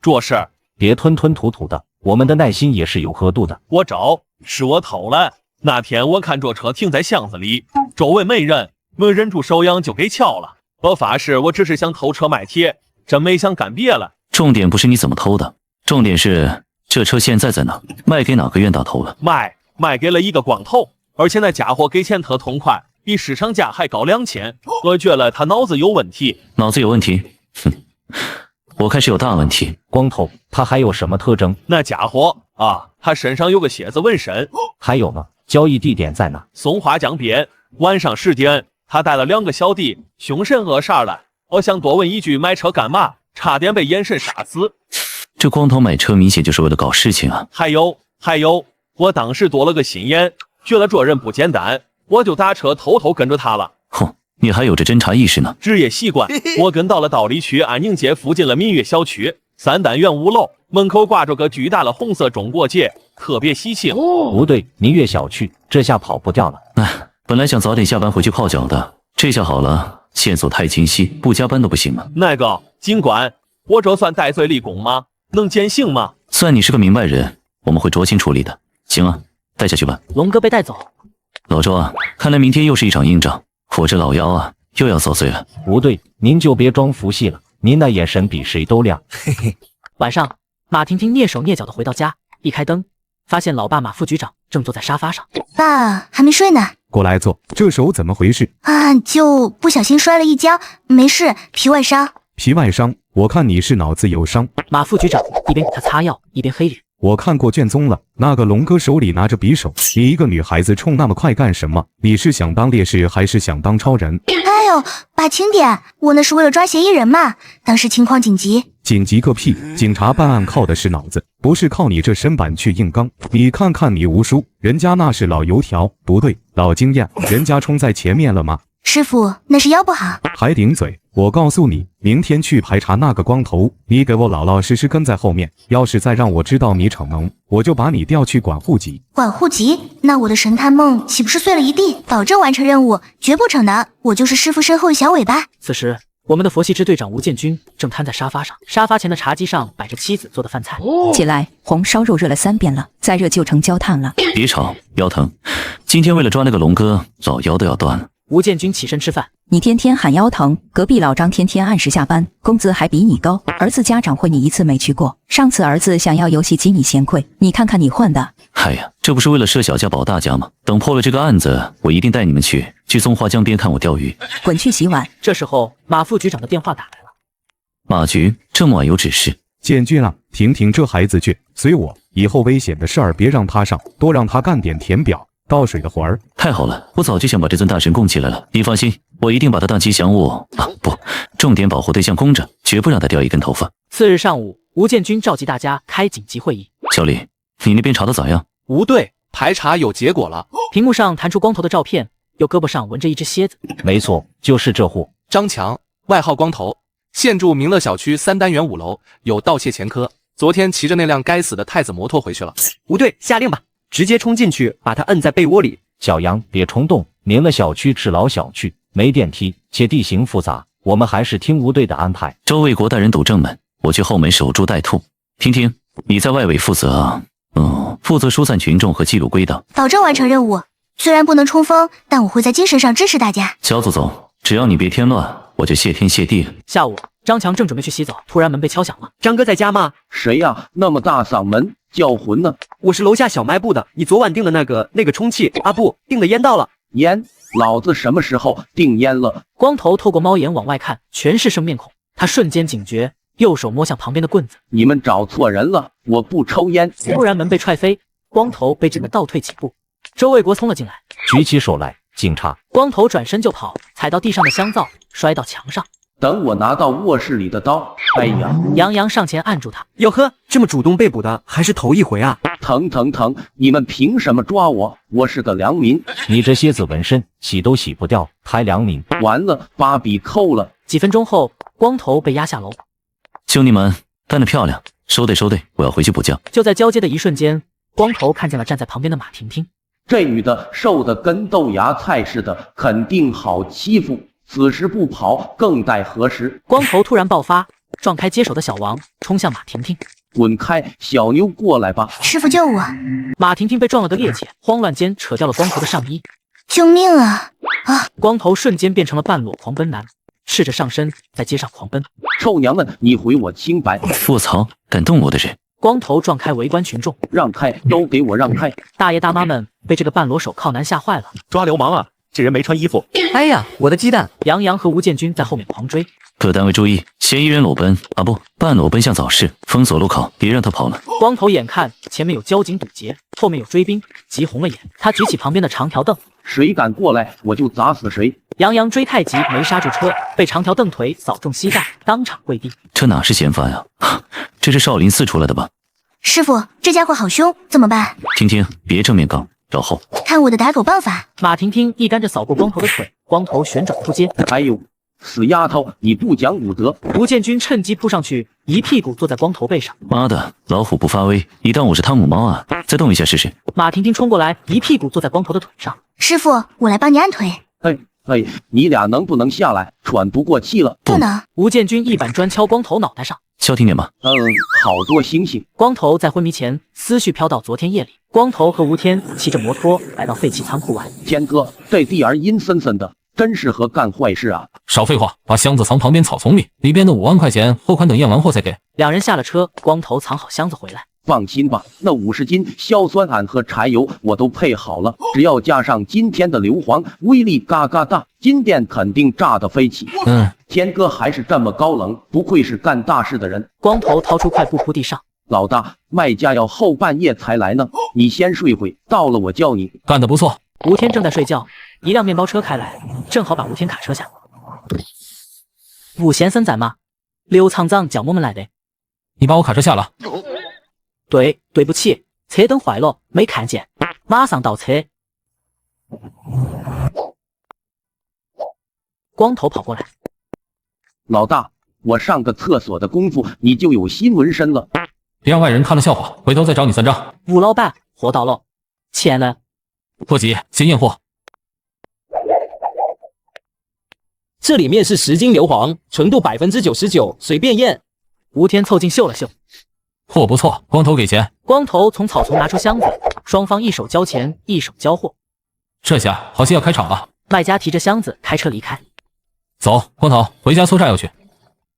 这事别吞吞吐吐的，我们的耐心也是有刻度的。我找，是我偷了。那天我看这车停在巷子里，周围没人，没忍住手痒就给撬了。我发誓，我只是想偷车卖铁，真没想干别了。重点不是你怎么偷的，重点是这车现在在哪？卖给哪个冤大头了？卖给了一个光头，而且那家伙给钱特痛快，比市场价还高2000。我觉得他脑子有问题。脑子有问题？哼，我看是有大问题。光头，他还有什么特征？那家伙啊，他身上有个蝎子纹身。还有呢？交易地点在哪？松花江边，晚上10点，他带了2个小弟，凶神恶煞的。我想多问一句，买车干嘛？差点被眼神杀死。这光头买车明显就是为了搞事情啊！还有，我当时多了个心眼，觉得这人不简单，我就打车偷偷跟着他了。哼，你还有着侦查意识呢。职业习惯，我跟到了道里区安宁街附近的民悦小区3单元5楼，门口挂着个巨大的红色中国结，特别喜庆。不对，民悦小区，这下跑不掉了。本来想早点下班回去泡脚的，这下好了，线索太清晰，不加班都不行了。那个警官，我这算戴罪立功吗？能减刑吗？算你是个明白人，我们会酌情处理的。行啊，带下去吧。龙哥被带走。老周啊，看来明天又是一场硬仗，我这老妖啊又要遭罪了。不对，您就别装服气了，您那眼神比谁都亮。嘿嘿。晚上，马婷婷蹑手蹑脚的回到家，一开灯，发现老爸马副局长正坐在沙发上。爸还没睡呢。过来坐。这手怎么回事？啊，就不小心摔了一跤，没事，皮外伤。皮外伤？我看你是脑子有伤。马副局长一边给他擦药，一边黑脸。我看过卷宗了，那个龙哥手里拿着匕首，你一个女孩子冲那么快干什么？你是想当烈士还是想当超人？哎呦，爸轻点，我那是为了抓嫌疑人嘛，当时情况紧急。紧急个屁！警察办案靠的是脑子，不是靠你这身板去硬刚。你看看你吴叔，人家那是老油条，不对，老经验，人家冲在前面了吗？师傅，那是腰不好。还顶嘴！我告诉你，明天去排查那个光头，你给我老老实实跟在后面。要是再让我知道你逞能，我就把你调去管户籍。管户籍？那我的神探梦岂不是碎了一地？保证完成任务，绝不逞能。我就是师傅身后的小尾巴。此时，我们的佛系支队长吴建军正瘫在沙发上，沙发前的茶几上摆着妻子做的饭菜。起来，红烧肉热了3遍了，再热就成焦炭了。别吵，腰疼。今天为了抓那个龙哥，老腰都要断了。吴建军起身吃饭。你天天喊腰疼，隔壁老张天天按时下班，工资还比你高。儿子家长会你一次没去过，上次儿子想要游戏机你嫌贵，你看看你混的。哎呀，这不是为了设小家保大家吗？等破了这个案子，我一定带你们去松花江边看我钓鱼。滚去洗碗。这时候马副局长的电话打来了。马局，这么晚有指示？建军啊，婷婷这孩子倔，随我，以后危险的事儿别让他上，多让他干点填表倒水的活儿。太好了，我早就想把这尊大神供起来了。你放心，我一定把他当吉祥物啊，不，重点保护对象供着，绝不让他掉一根头发。次日上午，吴建军召集大家开紧急会议。小李，你那边查的咋样？吴队，排查有结果了。屏幕上弹出光头的照片，右胳膊上纹着一只蝎子。没错，就是这户。张强，外号光头，现住明乐小区3单元5楼，有盗窃前科。昨天骑着那辆该死的太子摩托回去了。吴队，下令吧，直接冲进去，把他摁在被窝里。小杨，别冲动，明乐小区是老小区，没电梯，且地形复杂，我们还是听吴队的安排。周卫国带人堵正门，我去后门守株待兔。婷婷，你在外围负责啊，负责疏散群众和记录归档，保证完成任务。虽然不能冲锋，但我会在精神上支持大家。小祖宗，只要你别添乱，我就谢天谢地了。下午，张强正准备去洗澡，突然门被敲响了。张哥在家吗？谁呀？那么大嗓门叫魂呢？我是楼下小卖部的，你昨晚订的那个充气啊，不，订的烟到了。烟老子什么时候定烟了？光头透过猫眼往外看，全是生面孔，他瞬间警觉，右手摸向旁边的棍子。你们找错人了，我不抽烟。突然门被踹飞，光头被震得倒退几步，周卫国冲了进来，举起手来，警察。光头转身就跑，踩到地上的香皂，摔到墙上。等我拿到卧室里的刀。哎呀！杨洋上前按住他。哟呵，这么主动被捕的还是头一回啊！疼！你们凭什么抓我？我是个良民。你这蝎子纹身洗都洗不掉，还良民？完了，把笔扣了。几分钟后，光头被押下楼。兄弟们，干得漂亮！收队，我要回去补觉。就在交接的一瞬间，光头看见了站在旁边的马婷婷。这女的瘦得跟豆芽菜似的，肯定好欺负。此时不跑，更待何时？光头突然爆发，撞开接手的小王，冲向马婷婷。滚开，小妞过来吧！师傅救我！马婷婷被撞了个趔趄，慌乱间扯掉了光头的上衣。救命啊！啊！光头瞬间变成了半裸狂奔男，赤着上身在街上狂奔。臭娘们，你毁我清白！卧槽，敢动我的人！光头撞开围观群众，让开，都给我让开！大爷大妈们被这个半裸手铐男吓坏了。抓流氓啊！这人没穿衣服。哎呀，我的鸡蛋！杨洋和吴建军在后面狂追。各单位注意，嫌疑人裸奔啊不，半裸奔向早市，封锁路口，别让他跑了。光头眼看前面有交警堵截，后面有追兵，急红了眼。他举起旁边的长条凳，谁敢过来，我就砸死谁。杨洋追太急，没刹住车，被长条凳腿扫中膝盖，当场跪地。这哪是嫌犯呀？这是少林寺出来的吧？师傅，这家伙好凶，怎么办？婷婷，别正面刚，绕后。看我的打狗棒法！马婷婷一竿子扫过光头的腿，光头旋转扑街。哎呦，死丫头，你不讲武德！吴建军趁机扑上去，一屁股坐在光头背上。妈的，老虎不发威，你当我是汤姆猫啊？再动一下试试。马婷婷冲过来，一屁股坐在光头的腿上。师傅，我来帮你按腿。哎，你俩能不能下来？喘不过气了。不能。吴建军一板砖敲光头脑袋上。消停点吧。好多星星。光头在昏迷前思绪飘到昨天夜里，光头和吴天骑着摩托来到废弃仓库玩。天哥，这地儿阴森森的，真适合干坏事啊！少废话，把箱子藏旁边草丛里，里边的5万块钱货款等验完货再给。两人下了车，光头藏好箱子回来。放心吧，那50斤硝酸铵和柴油我都配好了，只要加上今天的硫磺，威力嘎嘎大，金店肯定炸得飞起。天哥还是这么高冷，不愧是干大事的人。光头掏出块布铺地上。老大，卖家要后半夜才来呢，你先睡会，到了我叫你。干得不错。吴天正在睡觉，一辆面包车开来，正好把吴天卡车下。吴先生在吗？刘厂长叫我们来的。你把我卡车下了。对不起，车灯坏了，没看见，马上倒车。光头跑过来。老大，我上个厕所的功夫，你就有新纹身了。别让外人看了笑话，回头再找你算账。吴老板，货到了，钱呢？不急，先验货。这里面是10斤硫磺，纯度99%，随便验。吴天凑近嗅了嗅。货不错，光头给钱。光头从草丛拿出箱子，双方一手交钱，一手交货。这下好像要开场了。卖家提着箱子开车离开。走，光头，回家搓炸药去。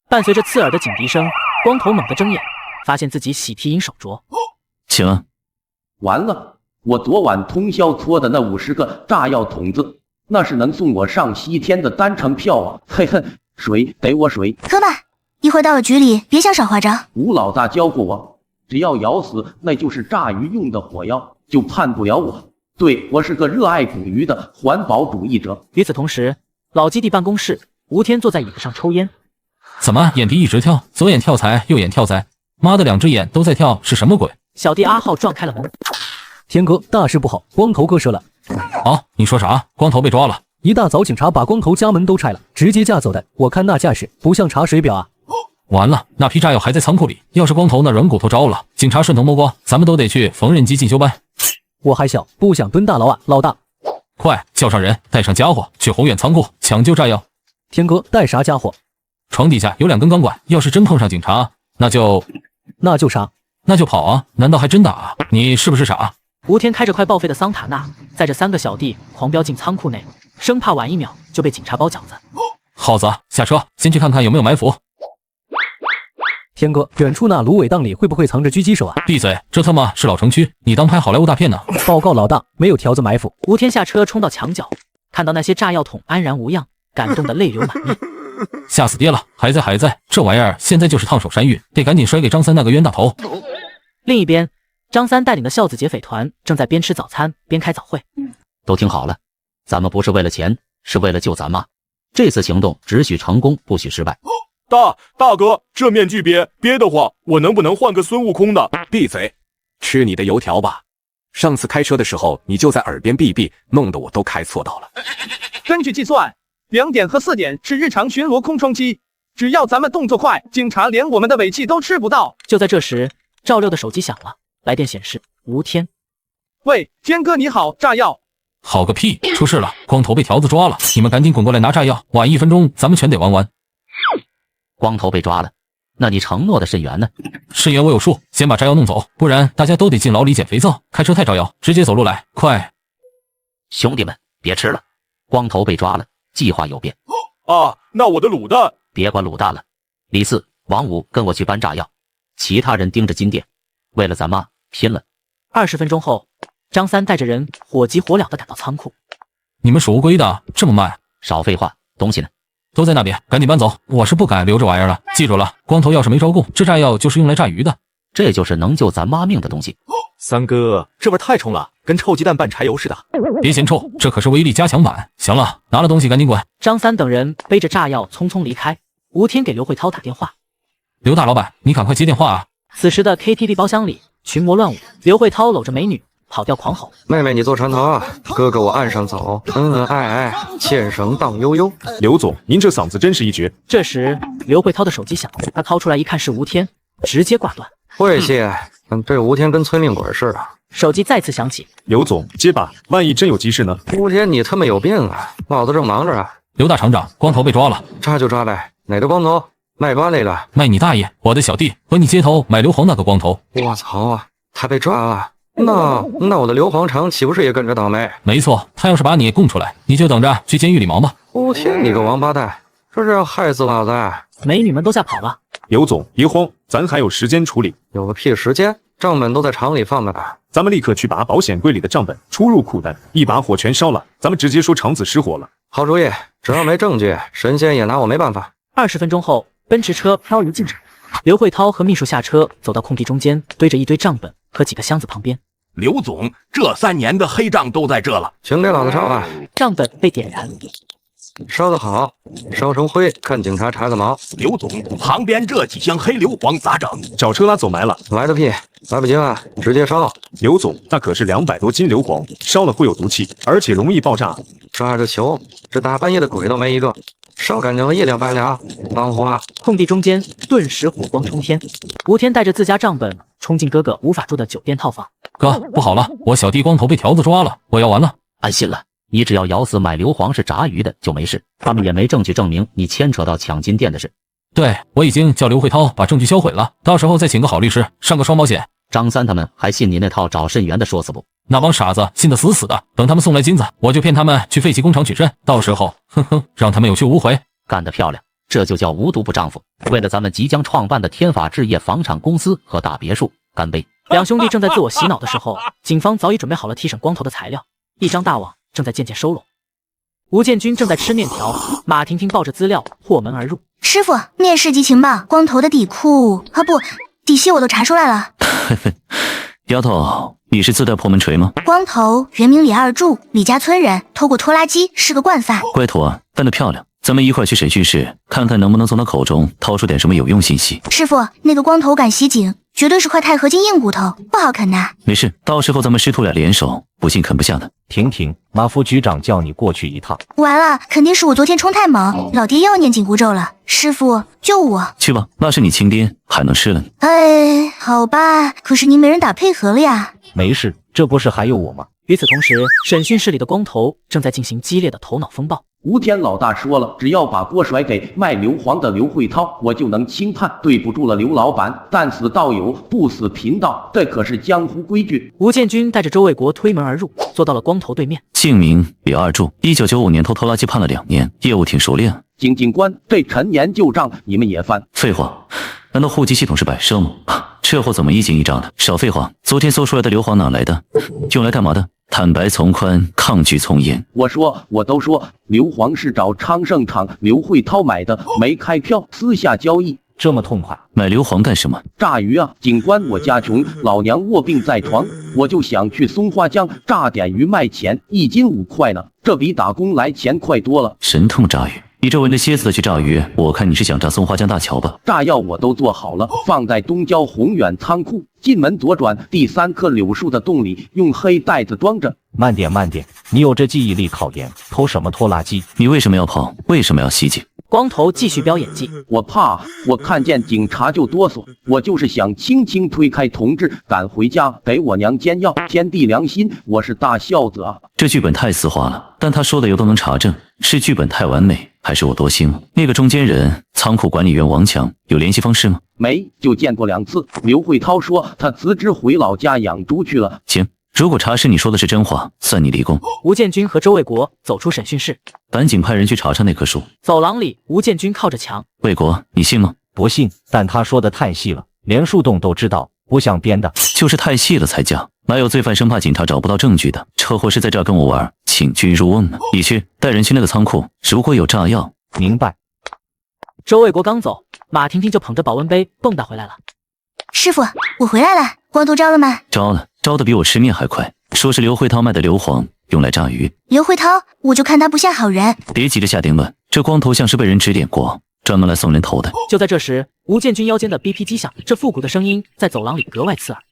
伴随着刺耳的警笛声，光头猛地睁眼，发现自己喜提银手镯。请啊！完了，我昨晚通宵搓的那50个炸药筒子，那是能送我上西天的单程票啊！嘿嘿，水给我水。哥们，一会儿到了局里，别想少划账。吴老大教过我，只要咬死那就是炸鱼用的火药，就判不了我。对，我是个热爱捕鱼的环保主义者。与此同时，老基地办公室，吴天坐在椅子上抽烟。怎么眼皮一直跳，左眼跳财，右眼跳财，妈的，2只眼都在跳，是什么鬼？小弟阿浩撞开了门。天哥，大事不好，光头哥折了。啊，你说啥？光头被抓了？一大早警察把光头家门都拆了，直接架走的。我看那架势不像查水表啊。完了，那批炸药还在仓库里，要是光头那软骨头招了，警察顺藤摸瓜，咱们都得去缝纫机进修班。我还小，不想蹲大牢啊，老大。快叫上人，带上家伙，去宏远仓库抢救炸药。天哥，带啥家伙？床底下有2根钢管，要是真碰上警察，那就啥？那就跑啊！难道还真打啊？你是不是傻？吴天开着快报废的桑塔纳，载着3个小弟狂飙进仓库内，生怕晚1秒就被警察包饺子。耗子，下车，先去看看有没有埋伏。天哥，远处那芦苇荡里会不会藏着狙击手啊？闭嘴，这他妈是老城区，你当拍好莱坞大片呢？报告老大，没有条子埋伏。吴天下车冲到墙角，看到那些炸药桶安然无恙，感动得泪流满面。吓死爹了！还在，这玩意儿现在就是烫手山芋，得赶紧摔给张三那个冤大头。另一边，张三带领的孝子劫匪团正在边吃早餐边开早会。都听好了，咱们不是为了钱，是为了救咱妈。这次行动只许成功，不许失败。大哥，这面具憋得慌，我能不能换个孙悟空的？闭嘴，吃你的油条吧！上次开车的时候你就在耳边哔，弄得我都开错道了。根据计算，2点和4点是日常巡逻空窗期，只要咱们动作快，警察连我们的尾气都吃不到。就在这时，赵六的手机响了，来电显示吴天。喂，天哥你好，炸药。好个屁，出事了，光头被条子抓了，你们赶紧滚过来拿炸药，晚1分钟咱们全得玩完。光头被抓了，那你承诺的肾源呢？肾源我有数，先把炸药弄走，不然大家都得进牢里捡肥皂。开车太招摇，直接走路来，快！兄弟们，别吃了，光头被抓了，计划有变。那我的卤蛋，别管卤蛋了。李四、王五跟我去搬炸药，其他人盯着金店，为了咱妈拼了。20分钟后，张三带着人火急火燎地赶到仓库。你们守乌龟的这么慢？少废话，东西呢？都在那边，赶紧搬走！我是不敢留这玩意儿了。记住了，光头要是没招供，这炸药就是用来炸鱼的。这就是能救咱妈命的东西。三哥，这味太冲了，跟臭鸡蛋拌柴油似的。别嫌臭，这可是威力加强版。行了，拿了东西赶紧滚！张三等人背着炸药匆匆离开。吴天给刘慧涛打电话：“刘大老板，你赶快接电话啊！”此时的 KTV 包厢里群魔乱舞，刘慧涛搂着美女跑调狂吼：“妹妹，你坐船头啊，哥哥我岸上走，恩恩爱爱，牵绳荡悠悠。”刘总，您这嗓子真是一绝。这时，刘慧涛的手机响，他掏出来一看是吴天，直接挂断。晦气，这吴天跟催命鬼似的。手机再次响起，刘总接吧，万一真有急事呢？吴天，你他妈有病啊！老子正忙着啊。刘大厂长，光头被抓了。抓就抓呗，哪个光头？卖瓜那个？卖你大爷！我的小弟和你接头买硫磺那个光头。我操啊！他被抓了。那我的硫磺厂岂不是也跟着倒霉？没错，他要是把你供出来，你就等着去监狱里忙吧。吴天，你个王八蛋，这是要害死老子！美女们都吓跑了。刘总别慌，咱还有时间处理。有个屁时间？账本都在厂里放着呢。咱们立刻去把保险柜里的账本出入库单，一把火全烧了，咱们直接说厂子失火了。好主意，只要没证据，神仙也拿我没办法。20分钟后，奔驰车漂移进场，刘慧涛和秘书下车，走到空地中间，堆着一堆账本和几个箱子旁边。刘总，这3年的黑账都在这了，请给老子烧啊！账本被点燃，烧得好，烧成灰，看警察查个毛。刘总，旁边这几箱黑硫磺咋整？找车拉走埋了。来个屁，来不及了，直接烧。刘总，那可是200多斤硫磺，烧了会有毒气，而且容易爆炸。抓着球，这大半夜的鬼都没一个，烧干净了1两半两，忙活了。空地中间顿时火光冲天，吴天带着自家账本冲进哥哥无法住的酒店套房。哥，不好了，我小弟光头被条子抓了，我要完了。安心了，你只要咬死买硫磺是炸鱼的就没事，他们也没证据证明你牵扯到抢金店的事。对，我已经叫刘慧涛把证据销毁了，到时候再请个好律师，上个双保险。张三他们还信你那套找肾源的说辞不？那帮傻子信得死死的，等他们送来金子，我就骗他们去废弃工厂取肾，到时候让他们有去无回。干得漂亮，这就叫无毒不丈夫。为了咱们即将创办的天法置业房产公司和大别墅，干杯！两兄弟正在自我洗脑的时候，警方早已准备好了提审光头的材料，一张大网正在渐渐收拢。吴建军正在吃面条，马婷婷抱着资料破门而入。师傅，面试及情报，光头的底裤底细我都查出来了。丫头，你是自带破门锤吗？光头原名李二柱，李家村人，偷过拖拉机，是个惯犯。乖徒啊，办得漂亮！咱们一块去审讯室，看看能不能从他口中掏出点什么有用信息。师傅，那个光头敢袭警，绝对是块钛合金硬骨头，不好啃呐。没事，到时候咱们师徒俩联手，不信啃不下呢。婷婷，马副局长叫你过去一趟。完了，肯定是我昨天冲太猛，老爹又要念紧箍咒了。师傅，救我！去吧，那是你亲爹，还能是了你？哎，好吧，可是您没人打配合了呀。没事，这不是还有我吗？与此同时，审讯室里的光头正在进行激烈的头脑风暴。吴天老大说了，只要把锅甩给卖硫磺的刘慧涛，我就能轻判。对不住了，刘老板，但死道友，不死贫道，这可是江湖规矩。吴建军带着周卫国推门而入，坐到了光头对面。姓名李二柱，1995年偷拖拉机判了2年，业务挺熟练。警官，这陈年旧账你们也翻？废话，难道户籍系统是摆设吗？这货怎么一惊一乍的？少废话！昨天搜出来的硫磺哪来的？用来干嘛的？坦白从宽，抗拒从严。我都说，硫磺是找昌盛厂刘慧涛买的，没开票，私下交易。这么痛快，买硫磺干什么？炸鱼啊！警官，我家穷，老娘卧病在床，我就想去松花江炸点鱼卖钱，1斤5块呢，这比打工来钱快多了。神他妈炸鱼！你这闻着蝎子的去炸鱼，我看你是想炸松花江大桥吧？炸药我都做好了，放在东郊宏远仓库，进门左转第3棵柳树的洞里，用黑袋子装着。慢点，你有这记忆力考研，偷什么拖拉机？你为什么要跑？为什么要袭击？光头继续飙演技。我怕，我看见警察就哆嗦，我就是想轻轻推开同志，赶回家给我娘煎药。天地良心，我是大孝子啊！这剧本太丝滑了，但他说的又都能查证，是剧本太完美，还是我多心了？那个中间人，仓库管理员王强有联系方式吗？没，就见过2次。刘慧涛说他辞职回老家养猪去了。行，如果查实你说的是真话，算你立功。吴建军和周卫国走出审讯室，赶紧派人去查查那棵树。走廊里，吴建军靠着墙。卫国，你信吗？不信，但他说的太细了，连树洞都知道，不像编的。就是太细了才假。哪有罪犯生怕警察找不到证据的？这货是在这儿跟我玩，请君入瓮呢。你去带人去那个仓库，如果有炸药。明白。周卫国刚走，马婷婷就捧着保温杯蹦跶回来了。师傅，我回来了，光头招了吗？招了，招的比我吃面还快。说是刘慧涛卖的硫磺用来炸鱼。刘慧涛，我就看他不像好人。别急着下定论，这光头像是被人指点过，专门来送人头的。就在这时，吴建军腰间的 BP 机响，这复古的声音在走廊里格外刺耳。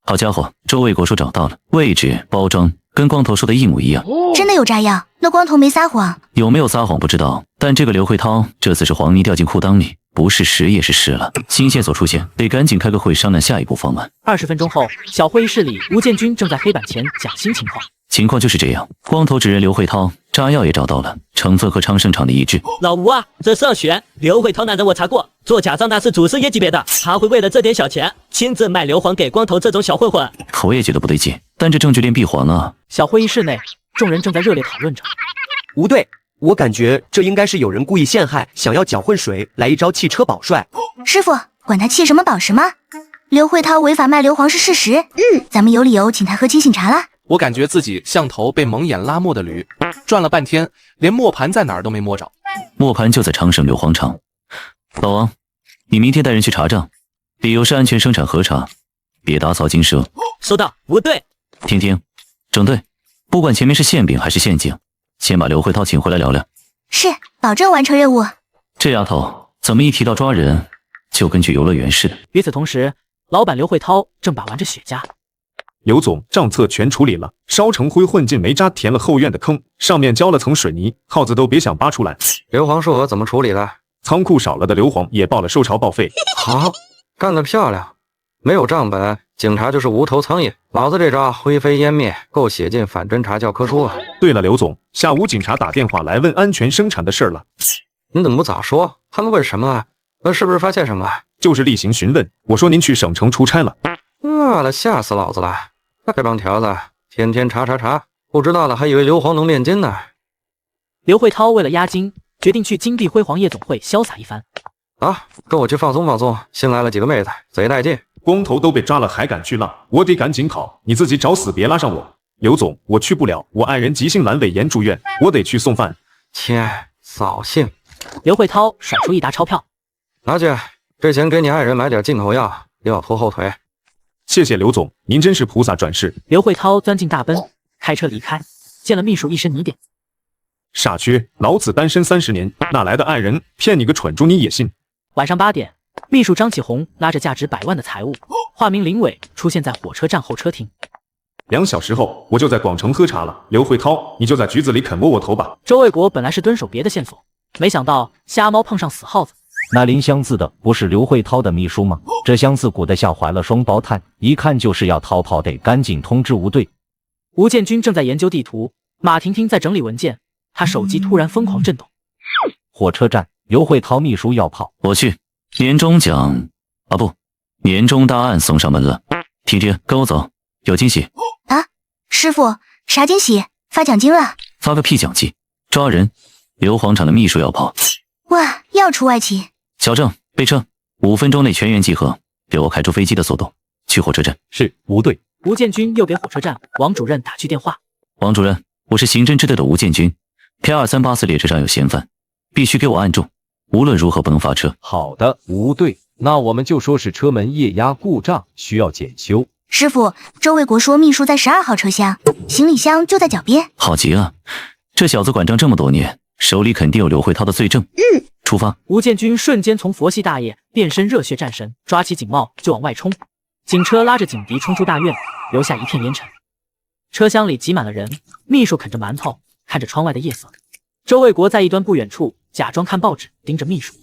好家伙，周卫国说找到了，位置、包装跟光头说的一模一样。真的有炸药？那光头没撒谎。有没有撒谎不知道，但这个刘慧涛这次是黄泥掉进裤裆里，不是屎也是屎了。新线索出现，得赶紧开个会商量下一步方案。20分钟后，小会议室里，吴建军正在黑板前讲新情况。情况就是这样，光头指认刘慧涛，炸药也找到了，成分和昌盛厂的一致。老吴啊，这事儿悬。刘慧涛那人我查过，做假账那是祖师爷级别的，他会为了这点小钱亲自卖硫磺给光头这种小混混。我也觉得不对劲，但这证据链闭环啊。小会议室内，众人正在热烈讨论着。吴队，我感觉这应该是有人故意陷害，想要搅浑水，来一招汽车保帅。师傅，管他气什么保什么，刘慧涛违法卖硫磺是事实。咱们有理由请他喝清醒茶啦。我感觉自己像头被蒙眼拉磨的驴，转了半天，连磨盘在哪儿都没摸着。磨盘就在昌盛硫磺厂。老王，你明天带人去查账，理由是安全生产核查，别打草惊蛇。收到，吴队。婷婷，整队，不管前面是馅饼还是陷阱，先把刘慧涛请回来聊聊。是，保证完成任务。这丫头怎么一提到抓人，就跟去游乐园似的？与此同时，老板刘慧涛正把玩着雪茄。刘总，账册全处理了，烧成灰混进煤渣，填了后院的坑，上面浇了层水泥，耗子都别想扒出来。硫磺数额怎么处理的？仓库少了的硫磺也报了收潮报废。好，干得漂亮！没有账本，警察就是无头苍蝇。老子这招灰飞烟灭，够写进反侦查教科书啊！对了，刘总，下午警察打电话来问安全生产的事儿了。你怎么不早说？他们问什么啊？是不是发现什么？就是例行询问。我说您去省城出差了。饿了，吓死老子了！这帮条子天天查，不知道了还以为硫磺能炼金呢。刘慧涛为了押金，决定去金碧辉煌夜总会潇洒一番。啊，跟我去放松放松。新来了几个妹子，贼带劲。光头都被抓了还敢去浪，我得赶紧跑，你自己找死别拉上我。刘总，我去不了，我爱人急性阑尾炎住院，我得去送饭。切，扫兴。刘慧涛甩出一沓钞票，拿去，这钱给你爱人买点进口药，又要拖后腿。谢谢刘总，您真是菩萨转世。刘慧涛钻进大奔，开车离开，见了秘书一身泥点。傻缺，老子单身30年，哪来的爱人？骗你个蠢猪你也信？晚上8点，秘书张启红拉着价值100万的财物，化名林伟出现在火车站候车厅。2小时后，我就在广城喝茶了。刘慧涛，你就在局子里啃摸我头吧。周卫国本来是蹲守别的线索，没想到瞎猫碰上死耗子。那林相似的不是刘慧涛的秘书吗？这相似股的吓坏了双胞胎，一看就是要逃跑，得赶紧通知吴队。吴建军正在研究地图，马婷婷在整理文件，他手机突然疯狂震动。火车站，刘慧涛秘书要跑，我去。年终奖啊不，年终大案送上门了。婷婷，跟我走，有惊喜啊！师傅，啥惊喜？发奖金了？发个屁奖金！抓人！硫磺厂的秘书要跑。哇，要出外勤！小郑备车，5分钟内全员集合，给我开出飞机的速度，去火车站。是，吴队。吴建军又给火车站王主任打去电话。王主任，我是刑侦支队的吴建军 ，K2384列车上有嫌犯，必须给我按住，无论如何不能发车。好的，吴队，那我们就说是车门液压故障，需要检修。师傅，周卫国说秘书在12号车厢，行李箱就在脚边。好极了，这小子管账这么多年，手里肯定有刘慧涛的罪证。出发！吴建军瞬间从佛系大爷变身热血战神，抓起警帽就往外冲。警车拉着警笛冲出大院，留下一片烟尘。车厢里挤满了人，秘书啃着馒头，看着窗外的夜色。周卫国在一端不远处假装看报纸，盯着秘书。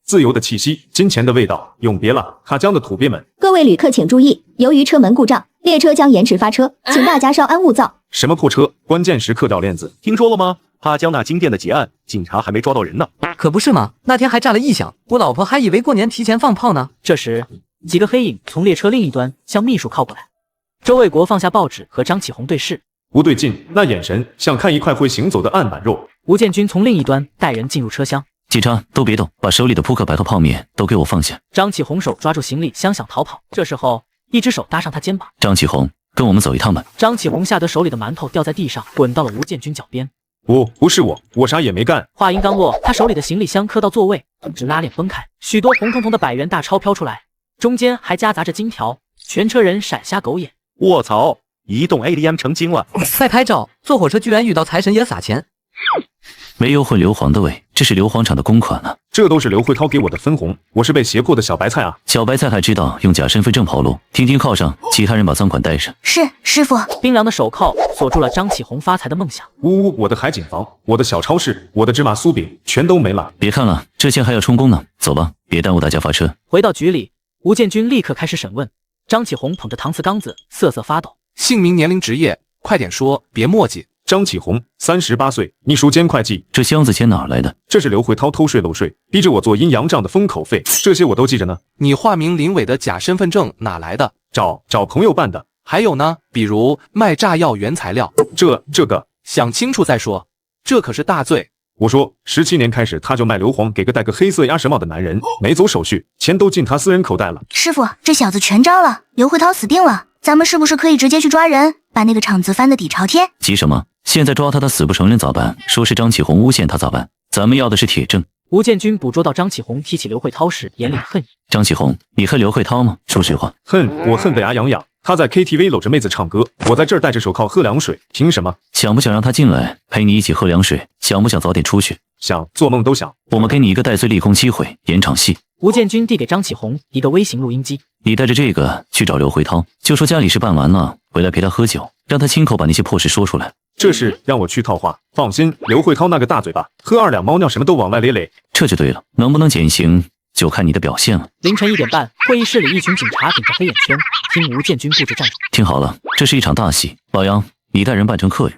自由的气息，金钱的味道，永别了，卡江的土鳖们！各位旅客请注意，由于车门故障，列车将延迟发车，请大家稍安勿躁。什么破车？关键时刻掉链子！听说了吗？哈江那金店的劫案，警察还没抓到人呢。可不是嘛，那天还炸了异响，我老婆还以为过年提前放炮呢。这时，几个黑影从列车另一端向秘书靠过来。周卫国放下报纸和张启宏对视，吴对劲，那眼神像看一块会行走的案板肉。吴建军从另一端带人进入车厢。警察都别动，把手里的扑克牌和泡面都给我放下。张启宏手抓住行李箱想逃跑，这时候一只手搭上他肩膀。张启宏，跟我们走一趟吧。张启宏吓得手里的馒头掉在地上，滚到了吴建军脚边。不是我啥也没干。话音刚落，他手里的行李箱磕到座位，直拉链崩开，许多红彤彤的100元大钞飘出来，中间还夹杂着金条，全车人闪瞎狗眼。卧槽，移动 ATM 成精了！再拍照，坐火车居然遇到财神爷撒钱。没有混硫磺的味，这是硫磺厂的公款啊！这都是刘慧涛给我的分红，我是被胁迫的小白菜啊！小白菜还知道用假身份证跑路，听听铐上，其他人把赃款带上。是，师傅。冰凉的手铐锁住了张启宏发财的梦想。我的海景房，我的小超市，我的芝麻酥饼，全都没了。别看了，这钱还要充公呢。走吧，别耽误大家发车。回到局里，吴建军立刻开始审问。张启宏捧着搪瓷缸子，瑟瑟发抖。姓名、年龄、职业，快点说，别墨迹。张启宏，38岁，秘书兼会计。这箱子钱哪来的？这是刘慧涛偷税漏税，逼着我做阴阳账的封口费，这些我都记着呢。你化名林伟的假身份证哪来的？找朋友办的。还有呢，比如卖炸药原材料，这个想清楚再说，这可是大罪。我说，17年开始他就卖硫磺给个戴个黑色鸭舌帽的男人，没走手续，钱都进他私人口袋了。师傅，这小子全招了，刘慧涛死定了，咱们是不是可以直接去抓人，把那个厂子翻得底朝天？急什么？现在抓他死不承认咋办？说是张启宏诬陷他咋办？咱们要的是铁证。吴建军捕捉到张启宏提起刘慧涛时眼里的恨意。张启宏，你恨刘慧涛吗？说实话。我恨得牙痒痒。他在 KTV 搂着妹子唱歌，我在这儿戴着手铐喝凉水，凭什么？想不想让他进来陪你一起喝凉水？想不想早点出去？想，做梦都想。我们给你一个戴罪立功机会，演场戏。吴建军递给张启宏一个微型录音机，你带着这个去找刘慧涛，就说家里事办完了，回来陪他喝酒，让他亲口把那些破事说出来。这是让我去套话，放心，刘慧涛那个大嘴巴，喝2两猫尿什么都往外咧。这就对了，能不能减刑就看你的表现了。凌晨1点半，会议室里一群警察顶着黑眼圈，听吴建军布置战术。听好了，这是一场大戏。老杨，你带人扮成客人，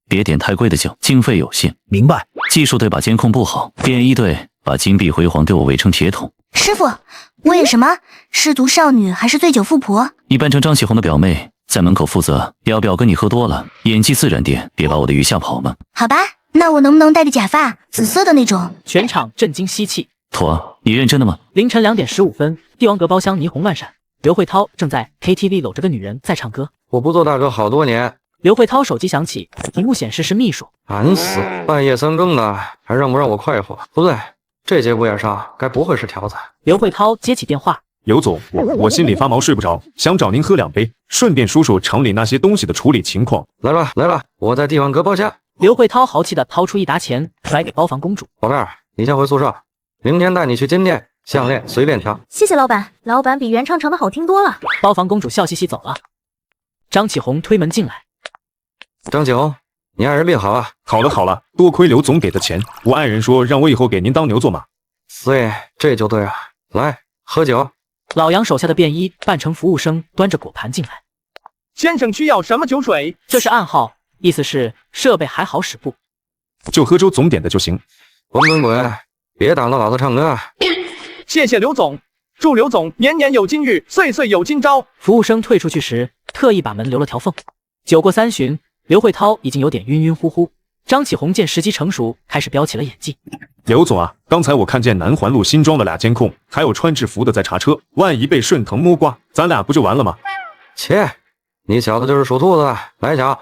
别点太贵的酒，经费有限。明白。技术队把监控布好，便衣队把金碧辉煌给我围成铁桶。师傅，我演什么？失足少女还是醉酒富婆？你扮成张启宏的表妹，在门口负责，要表哥你喝多了，演技自然点，别把我的鱼吓跑嘛。好吧，那我能不能戴着假发，紫色的那种？全场震惊吸气。妥，你认真的吗？凌晨2点15分，帝王阁包厢霓虹乱闪，刘慧涛正在 KTV 搂着个女人在唱歌。我不做大哥好多年。刘慧涛手机响起，屏幕显示是秘书。烦死，半夜3更的，还让不让我快活？不对，这节骨眼上，该不会是条子？刘慧涛接起电话。刘总，我心里发毛睡不着，想找您喝2杯，顺便说说厂里那些东西的处理情况。来了，我在帝王阁包下。刘慧涛豪气的掏出一沓钱甩给包房公主。宝贝儿，你先回宿舍，明天带你去金店，项链随便挑。谢谢老板，老板比原唱唱的好听多了。包房公主笑嘻嘻走了。张启宏推门进来。张启宏，你爱人病好了。好了，多亏刘总给的钱，我爱人说让我以后给您当牛做马。所以这就对了，来喝酒。老杨手下的便衣扮成服务生，端着果盘进来。先生需要什么酒水？这是暗号，意思是设备还好使不？就喝周总点的就行。滚，别挡了老子唱歌。谢谢刘总，祝刘总年年有今日，岁岁有今朝。服务生退出去时，特意把门留了条缝。酒过3巡，刘慧涛已经有点晕晕乎乎，张启宏见时机成熟，开始飙起了演技。刘总啊，刚才我看见南环路新装了俩监控，还有穿制服的在查车，万一被顺藤摸瓜，咱俩不就完了吗？切，你小子就是属兔子，来瞧。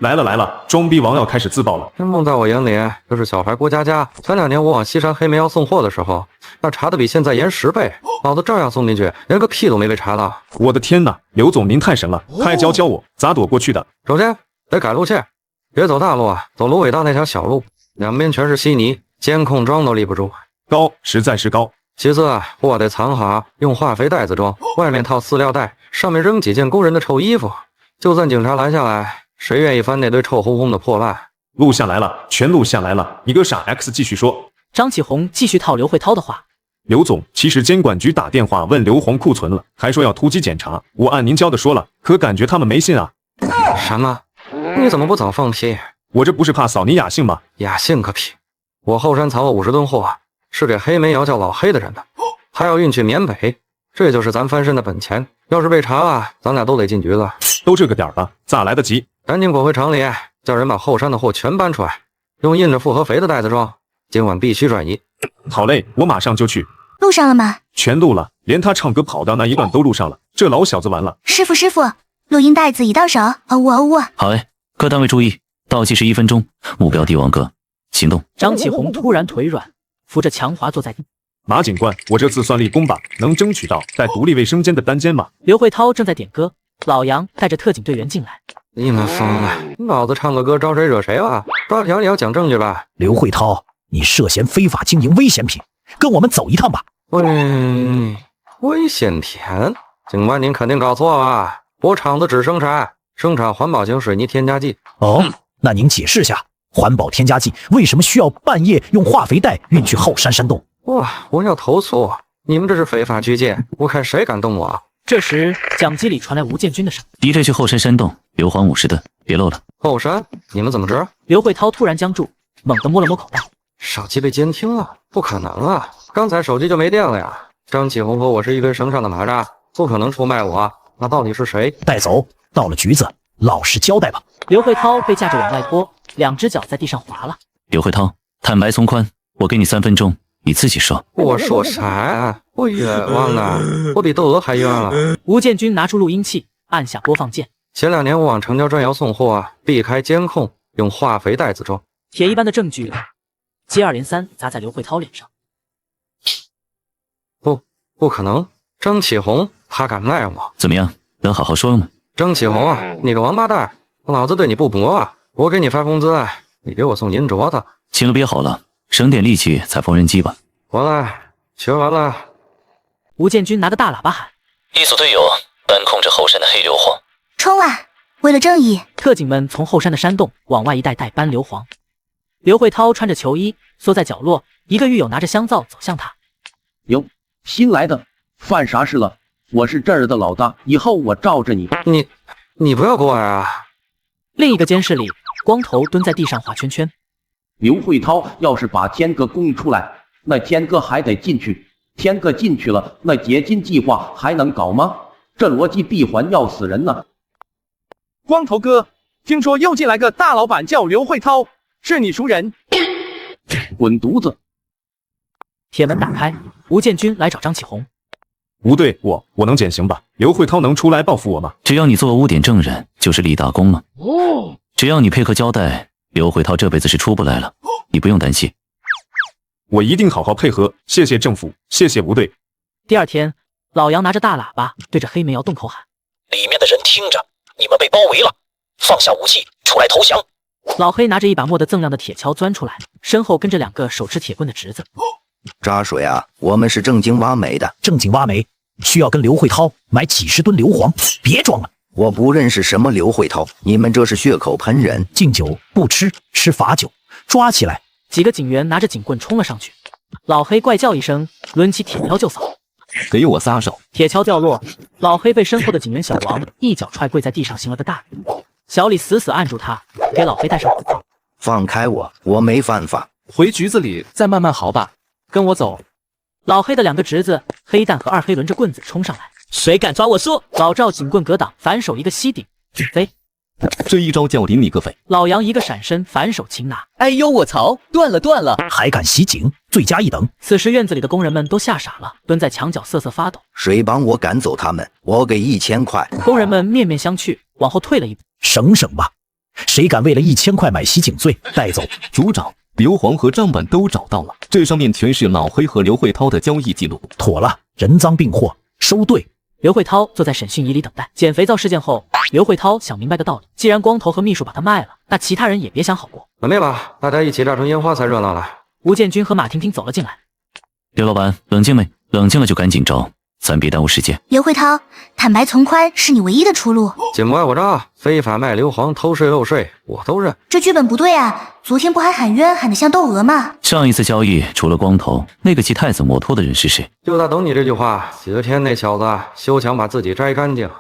来了，装逼王要开始自爆了。真梦在我眼里就是小孩过家家。前2年我往西山黑煤窑送货的时候，那查的比现在严10倍，老子照样送进去，连个屁都没被查到。我的天哪，刘总您太神了，快教我咋躲过去的。首先得改路线，别走大路啊，走芦苇道那条小路，两边全是稀泥，监控装都立不住，高，实在是高。其次货得藏好，用化肥袋子装，外面套饲料袋，上面扔几件工人的臭衣服，就算警察拦下来，谁愿意翻那堆臭烘烘的破烂？录下来了，全录下来了。你个傻 X 继续说。张启宏继续套刘慧涛的话。刘总，其实监管局打电话问硫磺库存了，还说要突击检查。我按您教的说了，可感觉他们没信啊。什么？你怎么不早放屁？我这不是怕扫你雅兴吗？雅兴个屁！我后山藏了50吨货，是给黑煤窑叫老黑的人的，还要运去缅北，这就是咱翻身的本钱。要是被查了，咱俩都得进局子。都这个点了，咋来得及？赶紧滚回厂里，叫人把后山的货全搬出来，用印着复合肥的袋子装，今晚必须转移。好嘞，我马上就去。录上了吗？全录了，连他唱歌跑调那一段都录上了。这老小子完了。师傅，录音带子已到手。呜。好哎，各单位注意，倒计时1分钟，目标帝王阁，行动。张启宏突然腿软，扶着墙滑坐在地。马警官，我这次算立功吧，能争取到带独立卫生间的单间吗？刘慧涛正在点歌，老杨带着特警队员进来。你们疯了！老子唱个歌招谁惹谁了？抓条也要讲证据吧？刘慧涛，你涉嫌非法经营危险品，跟我们走一趟吧。危险田？警官您肯定搞错了，我厂子只生产环保型水泥添加剂。哦，那您解释下，环保添加剂为什么需要半夜用化肥袋运去后山山洞？哇，我要投诉！你们这是非法拘禁，我看谁敢动我！这时，讲机里传来吴建军的声音：“敌对去后山山洞，硫磺50吨，别漏了。”后山？你们怎么知道？刘慧涛突然僵住，猛地摸了摸口袋，手机被监听了，不可能啊！刚才手机就没电了呀！张启宏和我是一根绳上的蚂蚱，不可能出卖我。那到底是谁？带走，到了局子，老实交代吧。刘慧涛被架着往外拖，两只脚在地上滑了。刘慧涛，坦白从宽，我给你3分钟，你自己说。我说啥？我冤枉了，我比窦娥还冤了。吴建军拿出录音器，按下播放键。前2年我往城郊砖窑送货，避开监控，用化肥袋子装。铁一般的证据接二连三砸在刘慧涛脸上。不可能！张启宏他敢赖我？怎么样，能好好说吗？张启宏啊，你个王八蛋，老子对你不薄啊！我给你发工资，你给我送银镯子。行了，别好了，省点力气踩缝纫机吧。完了，全完了！吴建军拿着大喇叭喊：“一组队友单控制后山的黑硫磺，冲啊！为了正义！”特警们从后山的山洞往外一带搬硫磺。刘慧涛穿着球衣，缩在角落，一个狱友拿着香皂走向他。哟，新来的，犯啥事了？我是这儿的老大，以后我罩着你。你不要过来啊！另一个监视里，光头蹲在地上画圈圈。刘慧涛要是把天哥供出来，那天哥还得进去。天哥进去了，那结金计划还能搞吗？这逻辑闭环要死人呢！光头哥，听说又进来个大老板叫刘慧涛，是你熟人？滚犊子！铁门打开，吴建军来找张启宏。吴队，我能减刑吧？刘慧涛能出来报复我吗？只要你做污点证人，就是立大功了。只要你配合交代，刘慧涛这辈子是出不来了，你不用担心。我一定好好配合，谢谢政府，谢谢吴队。第二天，老杨拿着大喇叭对着黑煤窑洞口喊：“里面的人听着，你们被包围了，放下武器，出来投降。”老黑拿着一把磨得锃亮的铁锹钻出来，身后跟着2个手持铁棍的侄子。扎水啊，我们是正经挖煤的。正经挖煤需要跟刘慧涛买几10吨硫磺，别装了。我不认识什么刘慧涛，你们这是血口喷人。敬酒不吃，吃罚酒，抓起来！几个警员拿着警棍冲了上去，老黑怪叫一声，抡起铁锹就扫。给我撒手！铁锹掉落，老黑被身后的警员小王一脚踹跪在地上，行了个大礼。小李死死按住他，给老黑戴上手铐。放开我，我没犯法。回局子里再慢慢嚎吧，跟我走。老黑的2个侄子黑蛋和二黑轮着棍子冲上来，谁敢抓我叔？老赵警棍格挡，反手一个膝顶，飞。这一招叫顶你个肺！老杨一个闪身，反手擒拿。哎呦我操，断了！还敢袭警，罪加一等。此时院子里的工人们都吓傻了，蹲在墙角瑟瑟发抖。谁帮我赶走他们，我给1000块。工人们面面相觑，往后退了一步。省省吧，谁敢为了1000块买袭警罪？带走！组长，硫磺和账本都找到了，这上面全是老黑和刘慧涛的交易记录。妥了，人赃并获，收队。刘慧涛坐在审讯椅里等待。捡肥皂事件后，刘慧涛想明白个道理：既然光头和秘书把他卖了，那其他人也别想好过。准备吧，大家一起炸成烟花才热闹了。吴建军和马婷婷走了进来。刘老板，冷静没？冷静了就赶紧招，咱别耽误时间。刘慧涛，坦白从宽是你唯一的出路。紧不爱我诈，非法卖硫磺、偷税漏税，我都认。这剧本不对啊！昨天不还喊冤喊得像窦娥吗？上一次交易除了光头，那个骑太子摩托的人是谁？就在等你这句话。几天那小子休想把自己摘干净。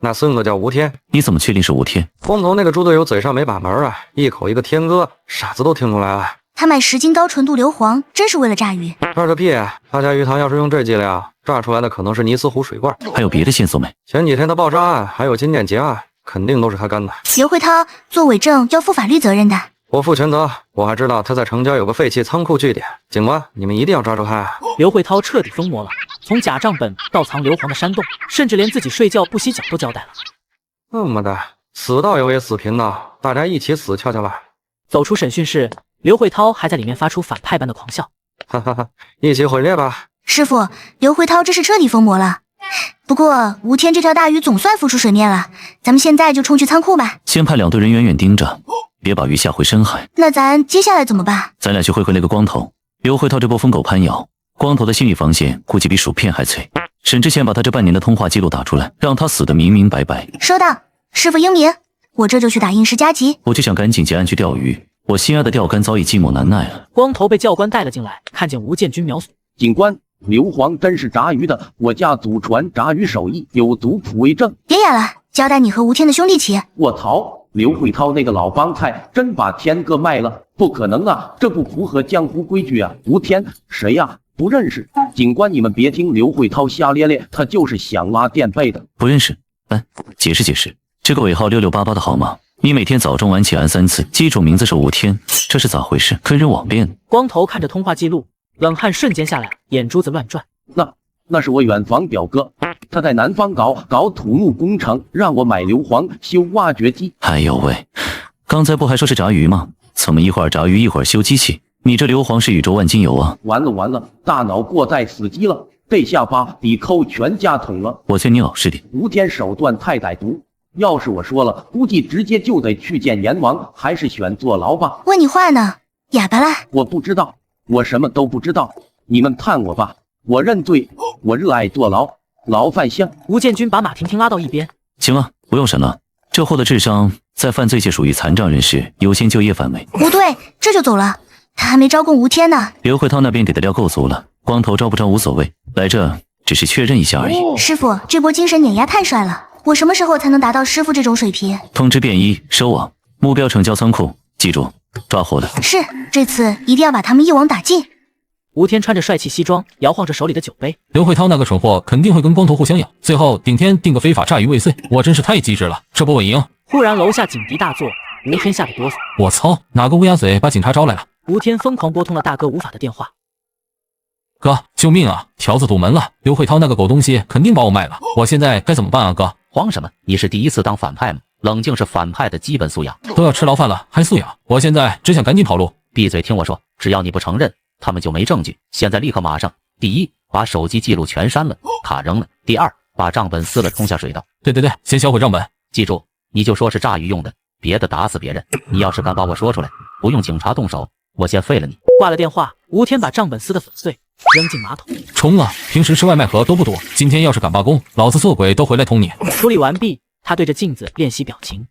那孙子叫吴天。你怎么确定是吴天？光头那个猪队友嘴上没把门啊，一口一个天哥，傻子都听出来了。他买10斤高纯度硫磺，真是为了炸鱼。炸个屁！他家鱼塘要是用这剂量炸出来的，可能是尼斯湖水罐。还有别的线索没？前几天的爆炸案，还有金店劫案，肯定都是他干的。刘慧涛做伪证要负法律责任的。我负全责。我还知道他在城郊有个废弃仓库据点。警官，你们一定要抓住他。刘慧涛彻底疯魔了，从假账本到藏硫磺的山洞，甚至连自己睡觉不洗脚都交代了。那么的，死道友也死贫道，大家一起死瞧瞧吧。走出审讯室，刘慧涛还在里面发出反派般的狂笑。哈哈哈，一起毁灭吧！师傅，刘慧涛这是彻底疯魔了。不过吴天这条大鱼总算浮出水面了，咱们现在就冲去仓库吧。先派2队人远远盯着，别把鱼下回深海。那咱接下来怎么办？咱俩去会会那个光头。刘慧涛这波疯狗攀咬，光头的心理防线估计比薯片还脆。沈之前把他这半年的通话记录打出来，让他死得明明白白。收到，师傅英明。我这就去打印石加急。我就想赶紧结案去钓鱼，我心爱的钓竿早已寂寞难耐了。光头被教官带了进来，看见吴建军秒锁。警官，硫磺真是炸鱼的，我家祖传炸鱼手艺，有族谱为证。别演了，交代你和吴天的兄弟起。我操！刘慧涛那个老帮菜真把天哥卖了？不可能啊，这不符合江湖规矩啊！吴天谁呀？不认识。警官，你们别听刘慧涛瞎咧咧，他就是想挖垫背的。不认识？解释解释。这个尾号6688的号码，你每天早中晚起按3次，机主名字是吴天，这是咋回事？跟人网恋？光头看着通话记录，冷汗瞬间下来，眼珠子乱转。那是我远房表哥，他在南方搞土木工程，让我买硫磺修挖掘机。哎呦喂，刚才不还说是炸鱼吗？怎么一会儿炸鱼一会儿修机器？你这硫磺是宇宙万金油啊！完了，大脑过载死机了，这下巴得扣全家桶了。我劝你老实点。吴天手段太歹毒，要是我说了，估计直接就得去见阎王，还是选坐牢吧。问你话呢，哑巴啦！我不知道，我什么都不知道，你们判我吧，我认罪，我热爱坐牢，牢饭香。吴建军把马婷婷拉到一边。行了，不用审了，这货的智商在犯罪界属于残障人士优先就业范围。不对，这就走了，他还没招供吴天呢。刘慧涛那边给的料够足了，光头招不招无所谓，来这只是确认一下而已。师傅，这波精神碾压太帅了，我什么时候才能达到师傅这种水平？通知便衣收网，目标城郊仓库，记住抓获的。是，这次一定要把他们一网打尽。吴天穿着帅气西装，摇晃着手里的酒杯。刘慧涛那个蠢货肯定会跟光头互相咬，最后顶天定个非法炸鱼未遂，我真是太机智了，这波稳赢。忽然楼下警笛大作，吴天吓得哆嗦。我操，哪个乌鸦嘴把警察招来了？吴天疯狂拨通了大哥无法的电话。哥，救命啊！条子堵门了，刘慧涛那个狗东西肯定把我卖了，我现在该怎么办啊？哥，慌什么？你是第一次当反派吗？冷静是反派的基本素养。都要吃牢饭了，还素养？我现在只想赶紧跑路。闭嘴，听我说，只要你不承认，他们就没证据。现在立刻马上，第一，把手机记录全删了，卡扔了；第二，把账本撕了冲下水道。对，先销毁账本。记住，你就说是炸鱼用的，别的打死别人。你要是敢把我说出来，不用警察动手，我先废了你。挂了电话，吴天把账本撕得粉碎，扔进马桶。冲啊！平时吃外卖盒都不多，今天要是敢罢工，老子做鬼都回来捅你。处理完毕，他对着镜子练习表情。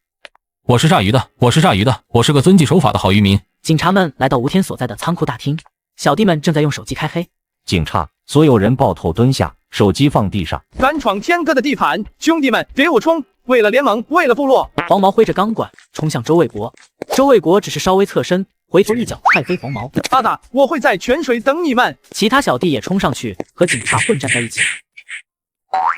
我是炸鱼的，我是个遵纪守法的好渔民。警察们来到吴天所在的仓库大厅，小弟们正在用手机开黑。警察，所有人抱头蹲下，手机放地上。敢闯天哥的地盘，兄弟们给我冲！为了联盟，为了部落。黄毛挥着钢管冲向周卫国，周卫国只是稍微侧身，回头一脚踹飞黄毛。阿达，我会在泉水等你们。其他小弟也冲上去和警察混战在一起。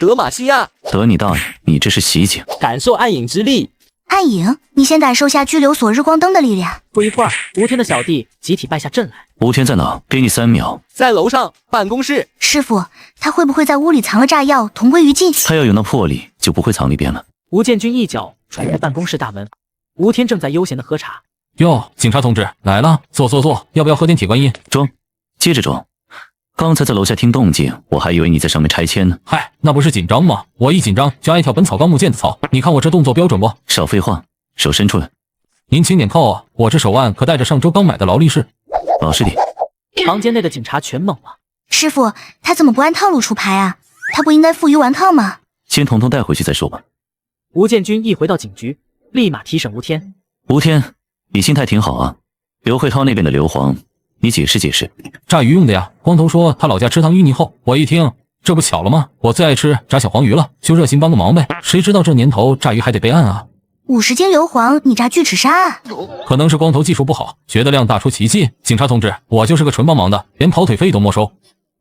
德玛西亚，得你大爷！你这是袭警！感受暗影之力。暗影，你先感受下拘留所日光灯的力量。不一会儿，吴天的小弟集体败下阵来。吴天在哪？给你3秒。在楼上办公室。师傅，他会不会在屋里藏了炸药，同归于尽？他要有那魄力，就不会藏里边了。吴建军一脚踹开办公室大门，吴天正在悠闲的喝茶。哟，警察同志来了，坐，要不要喝点铁观音？装，接着装。刚才在楼下听动静，我还以为你在上面拆迁呢。嗨，那不是紧张吗？我一紧张就爱跳《本草纲目》毽子操。你看我这动作标准不？少废话，手伸出来。您轻点扣啊，我这手腕可带着上周刚买的劳力士。老实点。房间内的警察全懵了。师傅，他怎么不按套路出牌啊？他不应该负隅顽抗吗？先统统带回去再说吧。吴建军一回到警局，立马提审吴天。吴天，你心态挺好啊。刘慧涛那边的硫磺，你解释解释。炸鱼用的呀，光头说他老家吃汤淤泥后，我一听，这不巧了吗？我最爱吃炸小黄鱼了，就热心帮个忙呗。谁知道这年头炸鱼还得备案啊。50斤硫磺，你炸巨齿鲨啊？可能是光头技术不好，学的量大出奇迹。警察同志，我就是个纯帮忙的，连跑腿费都没收。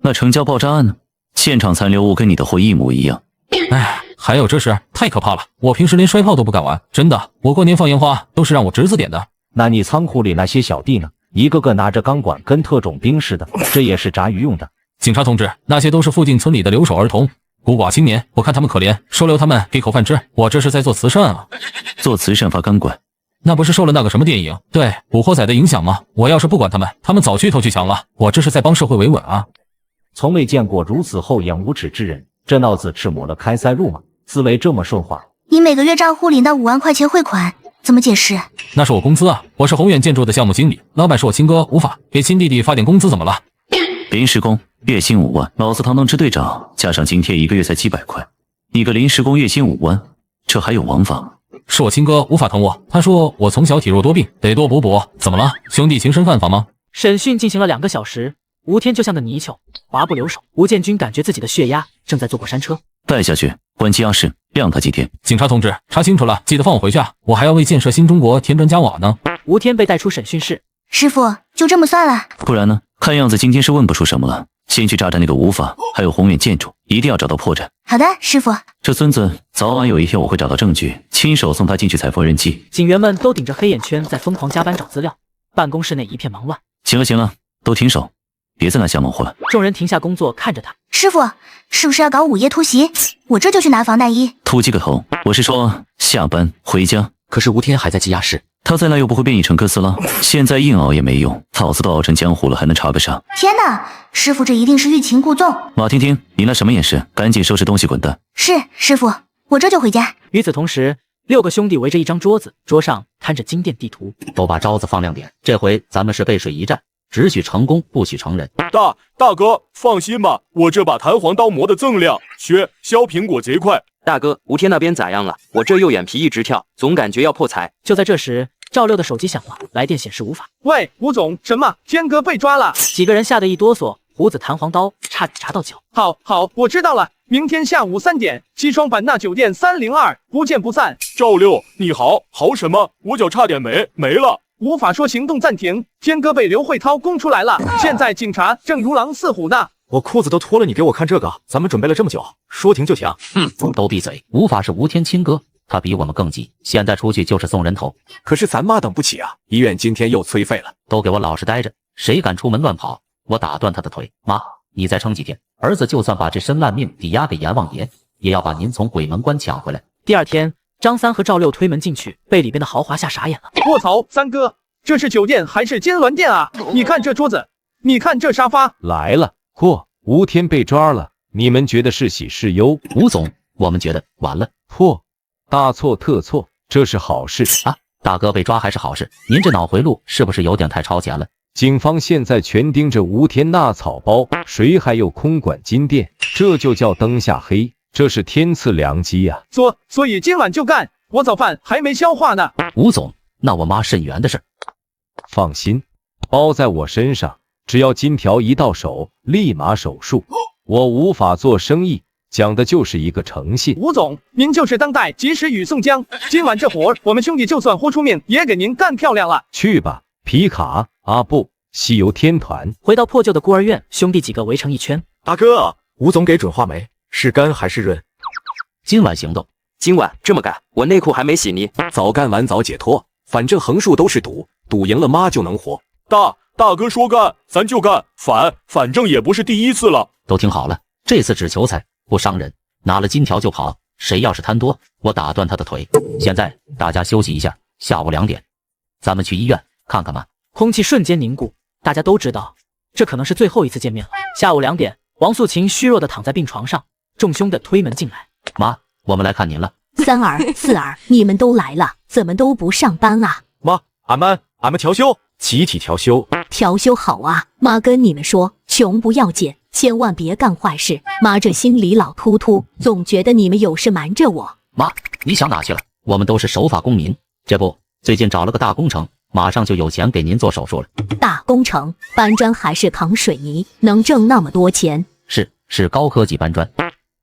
那成交爆炸案呢？现场残留物跟你的货一模一样。哎，还有这事，太可怕了！我平时连摔炮都不敢玩，真的。我过年放烟花都是让我侄子点的。那你仓库里那些小弟呢？一个个拿着钢管跟特种兵似的，这也是炸鱼用的。警察同志，那些都是附近村里的留守儿童、孤寡青年，我看他们可怜，收留他们给口饭吃。我这是在做慈善啊！做慈善发钢管，那不是受了那个什么电影对《古惑仔》的影响吗？我要是不管他们，他们早去偷去抢了。我这是在帮社会维稳啊！从未见过如此厚颜无耻之人，这脑子是抹了开塞露吗？思维这么顺滑。你每个月账户领到5万块钱汇款，怎么解释？那是我工资啊！我是宏远建筑的项目经理，老板是我亲哥，无法给亲弟弟发点工资怎么了？临时工月薪5万，老子堂堂支队长，加上津贴1个月才700块，你个临时工月薪5万，这还有王法？是我亲哥无法疼我，他说我从小体弱多病，得多补补。怎么了？兄弟情深犯法吗？审讯进行了2个小时，吴天就像个泥鳅，滑不留手。吴建军感觉自己的血压正在坐过山车。带下去，关羁押室，晾他几天。警察同志，查清楚了，记得放我回去啊！我还要为建设新中国添砖加瓦呢。吴天被带出审讯室。师傅，就这么算了？不然呢？看样子今天是问不出什么了。先去炸炸那个无法，还有宏远建筑，一定要找到破绽。好的，师傅。这孙子早晚有一天我会找到证据，亲手送他进去踩缝纫机。警员们都顶着黑眼圈在疯狂加班找资料，办公室内一片忙乱。行了，都停手，别再拿瞎忙活了。众人停下工作看着他。师傅，是不是要搞午夜突袭？我这就去拿防弹衣。突击个头！我是说下班回家。可是吴天还在羁押室，他再来又不会变异成哥斯拉，现在硬熬也没用，老子都熬成江湖了，还能查个啥？天哪，师傅这一定是欲擒故纵。马听听，你那什么眼神？赶紧收拾东西滚蛋！是，师傅，我这就回家。与此同时，6个兄弟围着一张桌子，桌上摊着金店地图，都把招子放亮点。这回咱们是背水一战，只许成功，不许成仁。大哥，放心吧，我这把弹簧刀磨得锃亮，削苹果贼快。大哥，吴天那边咋样了？我这右眼皮一直跳，总感觉要破财。就在这时，赵六的手机响了，来电显示无法。喂，吴总，什么？天哥被抓了！几个人吓得一哆嗦，胡子弹簧刀差点插到脚。好，我知道了，明天下午3点，西双版纳酒店302，不见不散。赵六，你好什么？我脚差点没了。无法说行动暂停，天哥被刘慧涛供出来了，现在警察正如狼似虎呢。我裤子都脱了，你给我看这个？咱们准备了这么久，说停就停。都闭嘴！无法是吴天亲哥，他比我们更急，现在出去就是送人头。可是咱妈等不起啊，医院今天又催费了。都给我老实待着，谁敢出门乱跑，我打断他的腿。妈，你再撑几天，儿子就算把这身烂命抵押给阎王爷，也要把您从鬼门关抢回来。第二天，张三和赵六推门进去，被里边的豪华吓傻眼了。卧槽，三哥，这是酒店还是金銮殿啊？你看这桌子，你看这沙发。来了，嚯！吴天被抓了，你们觉得是喜是忧？吴总，我们觉得完了。破，大错特错，这是好事啊！大哥被抓还是好事？您这脑回路是不是有点太超前了？警方现在全盯着吴天那草包，谁还有空管金店？这就叫灯下黑，这是天赐良机呀！所以今晚就干，我早饭还没消化呢。吴总，那我妈肾源的事，放心，包在我身上。只要金条一到手，立马手术。我无法做生意，讲的就是一个诚信。吴总，您就是当代及时雨宋江，今晚这活我们兄弟就算豁出命也给您干漂亮了。去吧，皮卡、阿布、西游天团。回到破旧的孤儿院，兄弟几个围成一圈。大哥，吴总给准话没？是干还是润？今晚行动，今晚这么干，我内裤还没洗呢。早干晚早解脱，反正横竖都是赌，赌赢了妈就能活。大哥说干，咱就干，反正也不是第一次了。都听好了，这次只求财不伤人，拿了金条就跑，谁要是贪多，我打断他的腿。现在大家休息一下，下午2点，咱们去医院看看吧。空气瞬间凝固，大家都知道，这可能是最后一次见面了。下午2点，王素琴虚弱的躺在病床上，重胸的推门进来。妈，我们来看您了。三儿、四儿，你们都来了，怎么都不上班啊？妈，俺们调休，集体调休。调休好啊，妈跟你们说，穷不要紧，千万别干坏事。妈这心里老突突，总觉得你们有事瞒着我。妈，你想哪去了？我们都是守法公民。这不，最近找了个大工程，马上就有钱给您做手术了。大工程，搬砖还是扛水泥，能挣那么多钱？是高科技搬砖。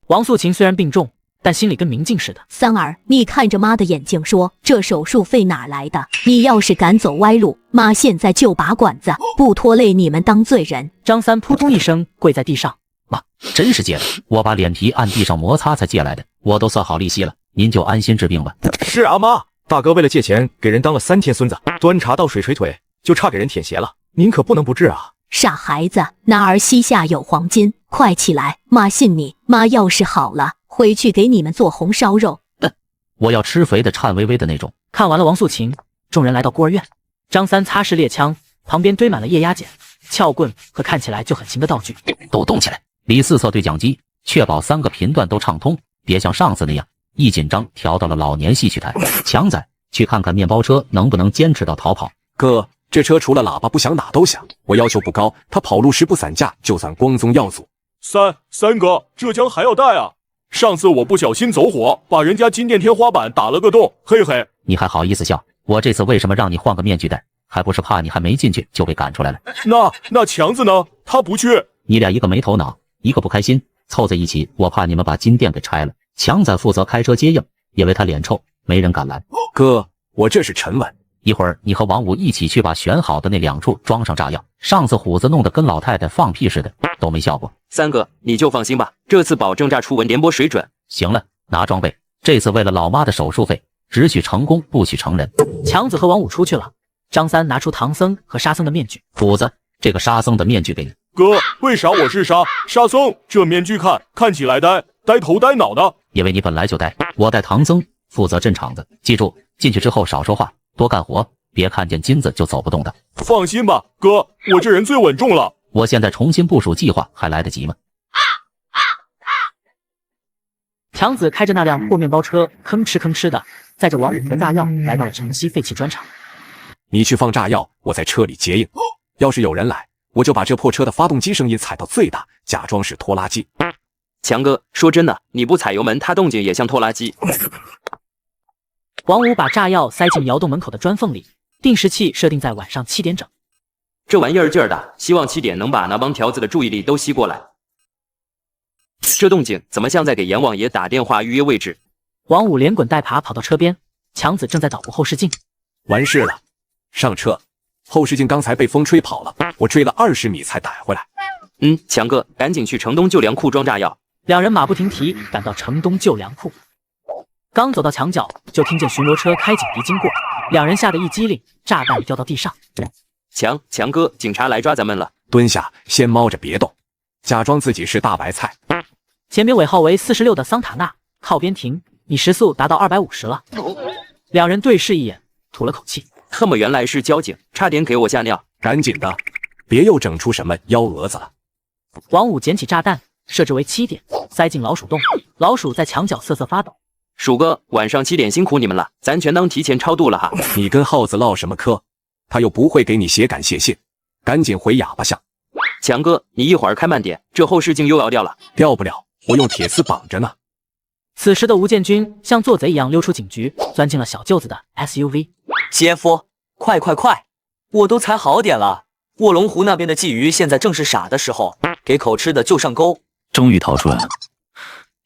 王素琴虽然病重，但心里跟明镜似的。三儿，你看着妈的眼睛说，这手术费哪来的？你要是敢走歪路，妈现在就拔管子，不拖累你们当罪人。张三扑通一声跪在地上。妈，真是借的，我把脸皮按地上摩擦才借来的，我都算好利息了，您就安心治病吧。是啊，妈，大哥为了借钱给人当了3天孙子，端茶倒水捶腿，就差给人舔鞋了，您可不能不治啊。傻孩子，男儿膝下有黄金，快起来，妈信你。妈要是好了，回去给你们做红烧肉。我要吃肥的颤巍巍的那种。看完了王素琴，众人来到孤儿院。张三擦拭猎枪，旁边堆满了液压剪、撬棍和看起来就很行的道具。都动起来！李四侧对讲机，确保3个频段都畅通，别像上次那样一紧张调到了老年戏曲台。强仔，去看看面包车能不能坚持到逃跑。哥，这车除了喇叭不响哪都响，我要求不高，他跑路时不散架就算光宗耀祖。三哥，这枪还要带啊？上次我不小心走火，把人家金店天花板打了个洞，嘿嘿。你还好意思笑？我这次为什么让你换个面具戴？还不是怕你还没进去就被赶出来了。那强子呢？他不去。你俩一个没头脑，一个不开心，凑在一起，我怕你们把金店给拆了。强仔负责开车接应，因为他脸臭，没人敢拦。哥，我这是沉稳。一会儿你和王五一起去把选好的那2处装上炸药。上次虎子弄得跟老太太放屁似的，都没效果。三哥，你就放心吧，这次保证炸出文联播水准。行了，拿装备。这次为了老妈的手术费，只许成功不许成人。强子和王五出去了。张三拿出唐僧和沙僧的面具。虎子，这个沙僧的面具给你。哥，为啥我是沙僧？这面具看起来呆头呆脑的。因为你本来就呆。我带唐僧负责镇场子，记住进去之后少说话，多干活，别看见金子就走不动的。放心吧，哥，我这人最稳重了。我现在重新部署计划，还来得及吗？强子开着那辆破面包车，吭哧吭哧的载着王五和炸药来到了城西废弃砖厂。你去放炸药，我在车里接应。要是有人来，我就把这破车的发动机声音踩到最大，假装是拖拉机。强哥，说真的，你不踩油门，它动静也像拖拉机。王五把炸药塞进窑洞门口的砖缝里，定时器设定在晚上7点整。这玩意儿劲儿大，希望7点能把那帮条子的注意力都吸过来。这动静怎么像在给阎王爷打电话预约位置？王五连滚带爬跑到车边，强子正在捣鼓后视镜。完事了，上车。后视镜刚才被风吹跑了，我追了20米才逮回来。强哥，赶紧去城东旧粮库装炸药。两人马不停蹄赶到城东旧粮库。刚走到墙角，就听见巡逻车开警笛经过，两人吓得一激灵，炸弹掉到地上。强哥，警察来抓咱们了！蹲下，先猫着别动，假装自己是大白菜。前边尾号为46的桑塔纳，靠边停，你时速达到250了。两人对视一眼，吐了口气。他们原来是交警，差点给我吓尿。赶紧的，别又整出什么幺蛾子了。王五捡起炸弹，设置为7点，塞进老鼠洞。老鼠在墙角瑟瑟发抖。鼠哥，晚上7点辛苦你们了，咱全当提前超度了哈。你跟耗子唠什么嗑？他又不会给你写感谢信，赶紧回哑巴巷。强哥，你一会儿开慢点，这后视镜又要掉了。掉不了，我用铁丝绑着呢。此时的吴建军像做贼一样溜出警局，钻进了小舅子的 SUV。姐夫，快！我都踩好点了。卧龙湖那边的鲫鱼现在正是傻的时候，给口吃的就上钩。终于逃出来了。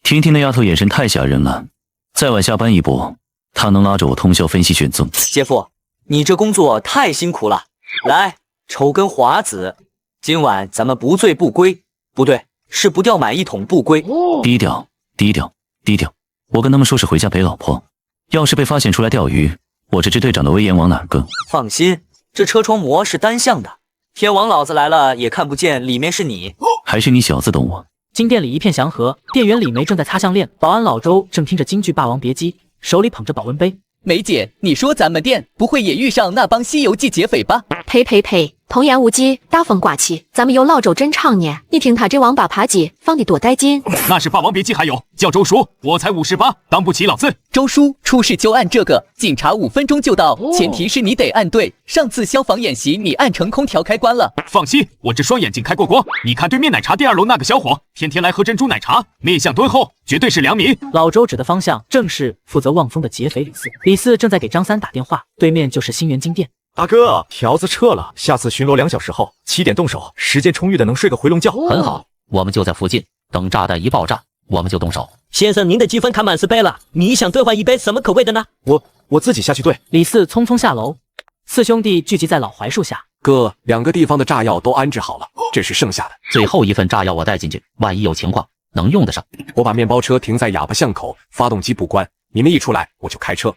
婷婷那丫头眼神太吓人了，再晚下班一步，她能拉着我通宵分析卷宗。姐夫，你这工作太辛苦了。来，抽根华子，今晚咱们不醉不归，不对，是不掉满1桶不归。低调。我跟他们说是回家陪老婆，要是被发现出来钓鱼，我这支队长的威严往哪儿搁？放心，这车窗膜是单向的，天王老子来了也看不见里面是你。还是你小子懂我？金店里一片祥和，店员李梅正在擦项链，保安老周正听着京剧《霸王别姬》，手里捧着保温杯。梅姐，你说咱们店不会也遇上那帮《西游记》劫匪吧？呸呸呸！童言无忌，大风刮起，咱们有老周真唱呢。你听他这王八扒鸡放的多带劲！那是《霸王别姬》，还有叫周叔，我才58，当不起老子。周叔出事就按这个，警察5分钟就到，前提是你得按对。上次消防演习你按成空调开关了。放心，我这双眼睛开过光。你看对面奶茶第2楼那个小伙，天天来喝珍珠奶茶，面相敦厚，绝对是良民。老周指的方向正是负责望风的劫匪李四。李四正在给张三打电话，对面就是新源金店。大哥，条子撤了，下次巡逻2小时后7点动手，时间充裕的能睡个回笼觉。很好，我们就在附近，等炸弹一爆炸，我们就动手。先生，您的积分卡满10杯了，你想兑换一杯什么口味的呢？我自己下去兑。李四匆匆下楼，四兄弟聚集在老槐树下。哥，2个地方的炸药都安置好了，这是剩下的。最后一份炸药我带进去，万一有情况能用得上。我把面包车停在哑巴巷口，发动机不关，你们一出来我就开车。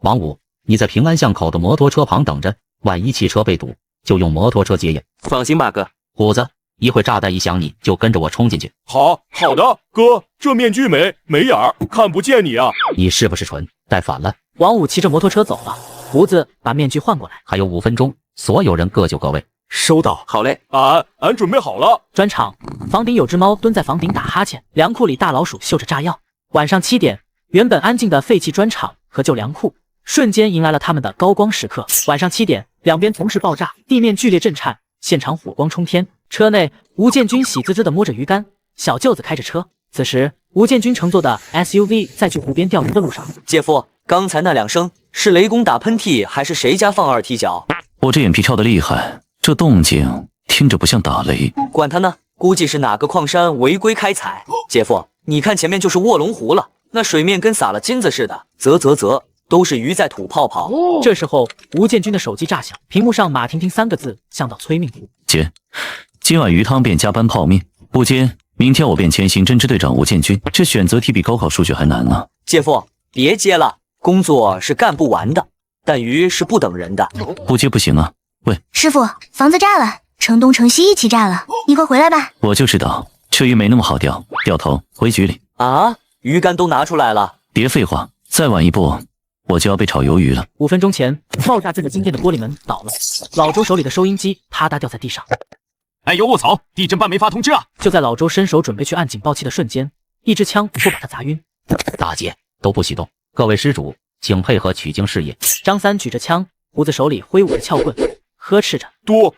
王五，你在平安巷口的摩托车旁等着，万一汽车被堵，就用摩托车接应。放心吧，哥。虎子，一会炸弹一响，你就跟着我冲进去。好的，哥，这面具没眼儿，看不见你啊。你是不是蠢？戴反了。王五骑着摩托车走了，胡子把面具换过来。还有5分钟，所有人各就各位。收到。好嘞，俺准备好了。专场，房顶有只猫蹲在房顶打哈欠，粮库里大老鼠嗅着炸药。晚上7点，原本安静的废弃砖厂和旧粮库瞬间迎来了他们的高光时刻。晚上7点，两边同时爆炸，地面剧烈震颤，现场火光冲天。车内，吴建军喜滋滋地摸着鱼竿，小舅子开着车。此时，吴建军乘坐的 SUV 在去湖边钓鱼的路上。姐夫，刚才那2声是雷公打喷嚏，还是谁家放2踢脚？我这眼皮跳得厉害，这动静听着不像打雷。管他呢，估计是哪个矿山违规开采。姐夫，你看前面就是卧龙湖了，那水面跟撒了金子似的，啧，都是鱼在吐泡泡。这时候，吴建军的手机炸响，屏幕上马婷婷3个字像道催命符。姐，今晚鱼汤变加班泡面，不接，明天我变签刑侦支队长吴建军。这选择题比高考数学还难呢。姐夫，别接了，工作是干不完的，但鱼是不等人的。不接不行啊。喂，师傅，房子炸了，城东城西一起炸了，你快回来吧。我就知道这鱼没那么好钓，掉头回局里。啊，鱼竿都拿出来了。别废话，再晚一步我就要被炒鱿鱼了。5分钟前，爆炸这个金店的玻璃门倒了，老周手里的收音机啪嗒掉在地上。哎呦卧槽，地震办没发通知啊！就在老周伸手准备去按警报器的瞬间，一支枪就把他砸晕。大姐都不许动，各位施主请配合取经事业。张三举着枪，胡子手里挥舞着撬棍，呵斥着：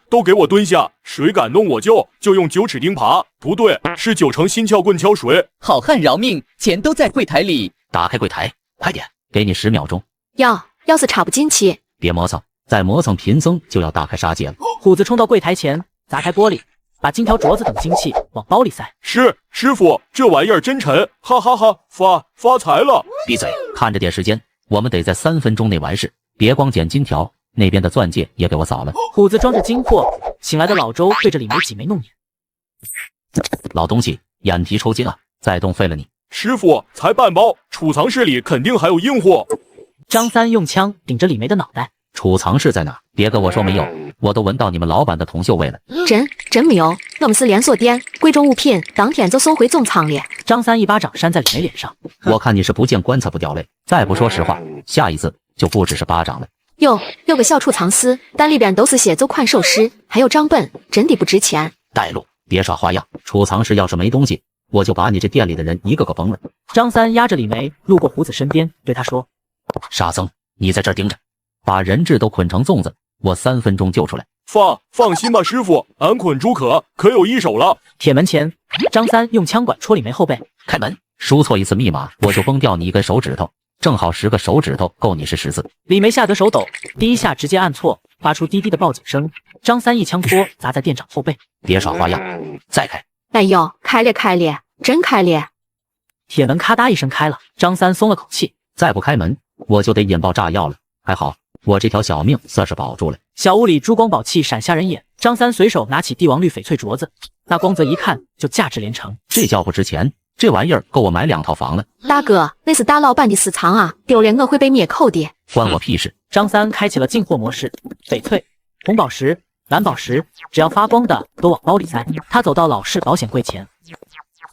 都给我蹲下！谁敢动我就用9齿钉耙。不对，是9成新撬棍敲谁。好汉饶命，钱都在柜台里。打开柜台，快点，给你10秒钟。要是插不进去，别磨蹭，再磨蹭贫僧就要大开杀戒了。虎子冲到柜台前，砸开玻璃，把金条、镯子等金器往包里塞。师傅，这玩意儿真沉，哈哈哈，发财了！闭嘴，看着点时间，我们得在3分钟内完事，别光捡金条，那边的钻戒也给我扫了。虎子装着金货，醒来的老周对着李梅挤眉弄眼。老东西，眼皮抽筋了，再动废了你。师傅，才半包，储藏室里肯定还有硬货。张三用枪顶着李梅的脑袋。储藏室在哪？别跟我说没有，我都闻到你们老板的铜锈味了。真没有，我们是连锁店，贵重物品当天就送回总仓里。张三一巴掌扇在李梅脸上。我看你是不见棺材不掉泪，再不说实话，下一次就不只是巴掌了。有个小储藏室，但里边都是些旧款首饰，还有账本，真的不值钱。带路，别耍花样。储藏室要是没东西，我就把你这店里的人一个个崩了。张三压着李梅路过胡子身边，对他说：沙僧，你在这儿盯着，把人质都捆成粽子，我3分钟救出来。放心吧，师傅，俺捆朱可有一手了。铁门前，张三用枪管戳李梅后背。开门，输错一次密码，我就崩掉你一根手指头，正好10个手指头够你是10次。李梅吓得手抖，第一下直接按错，发出滴滴的报警声。张三一枪托砸在店长后背。别耍花样，再开。哎呦，开了，真开了！铁门咔嗒一声开了，张三松了口气。再不开门，我就得引爆炸药了。还好，我这条小命算是保住了。小屋里珠光宝气闪瞎人眼，张三随手拿起帝王绿翡翠镯子，那光泽一看就价值连城。这叫不值钱，这玩意儿够我买2套房了。大哥，那是大老板的私藏啊，丢了我会被灭口的。关我屁事！张三开启了进货模式，翡翠、红宝石、蓝宝石，只要发光的都往包里塞。他走到老式保险柜前，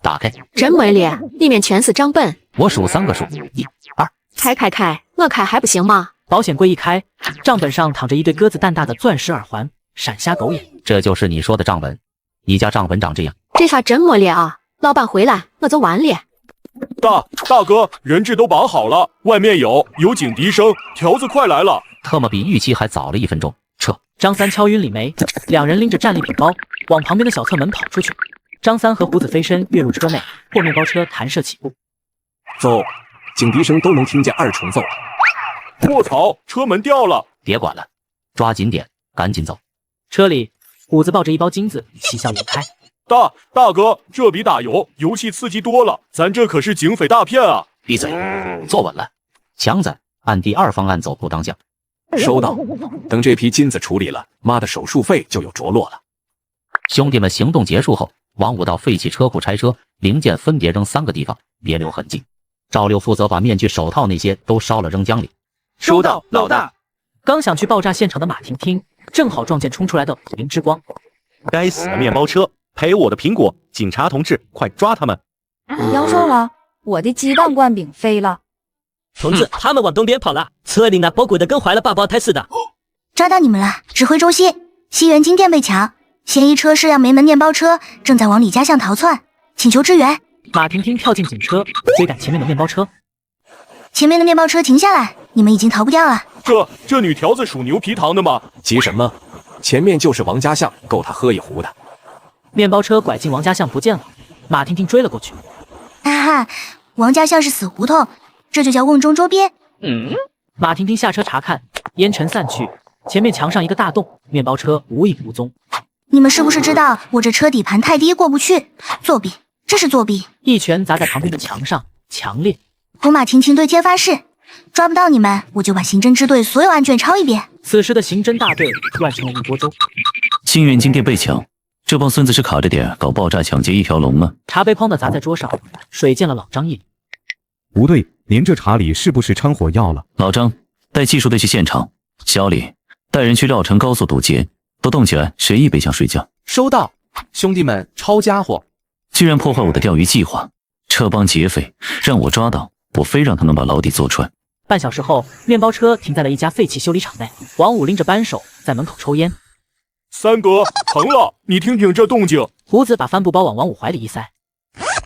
打开，真美丽，里面全是账本。我数3个数，1、2。开，我开还不行吗？保险柜一开，账本上躺着一对鸽子蛋大的钻石耳环，闪瞎狗眼。这就是你说的账本？你家账本长这样？这下真没裂啊！老板回来，我就完了。大哥，人质都绑好了，外面有警笛声，条子快来了。特么比预期还早了1分钟，撤！张三敲晕李梅，两人拎着战利品包往旁边的小侧门跑出去。张三和胡子飞身跃入车内，破面包车弹射起步。走，警笛声都能听见，2重奏。卧槽，车门掉了！别管了，抓紧点，赶紧走。车里，虎子抱着一包金子，喜笑颜开。大哥，这比打游戏刺激多了，咱这可是警匪大片啊！闭嘴，坐稳了。强子，按第2方案走不当将。收到。等这批金子处理了，妈的手术费就有着落了。兄弟们行动结束后，王五到废弃车库拆车，零件分别扔3个地方，别留痕迹。赵六负责把面具、手套那些都烧了扔江里。收到，老大。刚想去爆炸现场的马婷婷，正好撞见冲出来的五菱之光。该死的面包车，赔我的苹果！警察同志，快抓他们！妖兽了，我的鸡蛋灌饼飞了。同志，他们往东边跑了，车里那包裹的跟怀了8胞胎似的。抓到你们了！指挥中心，西园金店被抢，嫌疑车是辆梅门面包车，正在往李家巷逃窜，请求支援。马婷婷跳进警车，追赶前面的面包车。前面的面包车停下来，你们已经逃不掉了。这女条子属牛皮糖的吗？急什么？前面就是王家巷，够他喝一壶的。面包车拐进王家巷不见了，马婷婷追了过去。哈哈，王家巷是死胡同，这就叫瓮中捉鳖。马婷婷下车查看，烟尘散去，前面墙上一个大洞，面包车无影无踪。你们是不是知道我这车底盘太低过不去？作弊，这是作弊！一拳砸在旁边的墙上，强烈。我马婷婷对天发誓，抓不到你们，我就把刑侦支队所有案卷抄一遍。此时的刑侦大队乱成了一锅粥。新源金店被抢，这帮孙子是卡着点搞爆炸抢劫一条龙吗？茶杯哐的砸在桌上，水溅了老张一脸。吴队，您这茶里是不是掺火药了？老张，带技术队去现场。小李，带人去料城高速堵截，都动起来，谁一杯想睡觉？收到，兄弟们，抄家伙！居然破坏我的钓鱼计划，这帮劫匪让我抓到，我非让他们把牢底坐穿。半小时后，面包车停在了一家废弃修理厂内，王五拎着扳手在门口抽烟。三哥，疼了，你听听这动静。胡子把帆布包往王五怀里一塞。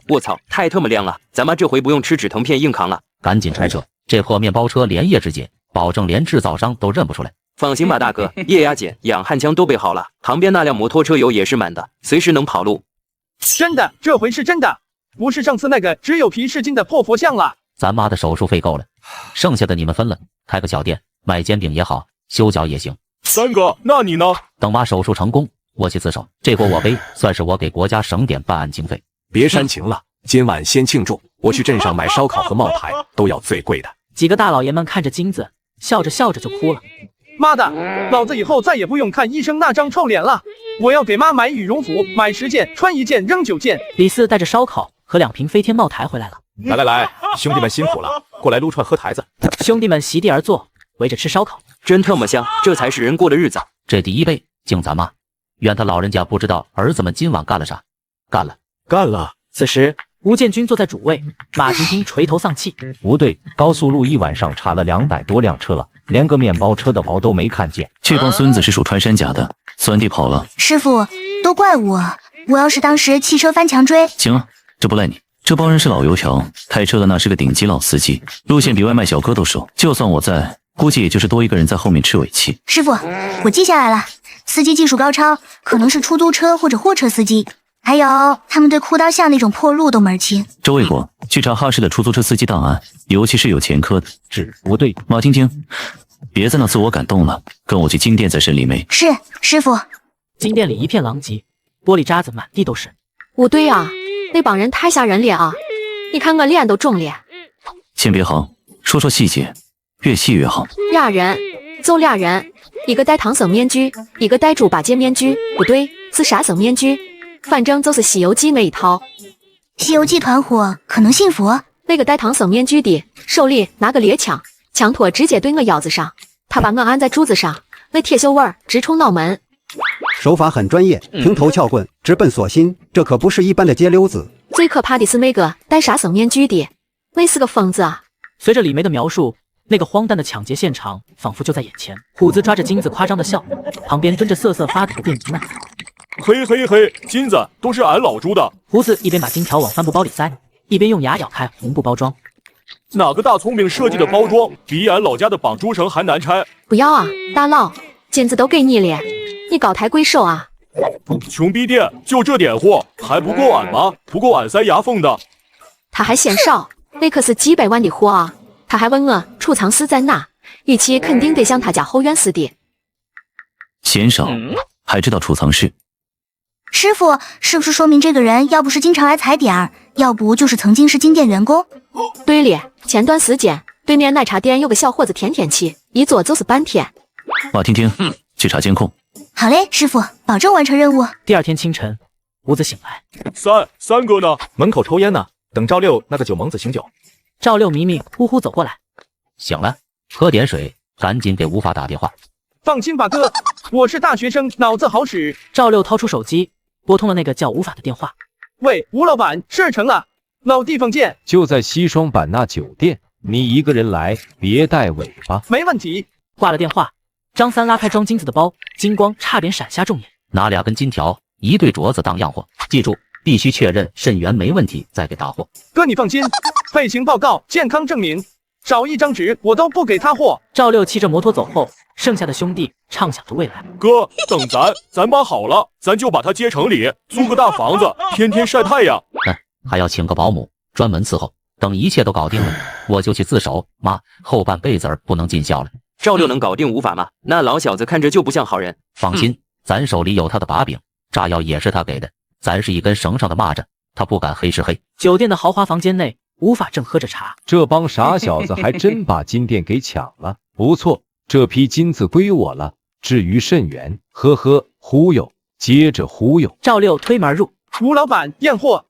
卧槽，太特么亮了，咱妈这回不用吃止疼片硬扛了。赶紧拆车，这破面包车连夜质检，保证连制造商都认不出来。放心吧，大哥，液压锏、氧焊枪都备好了，旁边那辆摩托车油也是满的，随时能跑路。真的，这回是真的，不是上次那个只有皮是金的破佛像了。咱妈的手术费够了，剩下的你们分了，开个小店卖煎饼也好，修脚也行。三哥，那你呢？等妈手术成功，我去自首，这锅我背，算是我给国家省点办案经费。别煽情了，今晚先庆祝，我去镇上买烧烤和茅台，都要最贵的。几个大老爷们看着金子，笑着笑着就哭了。妈的，老子以后再也不用看医生那张臭脸了，我要给妈买羽绒服，买10件，穿1件扔9件。李四带着烧烤和2瓶飞天茅台回来了。来，兄弟们辛苦了，过来撸串喝台子。兄弟们席地而坐，围着吃烧烤，真特么香，这才是人过的日子。这第一杯敬咱妈，愿他老人家不知道儿子们今晚干了啥，干了。此时吴建军坐在主位，马婷婷垂头丧气。吴队，高速路一晚上查了200多辆车了，连个面包车的毛都没看见。这帮孙子是属穿山甲的，钻地跑了。师傅，都怪我要是当时汽车翻墙追……行啊，这不赖你。这帮人是老油条，开车的那是个顶级老司机，路线比外卖小哥都熟。就算我在，估计也就是多一个人在后面吃尾气。师傅，我记下来了，司机技术高超，可能是出租车或者货车司机。还有，他们对裤裆巷那种破路都门儿清。周卫国，去查哈市的出租车司机档案，尤其是有前科的。是，吴队。马晶晶，别再那自我感动了，跟我去金店再审李梅。是，师傅。金店里一片狼藉，玻璃渣子满地都是。吴队啊，那帮人太吓人了啊！你看我脸都肿了。先别好，说说细节，越细越好。俩人，就俩人，一个戴唐僧面具，一个戴猪八戒面具，不对，是沙僧面具。反正就是《西游记》那一套。西游记团伙可能信佛。那个带唐僧面具的手里拿个猎枪，枪托直接对我腰子上，他把我按在柱子上，那铁锈味儿直冲脑门。手法很专业，平头撬棍，直奔锁心，这可不是一般的街溜子。最可怕的是那个戴沙僧面具的，那是个疯子啊！随着李梅的描述，那个荒诞的抢劫现场仿佛就在眼前。虎子抓着金子夸张的笑，旁边蹲着瑟瑟发抖的电吉们。嘿嘿嘿，金子都是俺老朱的。胡子一边把金条往帆布包里塞，一边用牙咬开红布包装。哪个大聪明设计的包装比俺老家的绑猪绳还难拆？不要啊，大佬，金子都给你了，你高抬贵手啊！穷逼店就这点货，还不够俺吗？不够俺塞牙缝的。他还嫌少，那可是几百万的货啊！他还问我储藏室在哪，语气肯定得像他家后院似的。嫌少，还知道储藏室？师傅，是不是说明这个人要不是经常来踩点儿，要不就是曾经是金店员工？对了，前段时间对面奶茶店有个小伙子天天去，一坐就是半天。马听听，去查监控。好嘞，师傅，保证完成任务。第二天清晨，胡子醒来，三哥呢？门口抽烟呢，等赵六那个酒蒙子醒酒。赵六迷迷糊糊走过来，醒了，喝点水，赶紧给吴法打电话。放心吧哥，我是大学生，脑子好使。赵六掏出手机，拨通了那个叫吴法的电话。喂，吴老板，事儿成了，老地方见。就在西双版纳酒店，你一个人来，别带尾巴。没问题。挂了电话，张三拉开装金子的包，金光差点闪瞎众眼。拿2根金条，一对镯子当样货，记住，必须确认肾源没问题再给大货。哥你放心，配型报告、健康证明，少一张纸我都不给他货。赵六骑着摩托走后，剩下的兄弟畅想着未来。哥，等咱妈好了，咱就把他接城里，租个大房子，天天晒太阳。还要请个保姆，专门伺候。等一切都搞定了，我就去自首。妈，后半辈子儿不能尽孝了。赵六能搞定吴法吗？那老小子看着就不像好人。放心，咱手里有他的把柄，炸药也是他给的，咱是一根绳上的蚂蚱，他不敢黑是黑。酒店的豪华房间内，吴法正喝着茶。这帮傻小子还真把金店给抢了，不错，这批金子归我了。至于肾源，呵呵，忽悠，接着忽悠。赵六推门而入，吴老板验货，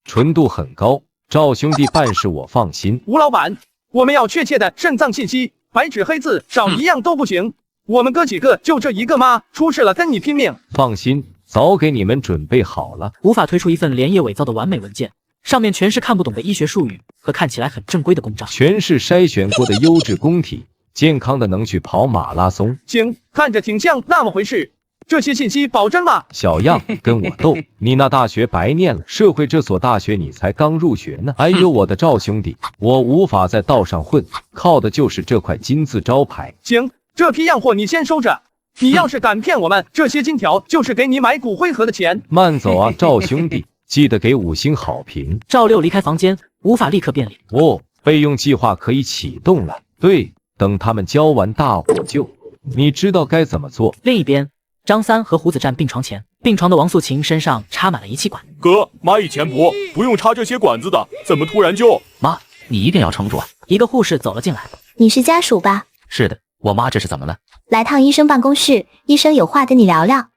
纯度很高，赵兄弟办事我放心。吴老板，我们要确切的肾脏信息，白纸黑字，少一样都不行。我们哥几个就这一个吗？出事了跟你拼命。放心，早给你们准备好了。无法推出一份连夜伪造的完美文件，上面全是看不懂的医学术语和看起来很正规的公章，全是筛选过的优质工体，健康的能去跑马拉松。行，看着挺像那么回事。这些信息保真吗？小样，跟我斗！你那大学白念了，社会这所大学你才刚入学呢。哎呦，我的赵兄弟，我无法在道上混，靠的就是这块金字招牌。行，这批样货你先收着。你要是敢骗我们，这些金条就是给你买骨灰盒的钱。慢走啊，赵兄弟，记得给5星好评。赵六离开房间，无法立刻变脸。哦，备用计划可以启动了。对，等他们交完大火就，你知道该怎么做。另一边，张三和胡子站病床前，病床的王素琴身上插满了仪器管。哥，妈以前不用插这些管子的，怎么突然就……妈，你一定要撑住啊！一个护士走了进来。你是家属吧？是的，我妈这是怎么了？来趟医生办公室，医生有话跟你聊聊。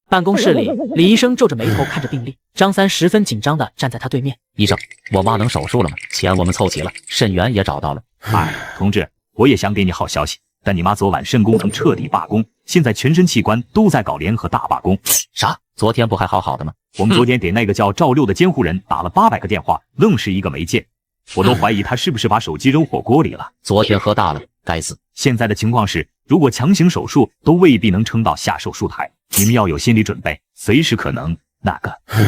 办公室里，李医生皱着眉头看着病历，张三十分紧张地站在他对面。医生，我妈能手术了吗？钱我们凑齐了，肾源也找到了。同志，我也想给你好消息。但你妈昨晚肾工程彻底罢工，现在全身器官都在搞联合大罢工。啥？昨天不还好好的吗？我们昨天给那个叫赵六的监护人打了800个电话，愣是一个没接。我都怀疑他是不是把手机扔火锅里了。昨天喝大了，该死。现在的情况是，如果强行手术，都未必能撑到下手术台。你们要有心理准备，随时可能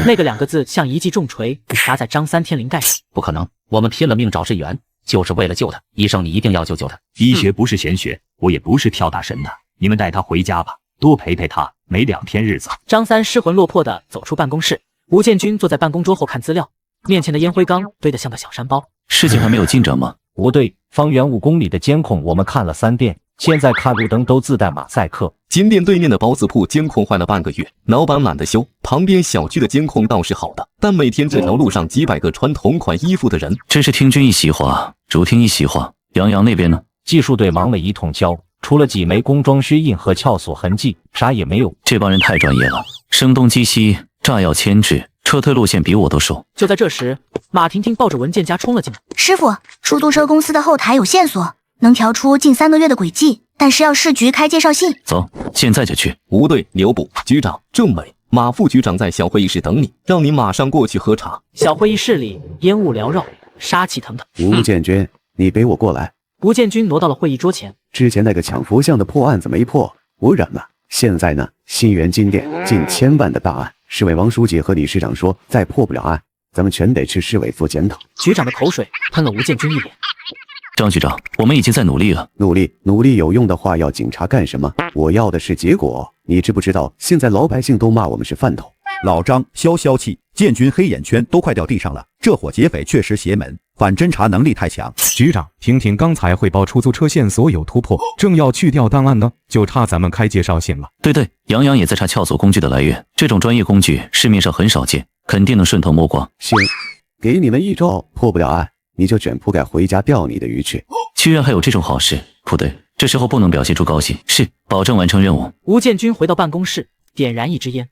那个2个字像一记重锤砸在张三天灵盖上。不可能，我们拼了命找肾源，就是为了救他。医生，你一定要救他。医学不是玄学，我也不是跳大神的。你们带他回家吧，多陪陪他，没2天日子。张三失魂落魄地走出办公室，吴建军坐在办公桌后看资料，面前的烟灰缸堆得像个小山包。事情还没有进展吗？不对，方圆5公里的监控我们看了3遍，现在看路灯都自带马赛克。金店对面的包子铺监控坏了半个月，老板懒得修。旁边小区的监控倒是好的，但每天这条路上几百个穿同款衣服的人，真是听君一席话，主听一席话。杨洋那边呢？技术队忙了一通宵，除了几枚工装靴印和撬锁痕迹，啥也没有。这帮人太专业了，声东击西，炸药牵制，撤退路线比我都熟。就在这时，马婷婷抱着文件夹冲了进来。师傅，出租车公司的后台有线索，能调出近3个月的轨迹，但是要市局开介绍信。走，现在就去。吴队、刘部、局长、政委、马副局长在小会议室等你，让你马上过去喝茶。小会议室里烟雾缭绕，杀气腾腾。吴建军，你陪我过来。吴建军挪到了会议桌前。之前那个抢佛像的破案子没破，我忍了。现在呢，新源金店近1000万的大案，市委王书记和李市长说，再破不了案，咱们全得吃市委做检讨。局长的口水喷了吴建军一脸。张局长，我们已经在努力了。努力有用的话，要警察干什么？我要的是结果。你知不知道，现在老百姓都骂我们是饭桶。老张，消气，建军黑眼圈都快掉地上了。这伙劫匪确实邪门，反侦查能力太强。局长，婷婷刚才汇报出租车线索有突破，正要去掉档案呢，就差咱们开介绍信了。对，杨洋也在查撬锁工具的来源，这种专业工具市面上很少见，肯定能顺藤摸瓜。行，给你们一周破不了案，你就卷铺盖回家钓你的鱼去。居然还有这种好事，不对，这时候不能表现出高兴。是，保证完成任务。吴建军回到办公室，点燃一支烟。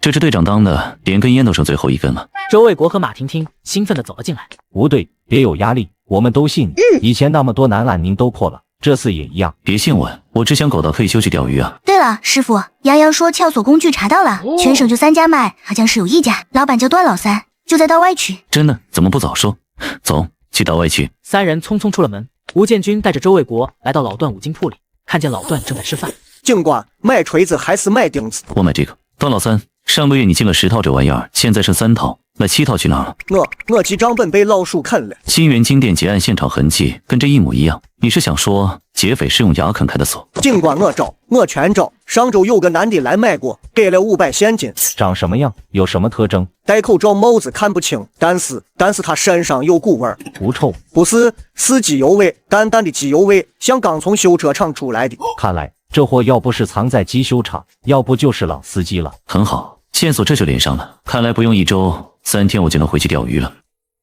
这支队长当的，连根烟都剩最后一根了。周卫国和马婷婷兴奋地走了进来。吴队，别有压力，我们都信你。以前那么多难案您都破了，这次也一样。别信我只想狗到退休去钓鱼啊。对了，师傅，杨洋说撬锁工具查到了，全省就3家卖，好像是有1家，老板叫段老三，就在道外区。真的？怎么不早说？走，去道外区。3人匆匆出了门。吴建军带着周卫国来到老段五金铺里，看见老段正在吃饭。警官，卖锤子还是卖钉子？我买这个。段老三，上个月你进了10套这玩意儿，现在剩3套，那7套去哪儿了？我记账本被老鼠啃了。新源金店劫案现场痕迹跟这一模一样，你是想说劫匪是用牙啃开的锁？警官，我全找。上周有个男的来买过，给了500现金。长什么样？有什么特征？戴口罩帽子看不清，但是他身上有股味儿。狐臭？不是，是机油味，淡淡的机油味，像刚从修车厂出来的。看来这货要不是藏在机修厂，要不就是老司机了。很好，线索这就连上了。看来不用1周3天我就能回去钓鱼了。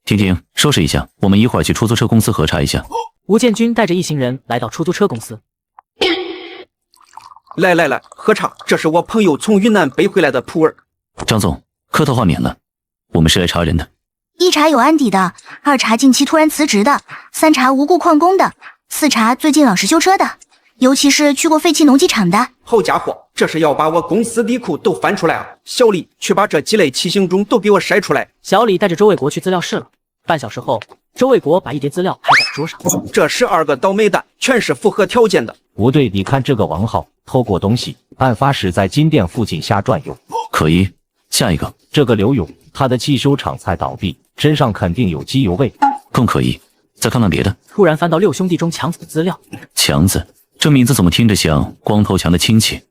婷婷，收拾一下，我们一会儿去出租车公司核查一下。吴建军带着一行人来到出租车公司。来，喝茶。这是我朋友从云南背回来的普洱。张总，客套话免了，我们是来查人的。1查有案底的，2查近期突然辞职的，3查无故旷工的，4查最近老实修车的，尤其是去过废弃农机厂的。好家伙，这是要把我公司底库都翻出来啊！小李，去把这几类骑行种都给我筛出来。小李带着周卫国去资料室了。半小时后，周卫国把一叠资料拍在桌上。这12个倒霉蛋全是符合条件的。吴队，你看这个王浩偷过东西，案发时在金店附近瞎转悠。可疑。下一个，这个刘勇，他的汽修厂才倒闭，身上肯定有机油味，更可疑。再看看别的。突然翻到6兄弟中强子的资料。强子，这名字怎么听着像光头强的亲戚？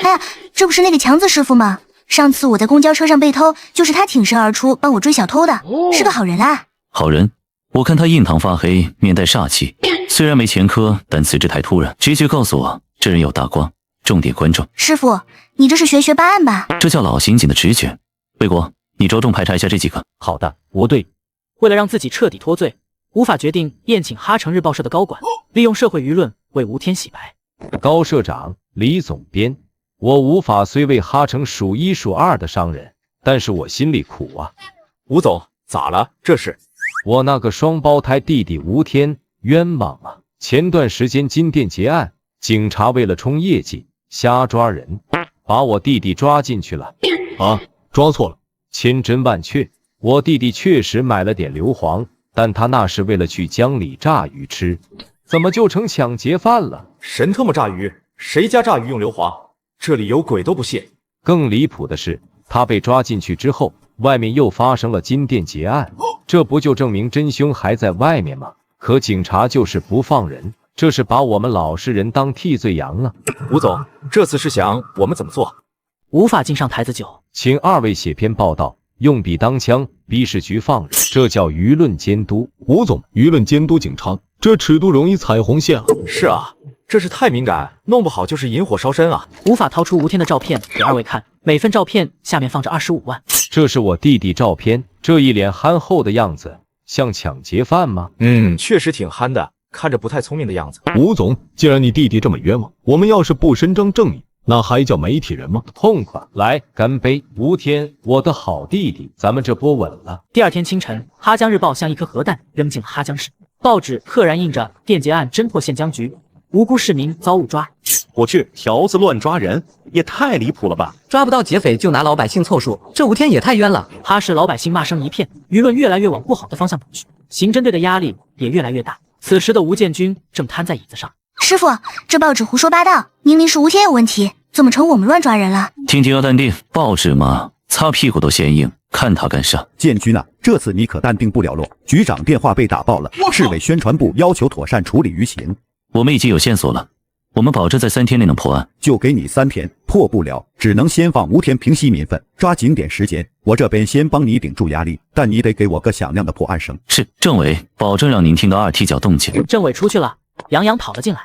哎，这不是那个强子师傅吗？上次我在公交车上被偷，就是他挺身而出帮我追小偷的，是个好人啊。好人？我看他印堂发黑，面带煞气，虽然没前科，但辞职太突然。直觉告诉我，这人有大瓜，重点关注。师傅，你这是学办案吧？这叫老刑警的直觉。卫国，你着重排查一下这几个。好的，吴队。为了让自己彻底脱罪，无法决定宴请哈城日报社的高管，利用社会舆论为吴天洗白。高社长、李总编，我无法虽为哈城数1数2的商人，但是我心里苦啊。吴总，咋了？这是我那个双胞胎弟弟吴天，冤枉啊！前段时间金店劫案，警察为了冲业绩，瞎抓人，把我弟弟抓进去了。啊，抓错了。千真万确，我弟弟确实买了点硫磺，但他那是为了去江里炸鱼吃，怎么就成抢劫犯了？神特么炸鱼，谁家炸鱼用硫磺？这里有鬼都不信。更离谱的是，他被抓进去之后，外面又发生了金店劫案，这不就证明真凶还在外面吗？可警察就是不放人，这是把我们老实人当替罪羊啊！吴总，这次是想我们怎么做？无法敬上台子酒，请2位写篇报道，用笔当枪，逼市局放人，这叫舆论监督。吴总，舆论监督警察，这尺度容易踩红线啊！是啊，这是太敏感，弄不好就是引火烧身啊！无法掏出吴天的照片给2位看，每份照片下面放着25万。这是我弟弟照片，这一脸憨厚的样子，像抢劫犯吗？确实挺憨的，看着不太聪明的样子。吴总，既然你弟弟这么冤枉，我们要是不伸张正义，那还叫媒体人吗？痛快！来，干杯！吴天，我的好弟弟，咱们这波稳了。第二天清晨，哈江日报像一颗核弹扔进了哈江市，报纸赫然印着电劫案侦破县江局，无辜市民遭误抓。我去，条子乱抓人，也太离谱了吧！抓不到劫匪就拿老百姓凑数，这吴天也太冤了。哈市老百姓骂声一片，舆论越来越往不好的方向跑去，刑侦队的压力也越来越大。此时的吴建军正瘫在椅子上。师傅，这报纸胡说八道，明明是吴天有问题，怎么成我们乱抓人了？听听要淡定，报纸嘛，擦屁股都嫌硬，看他干啥？建军啊，这次你可淡定不了喽！局长电话被打爆了，市委宣传部要求妥善处理舆情。我们已经有线索了，我们保证在3天内能破案。就给你3天，破不了，只能先放吴天平息民愤，抓紧点时间。我这边先帮你顶住压力，但你得给我个响亮的破案声。是，政委，保证让您听到2踢脚动静。政委出去了，杨洋跑了进来。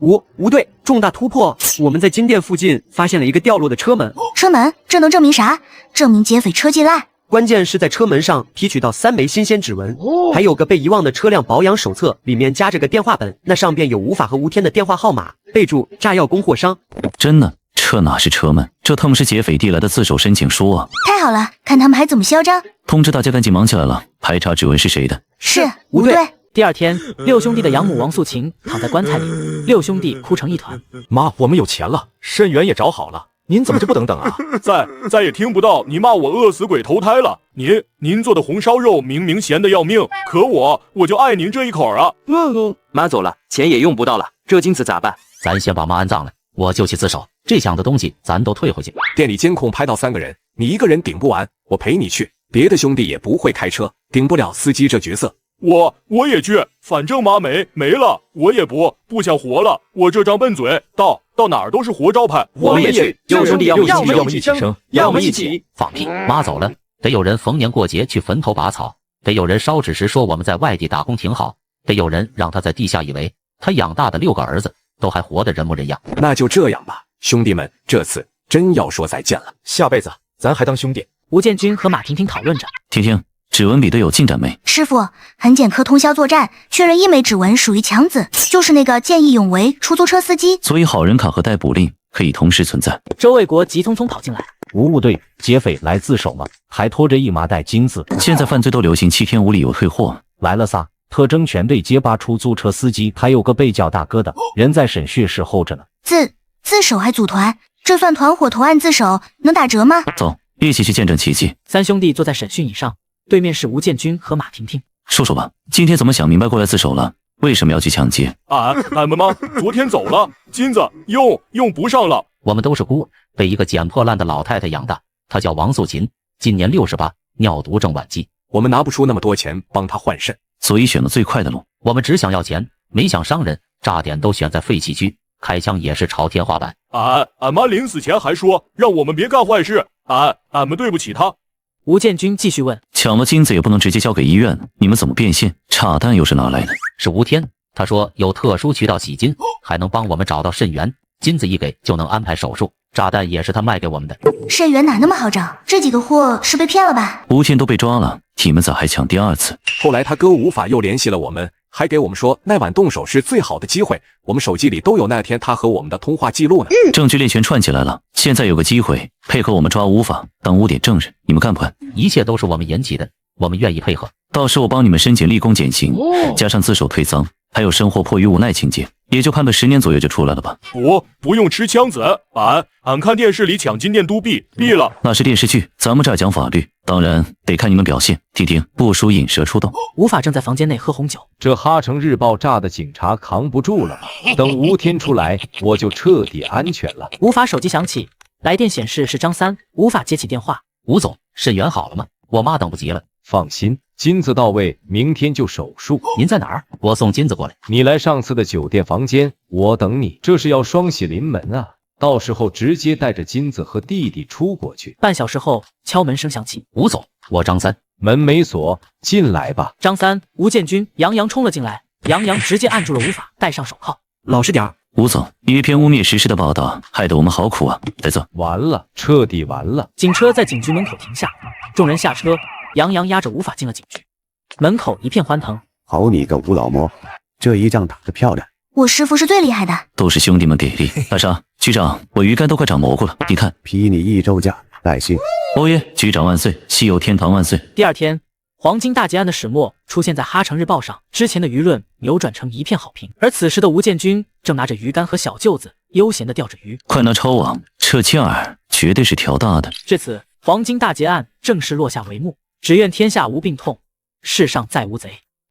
吴队，重大突破！我们在金店附近发现了一个掉落的车门。车门？这能证明啥？证明劫匪车技赖。关键是在车门上提取到3枚新鲜指纹，还有个被遗忘的车辆保养手册，里面夹着个电话本，那上边有吴法和吴天的电话号码，备注炸药供货商。真的？这哪是车门，这他妈是劫匪递来的自首申请书啊！太好了，看他们还怎么嚣张！通知大家赶紧忙起来了，排查指纹是谁的。是，吴队。第二天，六兄弟的养母王素琴躺在棺材里，六兄弟哭成一团。妈，我们有钱了，肾源也找好了，您怎么就不等等啊？再也听不到你骂我饿死鬼投胎了。您做的红烧肉明明咸得要命，可我就爱您这一口啊！妈走了，钱也用不到了，这金子咋办？咱先把妈安葬了，我就去自首。这抢的东西咱都退回去。店里监控拍到3个人，你一个人顶不完，我陪你去。别的兄弟也不会开车，顶不了司机这角色。我也去，反正妈没了，我也不想活了。我这张笨嘴，到哪儿都是活招牌。我们也去，六兄弟要么一起生，要么一起。放屁！妈走了，得有人逢年过节去坟头拔草，得有人烧纸时说我们在外地打工挺好，得有人让他在地下以为他养大的6个儿子都还活得人模人样。那就这样吧，兄弟们，这次真要说再见了，下辈子咱还当兄弟。吴建军和马婷婷讨论着。婷婷，指纹比对有进展没？师傅，痕检科通宵作战，确认1枚指纹属于强子，就是那个见义勇为出租车司机。所以好人卡和逮捕令可以同时存在。周卫国急匆匆跑进来。吴部队，劫匪来自首吗？还拖着一麻袋金子。现在犯罪都流行7天无理由退货。来了仨特征全队结巴出租车司机，还有个被叫大哥的人在审讯室候着呢。自首还组团，这算团伙投案自首，能打折吗？走，一起去见证奇迹。3兄弟坐在审讯椅上，对面是吴建军和马婷婷。说说吧，今天怎么想明白过来自首了？为什么要去抢劫？俺们吗？昨天走了，金子用不上了。我们都是孤儿，被一个捡破烂的老太太养大，她叫王素琴，今年68，尿毒症晚期。我们拿不出那么多钱帮她换肾，所以选了最快的路。我们只想要钱，没想伤人，炸点都选在废弃区，开枪也是朝天花板。俺妈临死前还说让我们别干坏事，俺们对不起她。吴建军继续问：抢了金子也不能直接交给医院，你们怎么变现？炸弹又是哪来的？是吴天，他说有特殊渠道洗金，还能帮我们找到肾源，金子一给就能安排手术，炸弹也是他卖给我们的。肾源哪那么好找？这几个货是被骗了吧？吴天都被抓了，你们咋还抢第2次？后来他哥吴法又联系了我们，还给我们说那晚动手是最好的机会，我们手机里都有那天他和我们的通话记录呢。证据链全串起来了，现在有个机会配合我们抓吴法当污点证人，你们干不干？一切都是我们引起的，我们愿意配合。到时我帮你们申请立功减刑，加上自首退赃，还有生活迫于无奈情节，也就判个10年左右就出来了吧。不用吃枪子，俺看电视里抢金店都毙了。那是电视剧，咱们这儿讲法律，当然得看你们表现。婷婷，不输引蛇出洞。吴法正在房间内喝红酒。这哈城日报炸的警察扛不住了吧？等吴天出来，我就彻底安全了。吴法手机响起，来电显示是张三。吴法接起电话：吴总，肾源好了吗？我妈等不及了。放心，金子到位，明天就手术。您在哪儿？我送金子过来。你来上次的酒店房间，我等你。这是要双喜临门啊！到时候直接带着金子和弟弟出国去。半小时后，敲门声响起。吴总，我张三。门没锁，进来吧。张三、吴建军、杨洋冲了进来，杨洋直接按住了吴法，戴上手铐。老实点。吴总，一篇污蔑实施的报道，害得我们好苦啊！来坐。完了，彻底完了。警车在警局门口停下，众人下车，杨洋押着吴法进了警局。门口一片欢腾。好你个吴老魔，这一仗打得漂亮。我师傅是最厉害的。都是兄弟们给力。大沙，局长，我鱼竿都快长蘑菇了，你看。批你1周假，带薪。欧耶，局长万岁，西游天堂万岁。第二天，黄金大劫案的始末出现在哈城日报上，之前的舆论扭转成一片好评。而此时的吴建军正拿着鱼竿和小舅子悠闲地钓着鱼。快拿抄网，这价儿绝对是条大的。至此，黄金大劫案正式落下帷幕。只愿天下无病痛，世上再无贼。